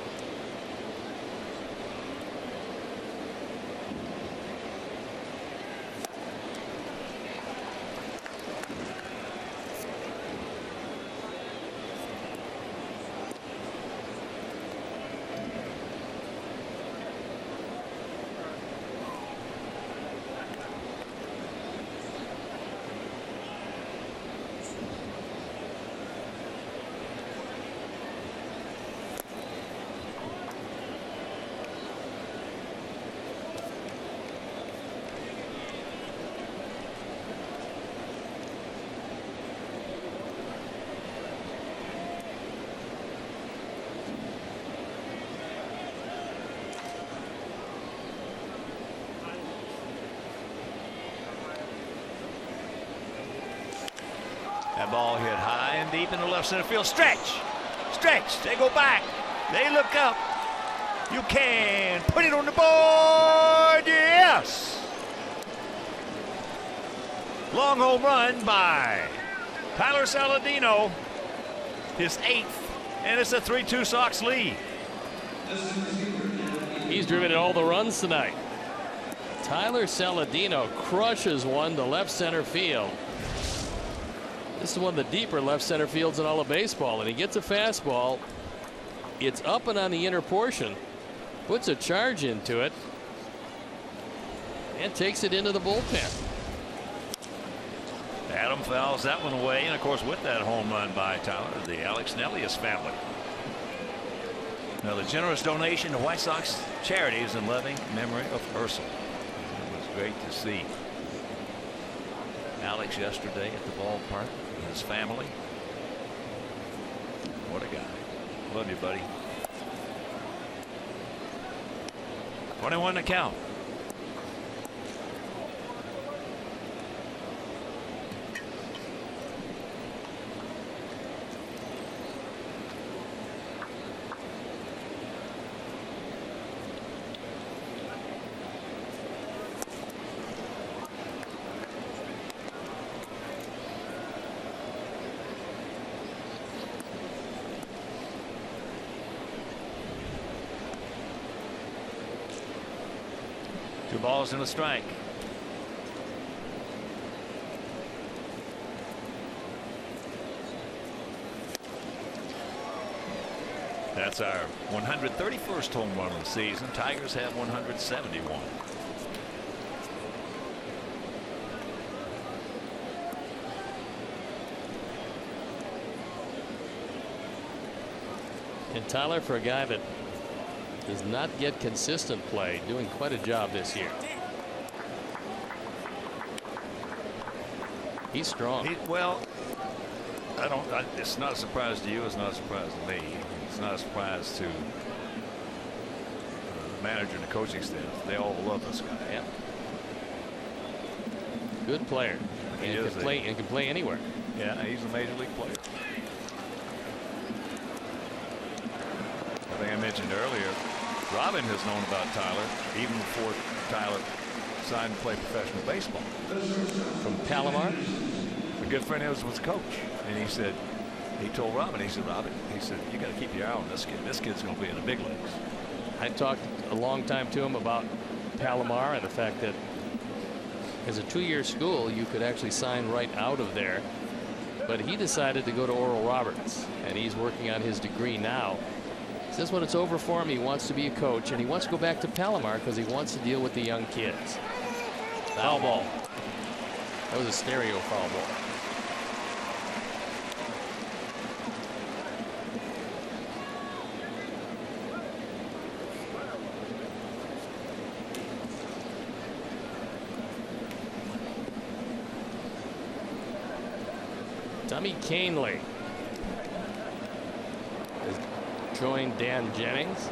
Fly ball hit high and deep in the left center field. Stretch. They go back. They look up. You can put it on the board. Yes. Long home run by Tyler Saladino. His 8th. And it's a 3-2 Sox lead. He's driven in all the runs tonight. Tyler Saladino crushes one to left center field. This is one of the deeper left center fields in all of baseball, and he gets a fastball. It's up and on the inner portion, puts a charge into it, and takes it into the bullpen. Adam fouls that one away, and of course with that home run by Tyler, the Alex Nellius family. Now the generous donation to White Sox charities in loving memory of Ursel. It was great to see Alex yesterday at the ballpark with his family. What a guy. Love you, buddy. 21 to count. Two balls and a strike. That's our 131st home run of the season. Tigers have 171. And Tyler, for a guy that does not get consistent play, doing quite a job this year. He's strong. Well, it's not a surprise to you. It's not a surprise to me. It's not a surprise to the manager and the coaching staff. They all love this guy. Yeah. Good player. And can play anywhere. Yeah, he's a major league player. I think I mentioned earlier, Robin has known about Tyler even before Tyler signed to play professional baseball. From Palomar? A good friend of his was a coach, and he said, he told Robin, he said, you got to keep your eye on this kid. This kid's going to be in the big leagues. I talked a long time to him about Palomar and the fact that as a 2-year school, you could actually sign right out of there. But he decided to go to Oral Roberts, and he's working on his degree now. He says when it's over for him, he wants to be a coach, and he wants to go back to Palomar because he wants to deal with the young kids. Foul ball. That was a stereo foul ball. Tommy Canely has joined Dan Jennings.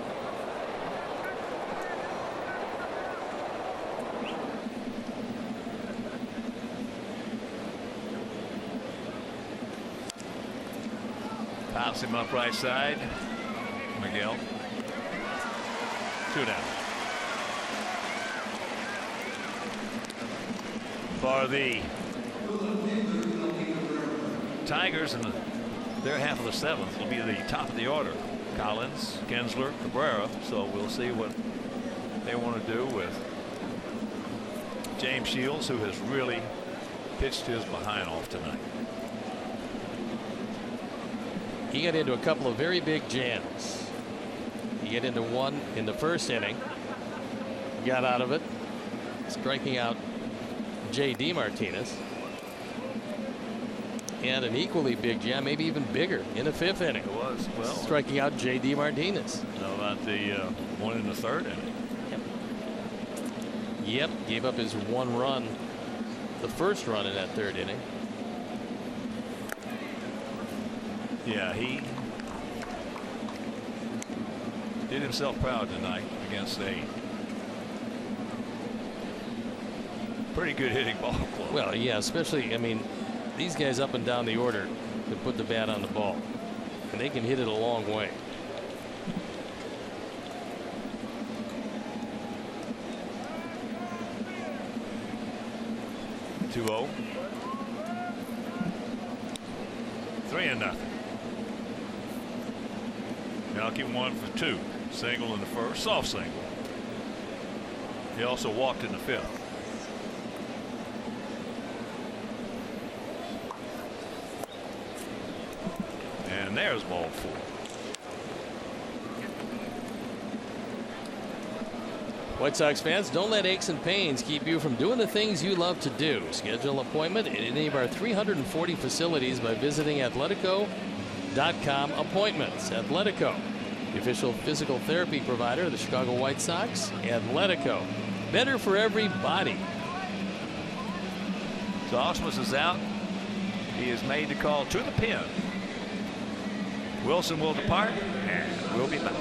Pops him up right side. Miguel. 2 down. For the Tigers in their half of the 7th will be the top of the order. Collins, Kinsler, Cabrera. So we'll see what they want to do with James Shields, who has really pitched his behind off tonight. He got into a couple of very big jams. He got into one in the first inning. Got out of it, striking out J.D. Martinez. And an equally big jam, maybe even bigger, in the 5th inning. It was, well, striking out J.D. Martinez. How about the one in the 3rd inning? Yep, gave up his 1 run, the first run in that 3rd inning. Yeah, he did himself proud tonight against a pretty good hitting ball club. Well, yeah, especially, I mean, these guys up and down the order can put the bat on the ball, and they can hit it a long way. (2-0). 3-0. Malky 1 for 2. Single in the first, soft single. He also walked in the 5th. And there's ball 4. White Sox fans, don't let aches and pains keep you from doing the things you love to do. Schedule an appointment at any of our 340 facilities by visiting Athletico.com appointments. Athletico, the official physical therapy provider of the Chicago White Sox. Athletico, better for everybody. So Ausmus is out. He is made to call to the pen. Wilson will depart, and we'll be back.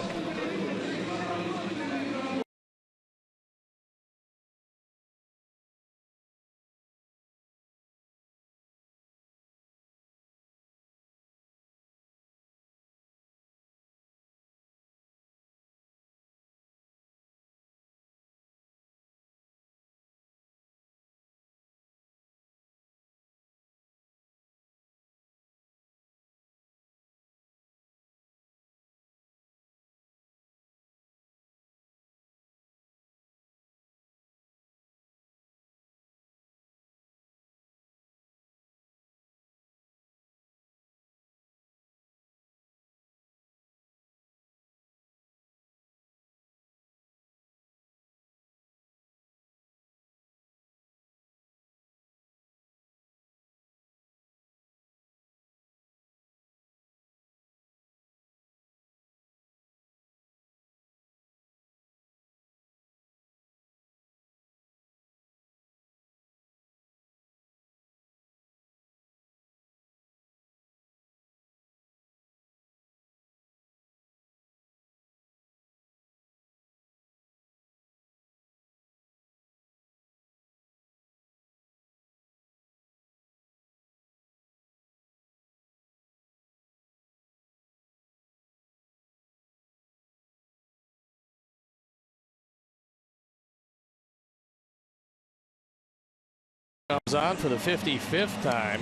Comes on for the 55th time.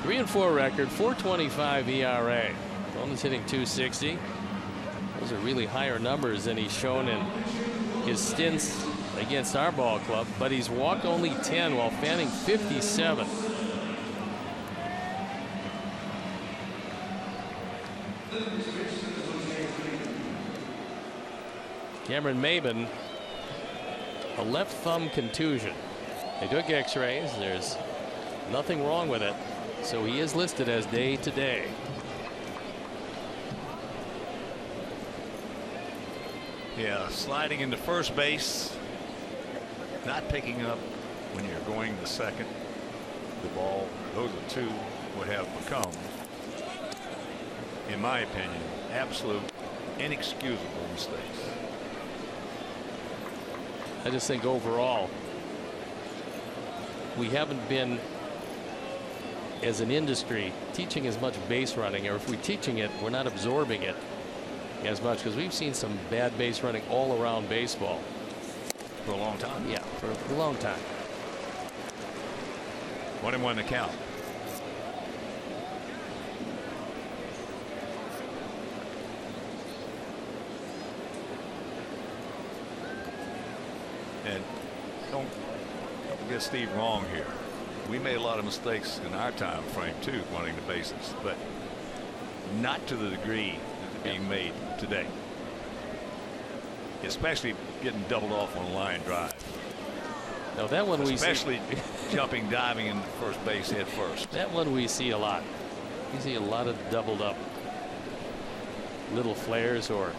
3-4 record, 4.25 ERA. Opponent's hitting .260. Those are really higher numbers than he's shown in his stints against our ball club, but he's walked only 10 while fanning 57. Cameron Maben, a left thumb contusion. They took x-rays. There's nothing wrong with it, so he is listed as day to day. Yeah, sliding into first base, not picking up when you're going to second. The ball, those are two would have become, in my opinion, absolute inexcusable mistakes. I just think overall we haven't been, as an industry, teaching as much base running, or if we're teaching it, we're not absorbing it as much, because we've seen some bad base running all around baseball For a long time. Yeah, for a long time. 1-1 to count. And don't get Steve wrong here. We made a lot of mistakes in our time frame too, running the bases, but not to the degree that they're being made today. Especially getting doubled off on a line drive. Now that one especially jumping, diving into first base head first. That one we see a lot. You see a lot of doubled up little flares or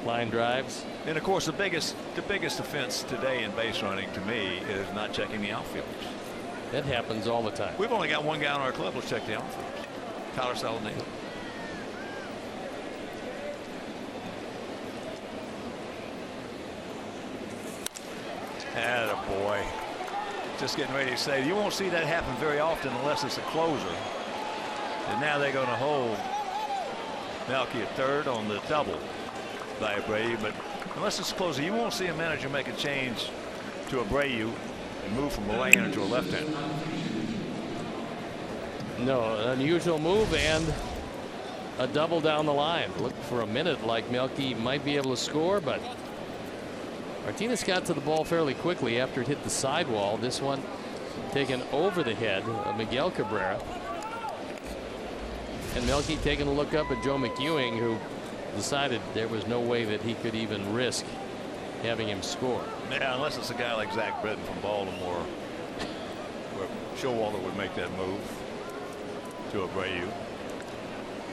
line drives. And of course the biggest offense today in base running to me is not checking the outfielders. That happens all the time. We've only got one guy in our club. Let's check the outfielders. Tyler Saladino. Attaboy. just getting ready to say, you won't see that happen very often unless it's a closer. And now they're going to hold Melky at third on the double by Abreu. But unless it's a closer, you won't see a manager make a change to Abreu and move from a right-hander to a left-hander. No, an unusual move and a double down the line. Looked for a minute like Melky might be able to score, but Martinez got to the ball fairly quickly after it hit the sidewall. This one taken over the head of Miguel Cabrera. And Melky taking a look up at Joe McEwing, who decided there was no way that he could even risk having him score. Yeah, unless it's a guy like Zach Britton from Baltimore, where Showalter would make that move to Abreu.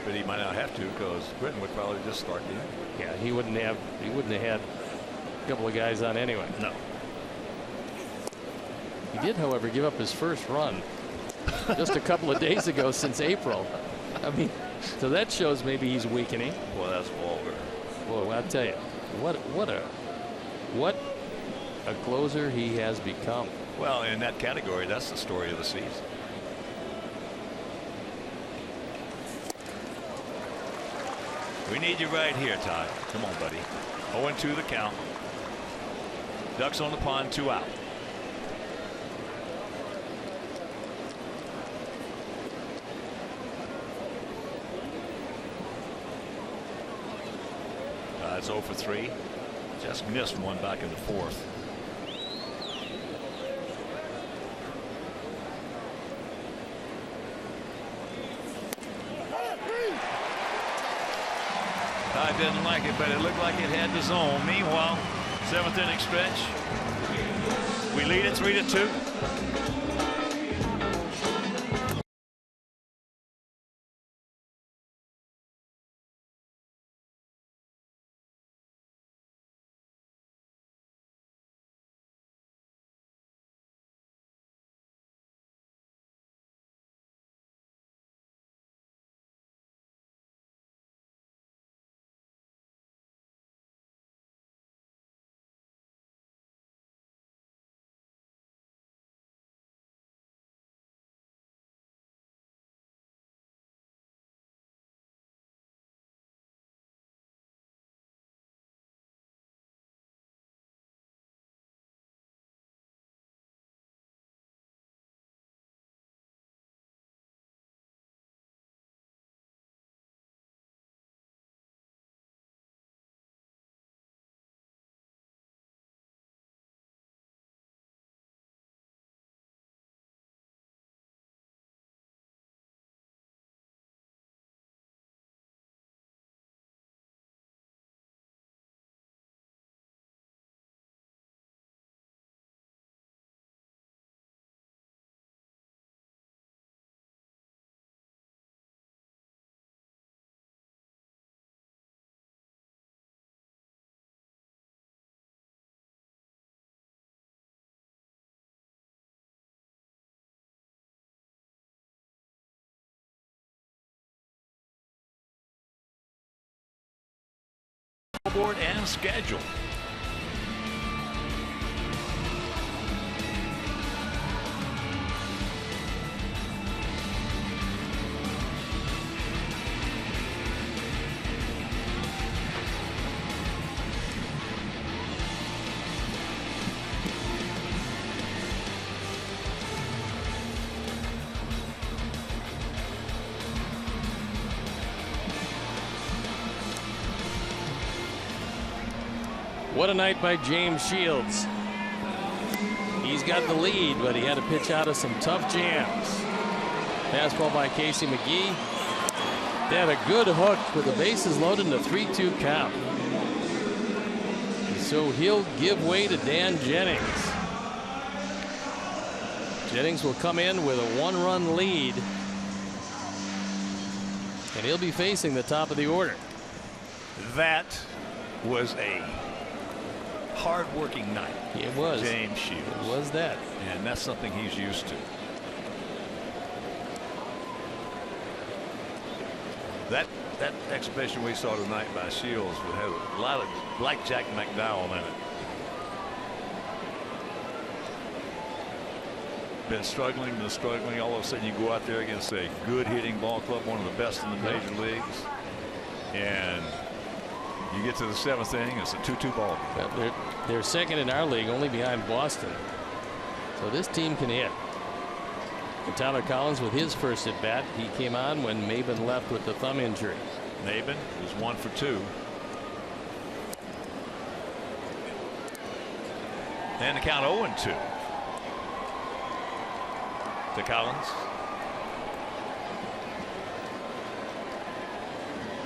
But he might not have to, because Britton would probably just start the inning. Yeah, he wouldn't have had a couple of guys on anyway. No. He did, however, give up his first run just a couple of days ago since April. I mean, so that shows maybe he's weakening. Well, that's vulgar. Boy, I'll tell you, what a closer he has become. Well, in that category, that's the story of the season. We need you right here, Todd. Come on, buddy. 0-2 the count. Ducks on the pond, 2 out. It's 0 for 3. Just missed one back in the fourth. I didn't like it, but it looked like it had the zone. Meanwhile, 7th inning stretch. We lead it 3-2. Board and schedule. What a night by James Shields. He's got the lead, but he had to pitch out of some tough jams. Fastball by Casey McGee. They had a good hook with the bases loaded in a 3-2 count. And so he'll give way to Dan Jennings. Jennings will come in with a 1-run lead. And he'll be facing the top of the order. That was a hard-working night. It was. James Shields. It was that. And that's something he's used to. That exhibition we saw tonight by Shields had a lot of like Jack McDowell in it. been struggling. All of a sudden you go out there against a good hitting ball club, one of the best in the major leagues, and you get to the 7th inning, it's a 2-2 ball game. Well, they're second in our league, only behind Boston. So this team can hit. And Tyler Collins with his first at bat. He came on when Maben left with the thumb injury. Maben was 1 for 2. And the count 0-2 to Collins.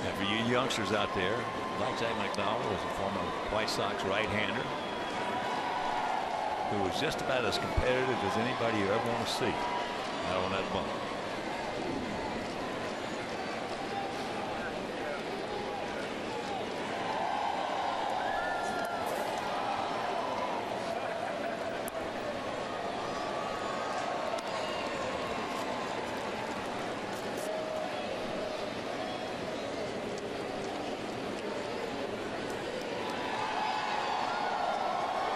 And for you youngsters out there, like Jack McDonald was a former White Sox right-hander who was just about as competitive as anybody you ever want to see out on that bump.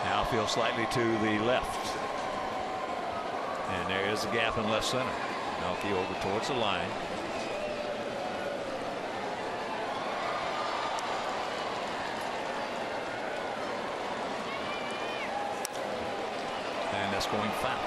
Outfield slightly to the left. And there is a gap in left center. Melky over towards the line. And that's going foul.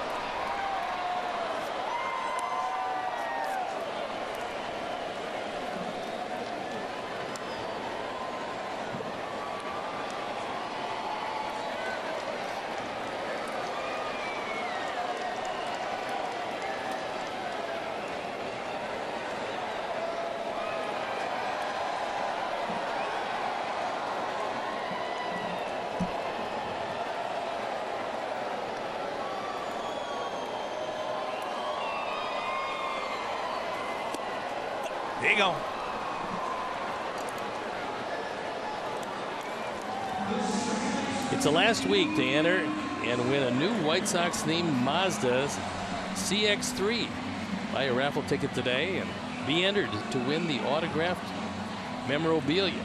There you go. It's the last week to enter and win a new White Sox themed Mazda CX-3. Buy a raffle ticket today and be entered to win the autographed memorabilia.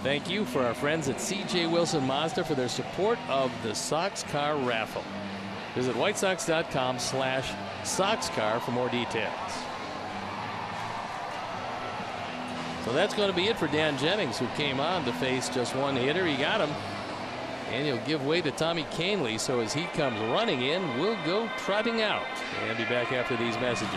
Thank you for our friends at C.J. Wilson Mazda for their support of the Sox Car Raffle. Visit whitesox.com/SoxCar for more details. So that's going to be it for Dan Jennings, who came on to face just one hitter. He got him, and he'll give way to Tommy Canley. So as he comes running in, we'll go trotting out and be back after these messages.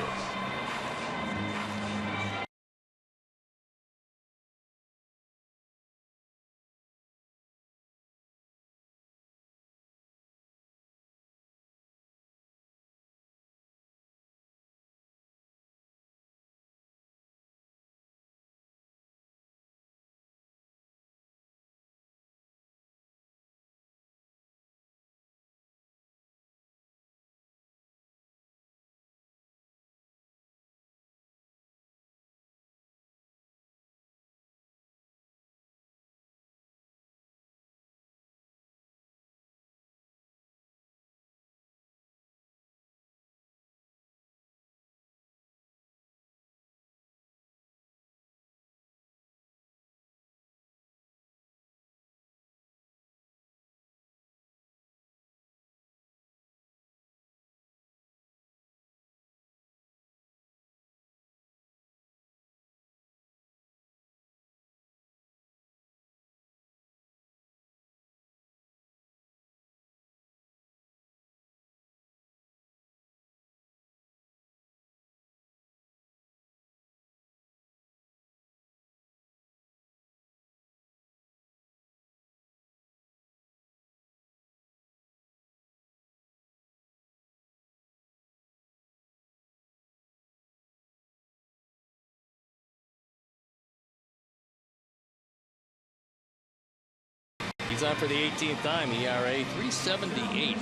He's on for the 18th time. ERA 3.78.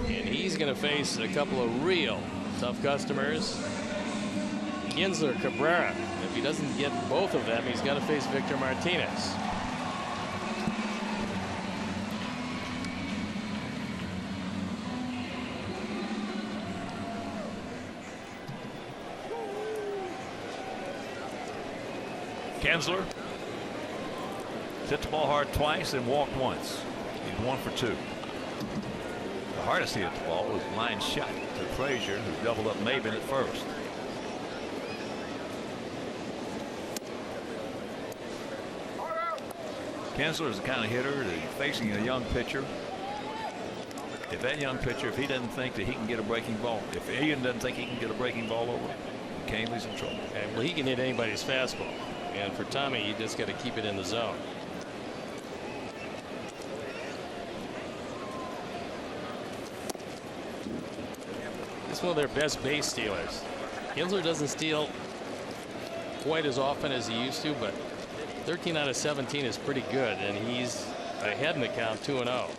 And he's going to face a couple of real tough customers. Kinsler, Cabrera. If he doesn't get both of them, he's got to face Victor Martinez. Kinsler hit the ball hard twice and walked once. He's 1 for 2. hardest he hit the ball was line shot to Frazier, who doubled up Maben at first. Kinsler is the kind of hitter that facing a young pitcher. If that young pitcher, if he doesn't think that he can get a breaking ball, if Ian doesn't think he can get a breaking ball over, Canley's in trouble. Well, he can hit anybody's fastball. And for Tommy, you just got to keep it in the zone. It's one of their best base stealers. Kinsler doesn't steal quite as often as he used to, but 13 out of 17 is pretty good, and he's ahead in the count 2-0.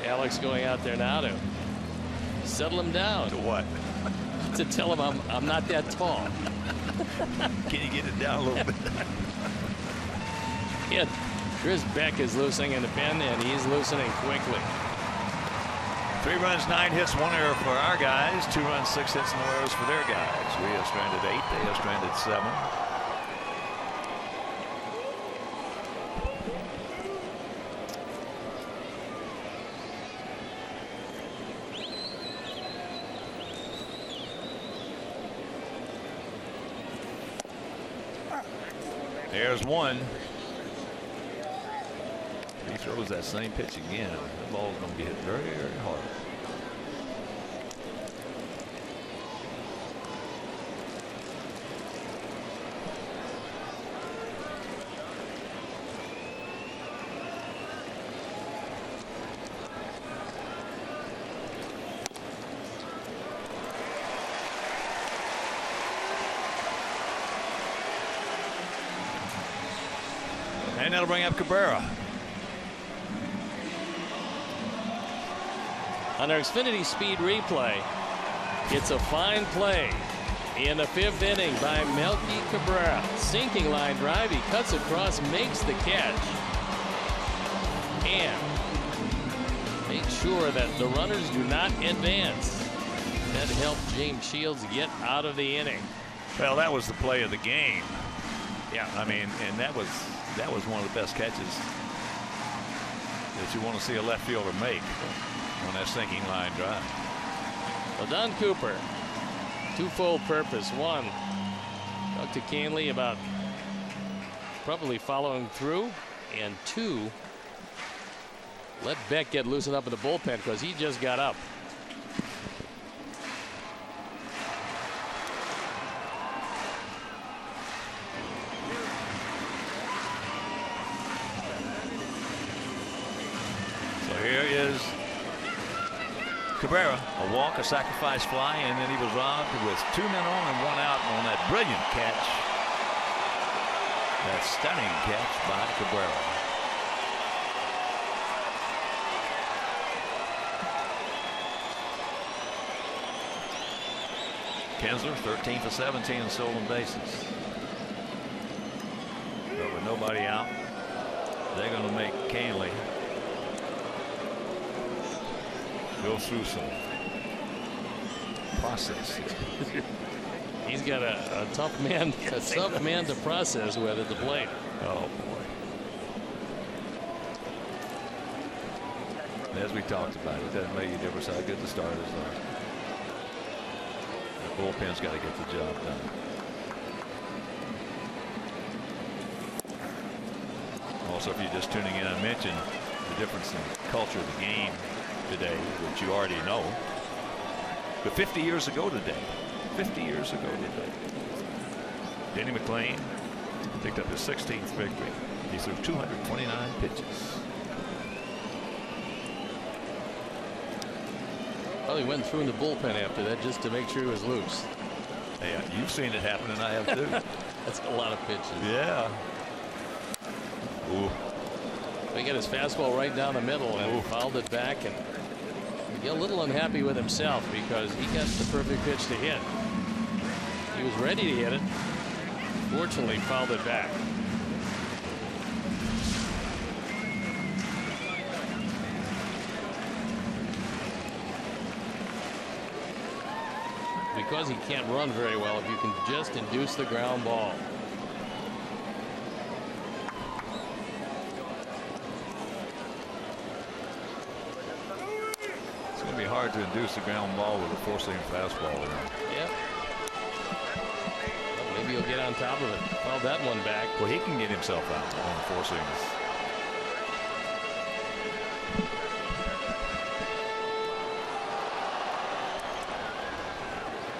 Alex going out there now to settle him down. To what? To tell him I'm not that tall. Can you get it down a little bit? Yeah, Chris Beck is loosening in the pen, and he's loosening quickly. 3 runs, 9 hits, 1 error for our guys. 2 runs, 6 hits, no errors for their guys. We have stranded 8. They have stranded 7. There's 1. He throws that same pitch again. The ball's going to get hit very, very hard. And that'll bring up Cabrera. On our Xfinity Speed replay, it's a fine play in the 5th inning by Melky Cabrera. Sinking line drive. He cuts across, makes the catch, and makes sure that the runners do not advance. That helped James Shields get out of the inning. Well, that was the play of the game. Yeah, I mean, and that was one of the best catches that you want to see a left fielder make on that sinking line drive. Well, Don Cooper, twofold purpose. One, talk to Canley about probably following through, and 2, let Beck get loosened up in the bullpen because he just got up. Here is Cabrera, a walk, a sacrifice fly, and then he was robbed with 2 men on and 1 out on that brilliant catch. That stunning catch by Cabrera. Kinsler 13 for 17 in stolen bases. But with nobody out, they're going to make Canley go through some process. He's got a tough man to process with at the plate. Oh boy. As we talked about, it doesn't make a difference how good the starters are. The bullpen's got to get the job done. Also, if you're just tuning in, I mentioned the difference in culture of the game today, which you already know. But 50 years ago today, 50 years ago today, Denny McLain picked up his 16th victory. He threw 229 pitches. Well, he went through in the bullpen after that just to make sure he was loose. Hey, you've seen it happen, and I have too. That's a lot of pitches. Yeah. Ooh. He got his fastball right down the middle and fouled it back, and he got a little unhappy with himself because he got the perfect pitch to hit. He was ready to hit it. Fortunately, fouled it back. because he can't run very well if you can just induce the ground ball. It's going to be hard to induce the ground ball with a four-seam fastball. Yep. Well, maybe he'll get on top of it. Fouled that one back. Well, he can get himself out on the four-seams.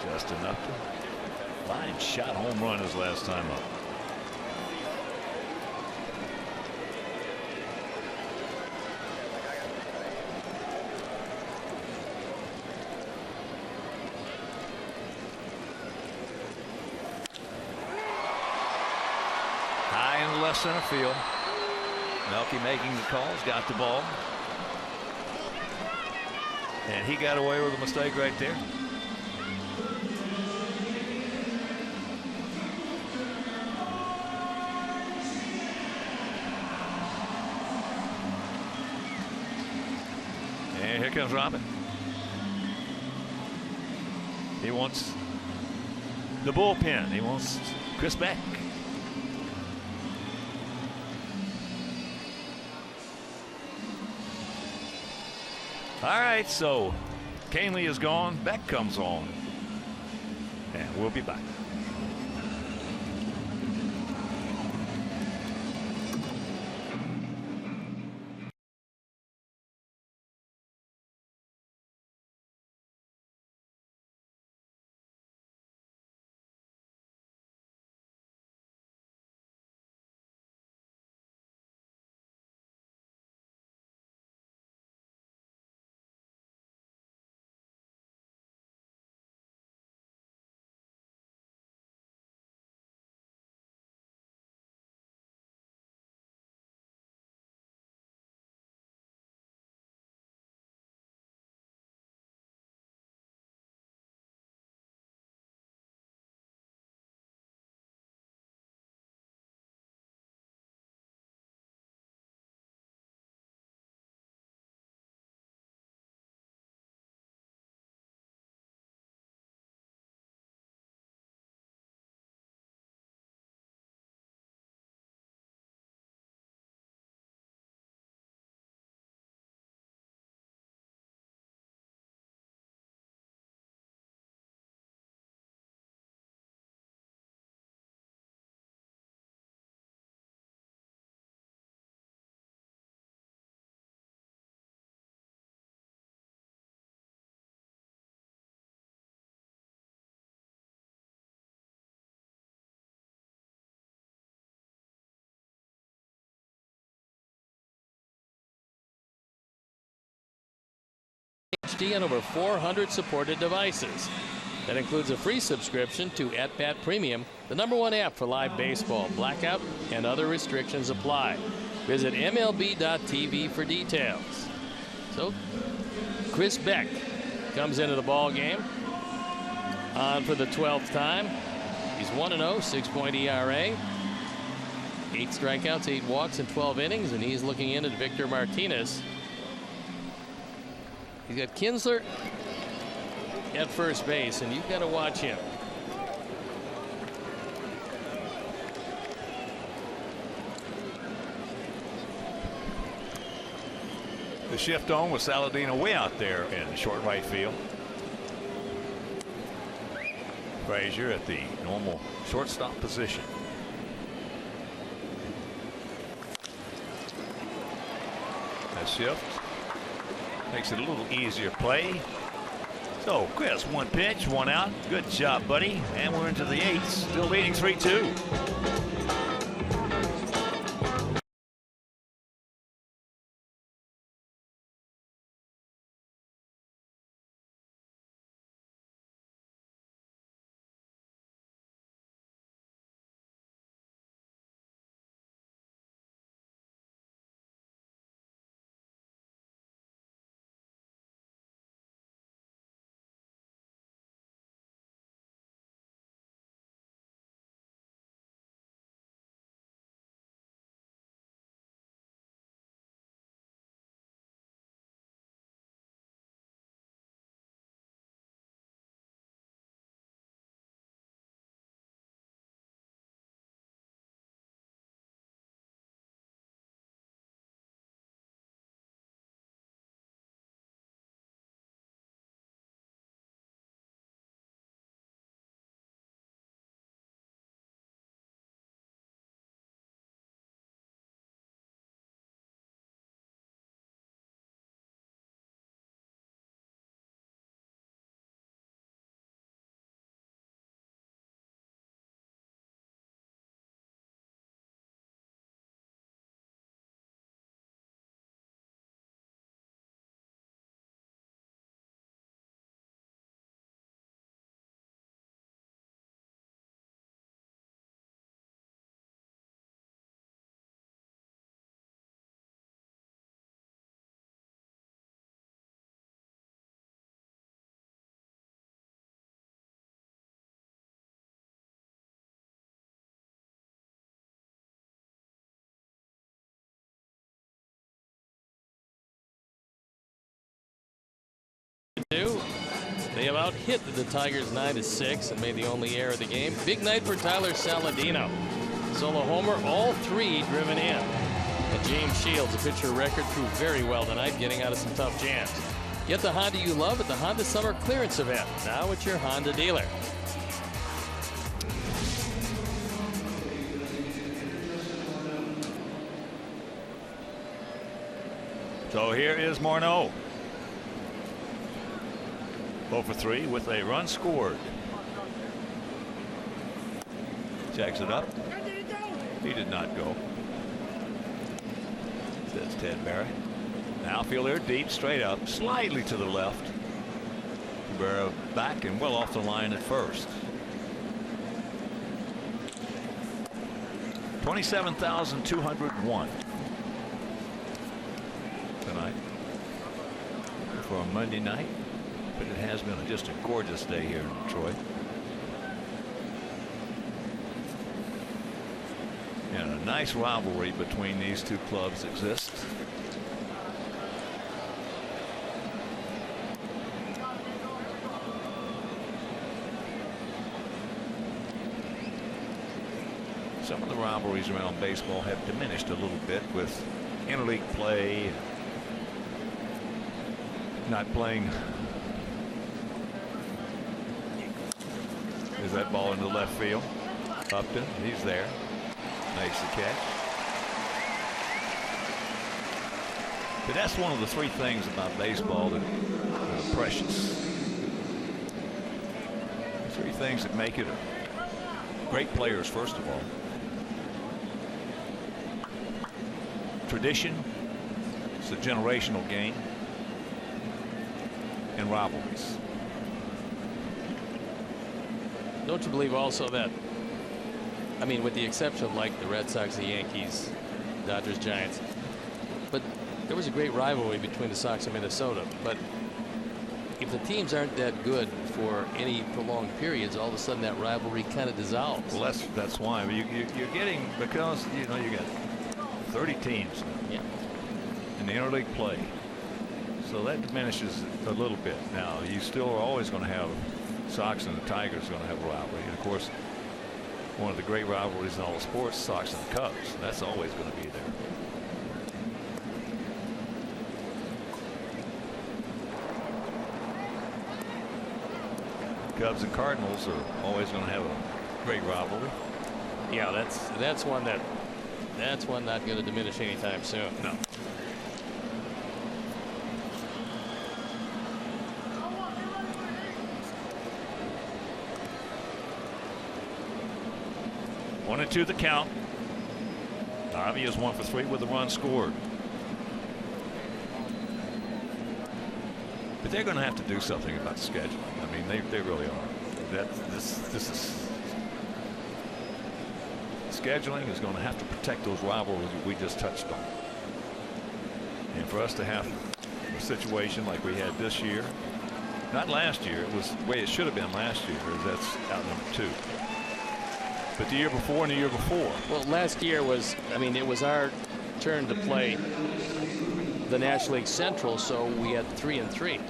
Justin Upton. Fine shot, home run his last time up. High in left center field. Melky making the calls, got the ball. And he got away with a mistake right there. And here comes Robin. He wants the bullpen. He wants Chris Beck. All right, so Canely is gone. Beck comes on. And we'll be back. HD on over 400 supported devices. That includes a free subscription to At Bat Premium, the #1 app for live baseball. Blackout and other restrictions apply. Visit MLB.tv for details. So, Chris Beck comes into the ball game on for the 12th time. He's 1-0, 6-point ERA, 8 strikeouts, 8 walks in 12 innings, and he's looking in at Victor Martinez. He's got Kinsler at first base, and you've got to watch him. The shift on with Saladino way out there in short right field. Frazier at the normal shortstop position. That shift makes it a little easier play. So Chris, 1 pitch, 1 out. Good job, buddy. And we're into the 8th, still leading 3-2. They have out-hit the Tigers 9-6 and made the only error of the game. Big night for Tyler Saladino. Solo homer, all 3 driven in. And James Shields, a pitcher record, threw very well tonight, getting out of some tough jams. Get the Honda you love at the Honda Summer Clearance Event. Now at your Honda dealer. So here is Morneau. 0 for 3 with a run scored. Jacks it up. He did not go. Says Ted Barry. Outfielder deep, straight up, slightly to the left. Barrow back and well off the line at first. 27,201 tonight for a Monday night, but it has been just a gorgeous day here in Detroit. And a nice rivalry between these two clubs exists. Some of the rivalries around baseball have diminished a little bit with interleague play, not playing. Is that ball into left field? Upton, he's there. Makes the catch. But that's one of the 3 things about baseball that are precious. 3 things that make it great players, first of all. Tradition, it's a generational game, and rivalries. Don't you believe also that, I mean, with the exception of like the Red Sox, the Yankees, Dodgers, Giants, but there was a great rivalry between the Sox and Minnesota. But if the teams aren't that good for any prolonged periods, all of a sudden that rivalry kind of dissolves. Well, that's why you're getting, because you know you got 30 teams in the interleague play, so that diminishes a little bit. Now you still are always going to have Sox and the Tigers are going to have a rivalry, and of course one of the great rivalries in all the sports, Sox and the Cubs. That's always going to be there. Cubs and Cardinals are always going to have a great rivalry. Yeah, that's one not going to diminish anytime soon. No. One and 2 the count. Harvey is 1 for 3 with a run scored. But they're going to have to do something about scheduling. I mean, they really are. This is scheduling is going to have to protect those rivalries we just touched on. And for us to have a situation like we had this year, not last year, it was the way it should have been last year. That's out number 2. But the year before and the year before. Well, last year was, I mean, it was our turn to play the National League Central, so we had 3 and 3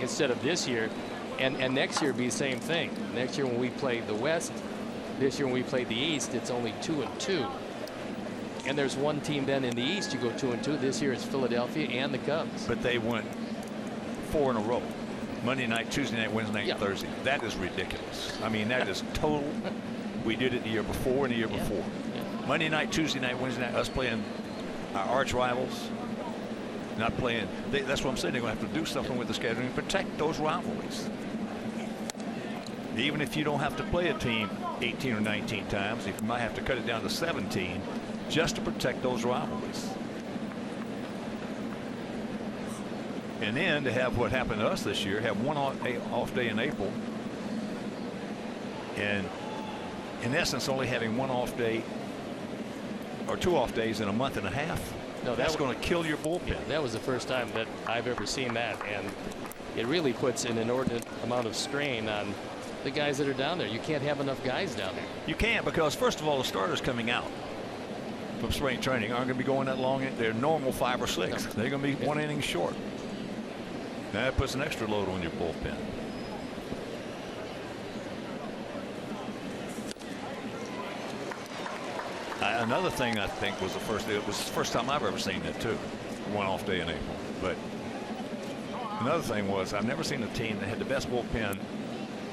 instead of this year. And next year be the same thing. Next year when we play the West, this year when we play the East, it's only 2 and 2. And there's one team then in the East you go 2 and 2. This year it's Philadelphia and the Cubs. But they went 4 in a row. Monday night, Tuesday night, Wednesday night, Thursday. That is ridiculous. I mean, that is total. We did it the year before and the year before. Monday night, Tuesday night, Wednesday night, us playing our arch rivals. Not playing. That's what I'm saying. They're going to have to do something with the scheduling to protect those rivalries. Even if you don't have to play a team 18 or 19 times, you might have to cut it down to 17 just to protect those rivalries. And then to have what happened to us this year, have one off day in April, and in essence only having one off day or 2 off days in a month and a half. No, that's going to kill your bullpen. Yeah, that was the first time that I've ever seen that, and it really puts an inordinate amount of strain on the guys that are down there. You can't have enough guys down there. You can't, because first of all, the starters coming out from spring training aren't going to be going that long. They're normal 5 or 6. They're going to be 1 inning short. Now that puts an extra load on your bullpen. Another thing I think was it was the first time I've ever seen it too. One off day in April. But another thing was I've never seen a team that had the best bullpen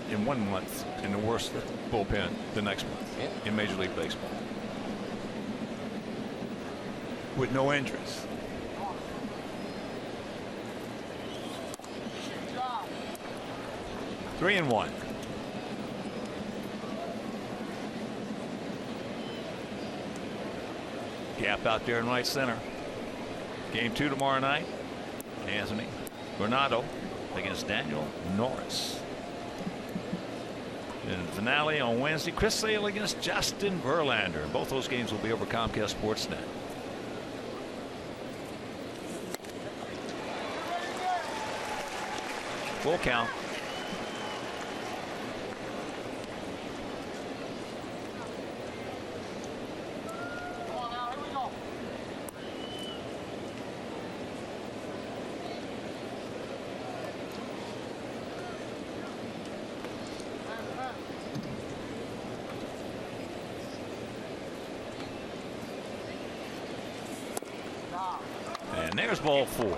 in 1 month and the worst bullpen the next month in Major League Baseball. With no injuries. Three and one. Gap out there in right center. Game 2 tomorrow night. Anthony Granado against Daniel Norris. And the finale on Wednesday, Chris Sale against Justin Verlander. Both those games will be over Comcast Sportsnet. Full count. And there's ball 4.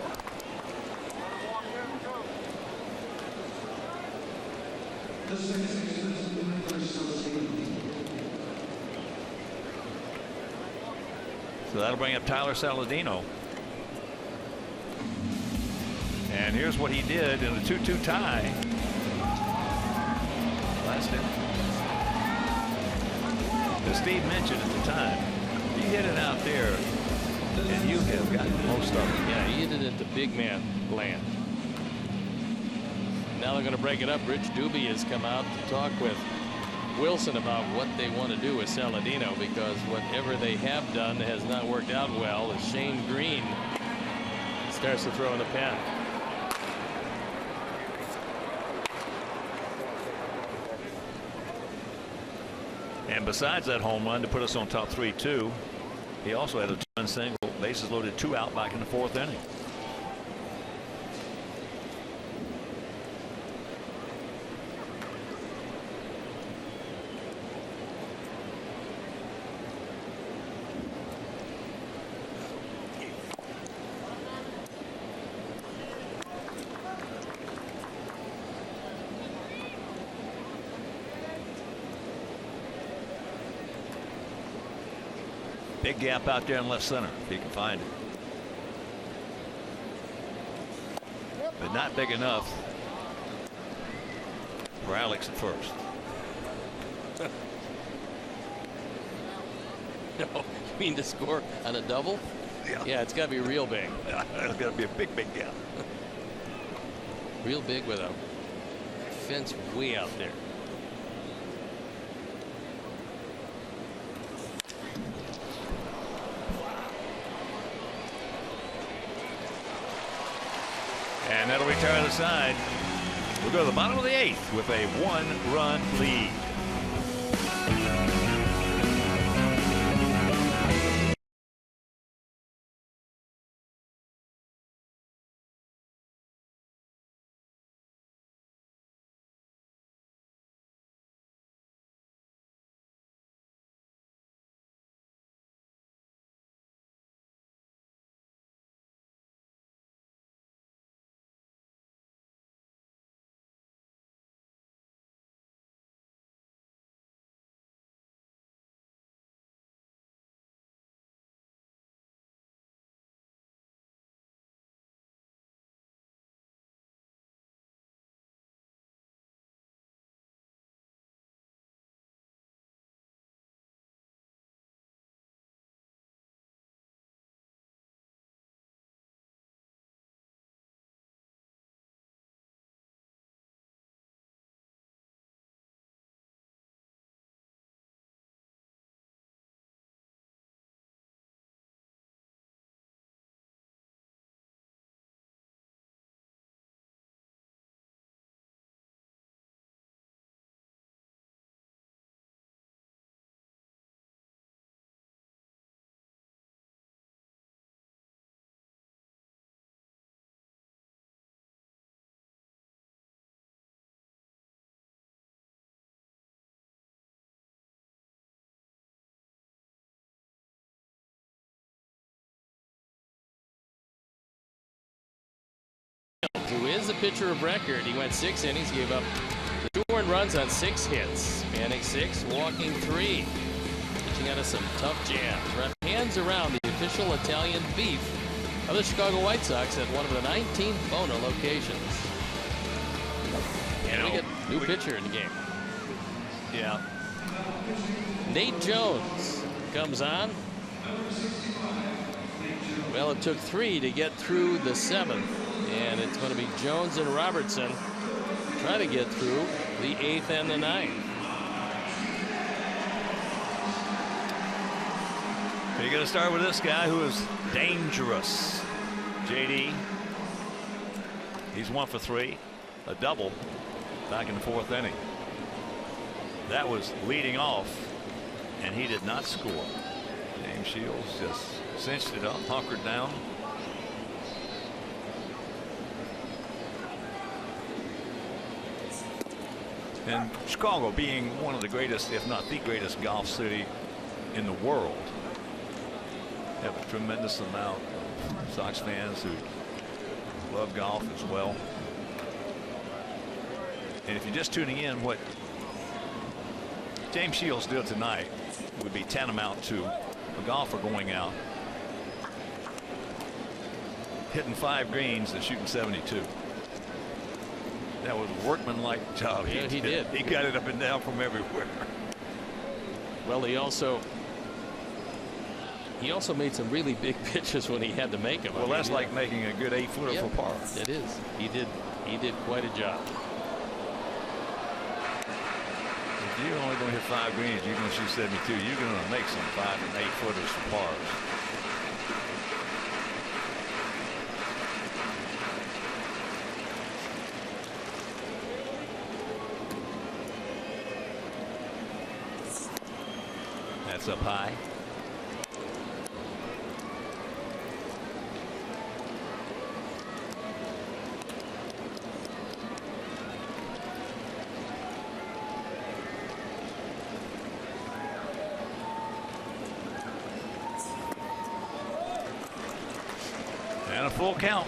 So that'll bring up Tyler Saladino. And here's what he did in a 2-2 tie. Last inning. As Steve mentioned at the time, you hit it out there and you have gotten most of it. Yeah, he hit it into big man land. Now they're going to break it up. Rich Doobie has come out to talk with Wilson about what they want to do with Saladino, because whatever they have done has not worked out well as Shane Green starts to throw in the pen. And besides that home run to put us on top 3-2, he also had a two-run single, bases loaded, 2 out back in the 4th inning. Big gap out there in left center if he can find it. But not big enough for Alex at first. No, you mean to score on a double? Yeah, it's got to be real big. It's got to be a big gap. Real big with a fence way out there. And that'll retire the side. We'll go to the bottom of the 8th with a 1-run lead. is the pitcher of record. He went 6 innings, gave up 2 earned runs on 6 hits. Manning 6, walking 3. Pitching out of some tough jams. Ref hands around the official Italian beef of the Chicago White Sox at one of the 19 Bona locations. And we get new pitcher in the game. Yeah. Nate Jones comes on. Well, it took 3 to get through the 7th, and it's going to be Jones and Robertson trying to get through the 8th and the 9th. You're going to start with this guy who is dangerous. JD. He's 1 for 3, a double back in the 4th inning. That was leading off, and he did not score. James Shields just cinched it up, hunkered down. And Chicago, being one of the greatest, if not the greatest golf city in the world, have a tremendous amount of Sox fans who love golf as well. And if you're just tuning in, what James Shields did tonight would be tantamount to a golfer going out, hitting 5 greens and shooting 72. That was a workmanlike job. Yeah, he did. He got it up and down from everywhere. Well, he also made some really big pitches when he had to make them. Well, that's like making a good 8-footer for par. It is. He did quite a job. If you're only going to hit 5 greens, you're going to shoot 72. You're going to make some 5- and 8-footers for pars. That's up high. And a full count.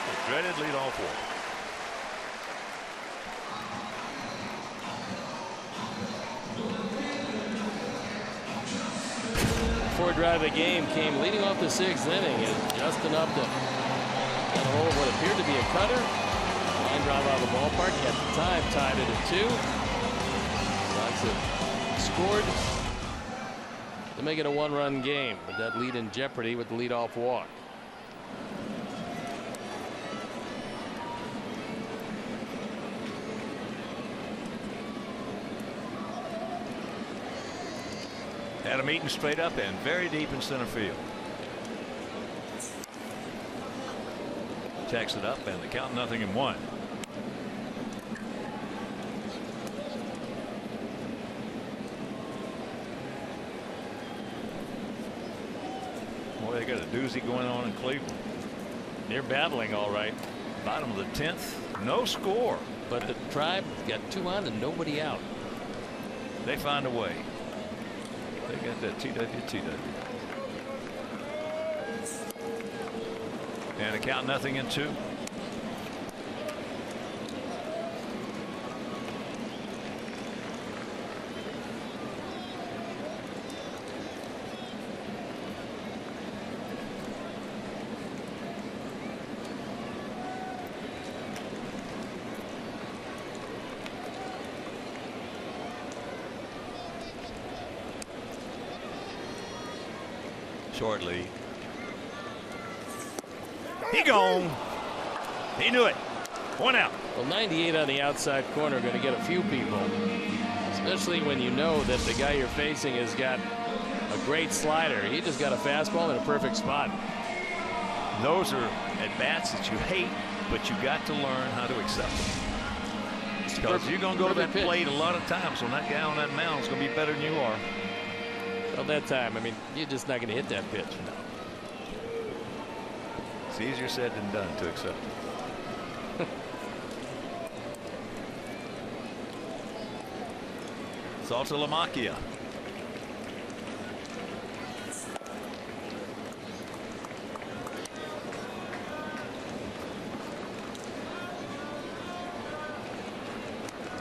The dreaded leadoff walk. Four drive of the game came leading off the 6th inning, and Justin Upton got a hold of what appeared to be a cutter. Line drive out of the ballpark. At the time, tied it at 2. Sox have scored to make it a 1-run game, with that lead in jeopardy with the leadoff walk. Had him eating straight up and very deep in center field. Checks it up, and the count 0-1. Boy, they got a doozy going on in Cleveland. They're battling all right. Bottom of the 10th, no score. But the Tribe got 2 on and nobody out. They find a way. They got that TW. And a count 0-2. Shortly. He gone. He knew it. 1 out. Well, 98 on the outside corner going to get a few people, especially when you know that the guy you're facing has got a great slider. He just got a fastball in a perfect spot. Those are at-bats that you hate, but you got to learn how to accept them. Because you're going to go to that plate a lot of times when that guy on that mound is going to be better than you are. Well, that time, I mean, you're just not going to hit that pitch. It's easier said than done to accept it. Saltalamacchia.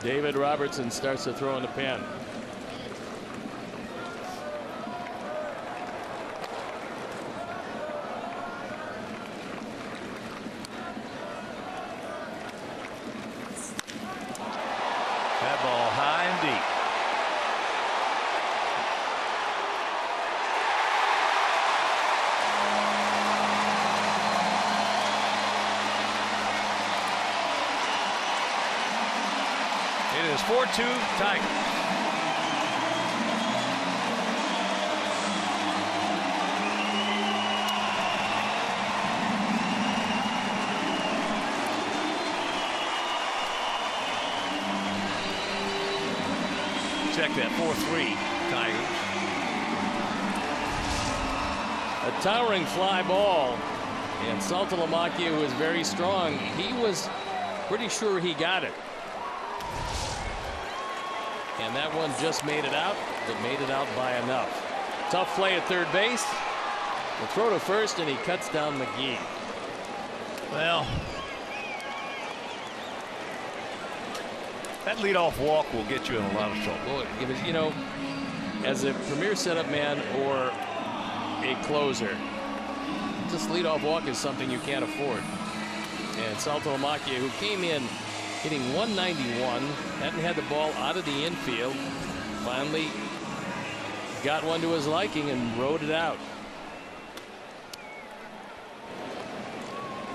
David Robertson starts to throw in the pen. That ball high and deep. It is 4-2 Tigers. Check that 4-3 Tigers. A towering fly ball, and Saltalamacchia, who is very strong, he was pretty sure he got it. And that one just made it out, but made it out by enough. Tough play at third base. The throw to first, and he cuts down McGee. Well, that leadoff walk will get you in a lot of trouble. Well, you know, as a premier setup man or a closer, this leadoff walk is something you can't afford. And Saltalamacchia, who came in hitting 191, hadn't had the ball out of the infield, finally got one to his liking and rode it out.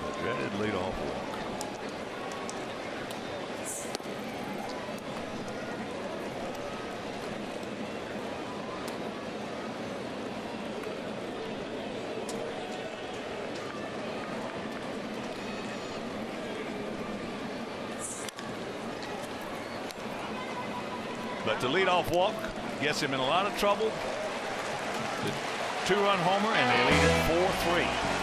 The dreaded leadoff walk. But the leadoff walk gets him in a lot of trouble. The two-run homer, and they lead it 4-3.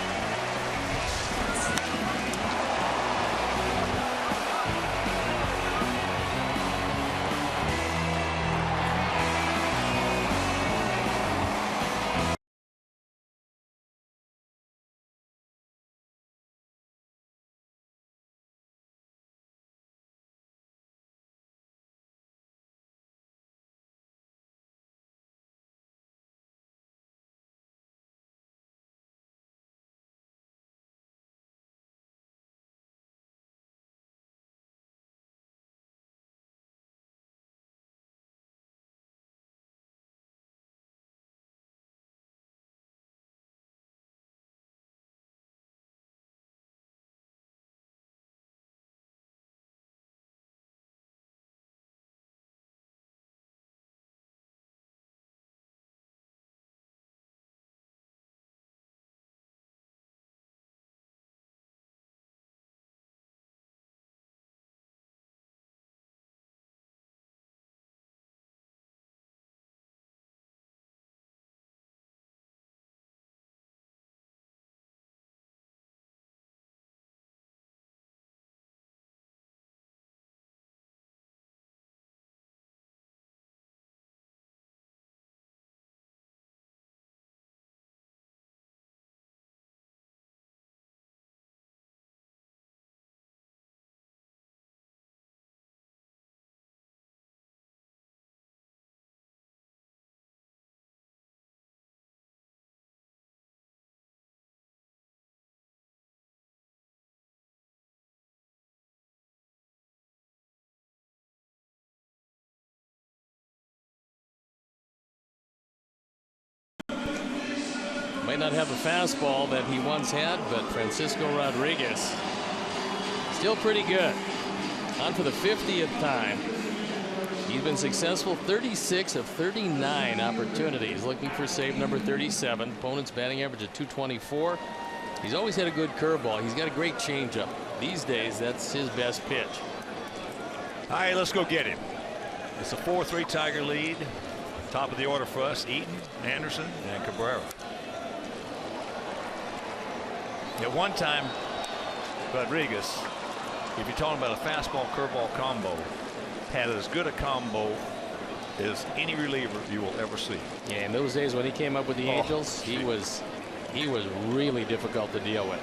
Might not have the fastball that he once had, but Francisco Rodriguez still pretty good. On for the 50th time. He's been successful 36 of 39 opportunities, looking for save number 37. Opponent's batting average at 224. He's always had a good curveball. He's got a great changeup. These days, that's his best pitch. All right, let's go get him. It's a 4-3 Tiger lead. Top of the order for us: Eaton, Anderson, and Cabrera. At one time, Rodriguez, if you're talking about a fastball curveball combo, had as good a combo as any reliever you will ever see. Yeah, in those days when he came up with the Angels, he was really difficult to deal with.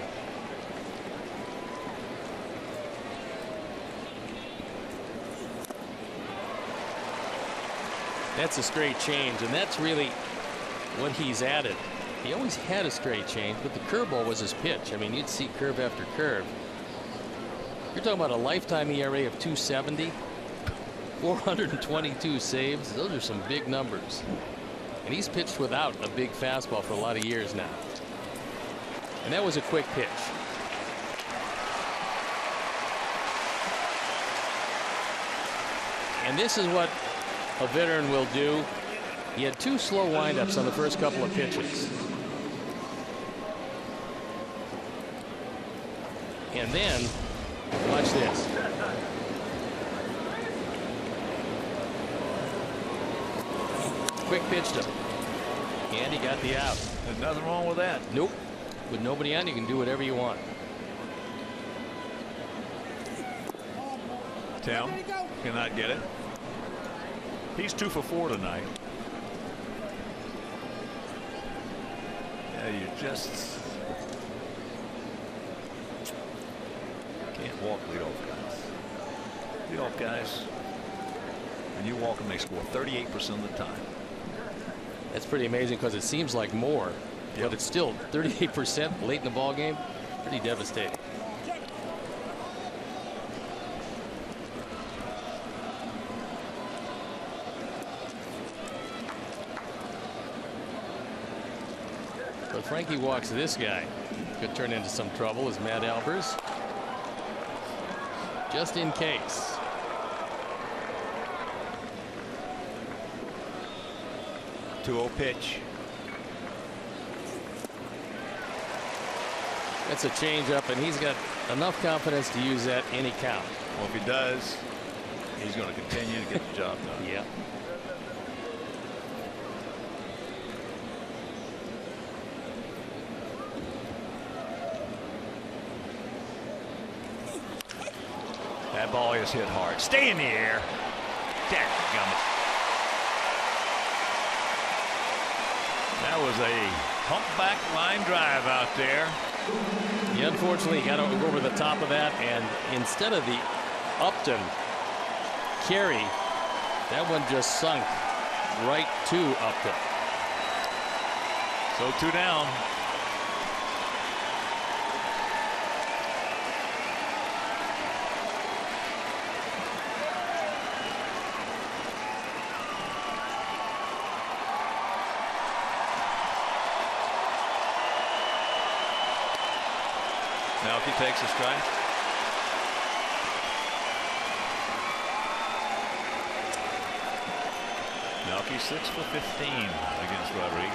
That's a straight change, and that's really what he's added. He always had a straight change, but the curveball was his pitch. I mean, you'd see curve after curve. You're talking about a lifetime ERA of 2.70, 422 saves. Those are some big numbers. And he's pitched without a big fastball for a lot of years now. And that was a quick pitch. And this is what a veteran will do. He had 2 slow windups on the first couple of pitches. And then, watch this. Quick pitch to him. And he got the out. There's nothing wrong with that. Nope. With nobody on, you can do whatever you want. Tim cannot get it. He's 2 for 4 tonight. Yeah, you just can't walk leadoff guys. Leadoff guys, when you walk them, they score 38% of the time. That's pretty amazing because it seems like more, but it's still 38% late in the ball game. Pretty devastating. But Frankie walks this guy. Could turn into some trouble as Matt Albers. Just in case. .20 pitch. That's a changeup, and he's got enough confidence to use that any count. Well, if he does, he's going to continue to get the job done. Yeah. That ball is hit hard. Stay in the air. Dadgummit. That was a humpback line drive out there. He unfortunately got over the top of that, and instead of the Upton carry, that one just sunk right to Upton. So 2 down. Now if he takes a strike. Melky 6 for 15 against Rodriguez.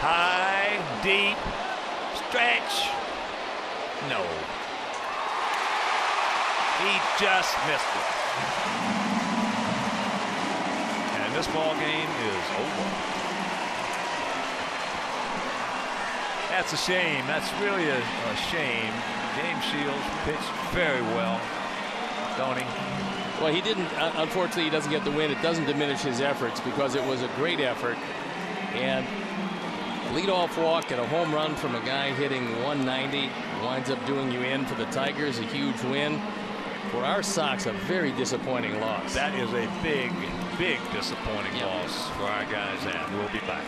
High, deep, stretch. No. He just missed it. And this ball game is over. That's a shame. That's really a shame. James Shields pitched very well, don't he? Well, he didn't. Unfortunately, he doesn't get the win. It doesn't diminish his efforts because it was a great effort. And a leadoff walk and a home run from a guy hitting 190 winds up doing you in for the Tigers. A huge win. For our Sox, a very disappointing loss. That is a big, big disappointing loss for our guys, and we'll be back.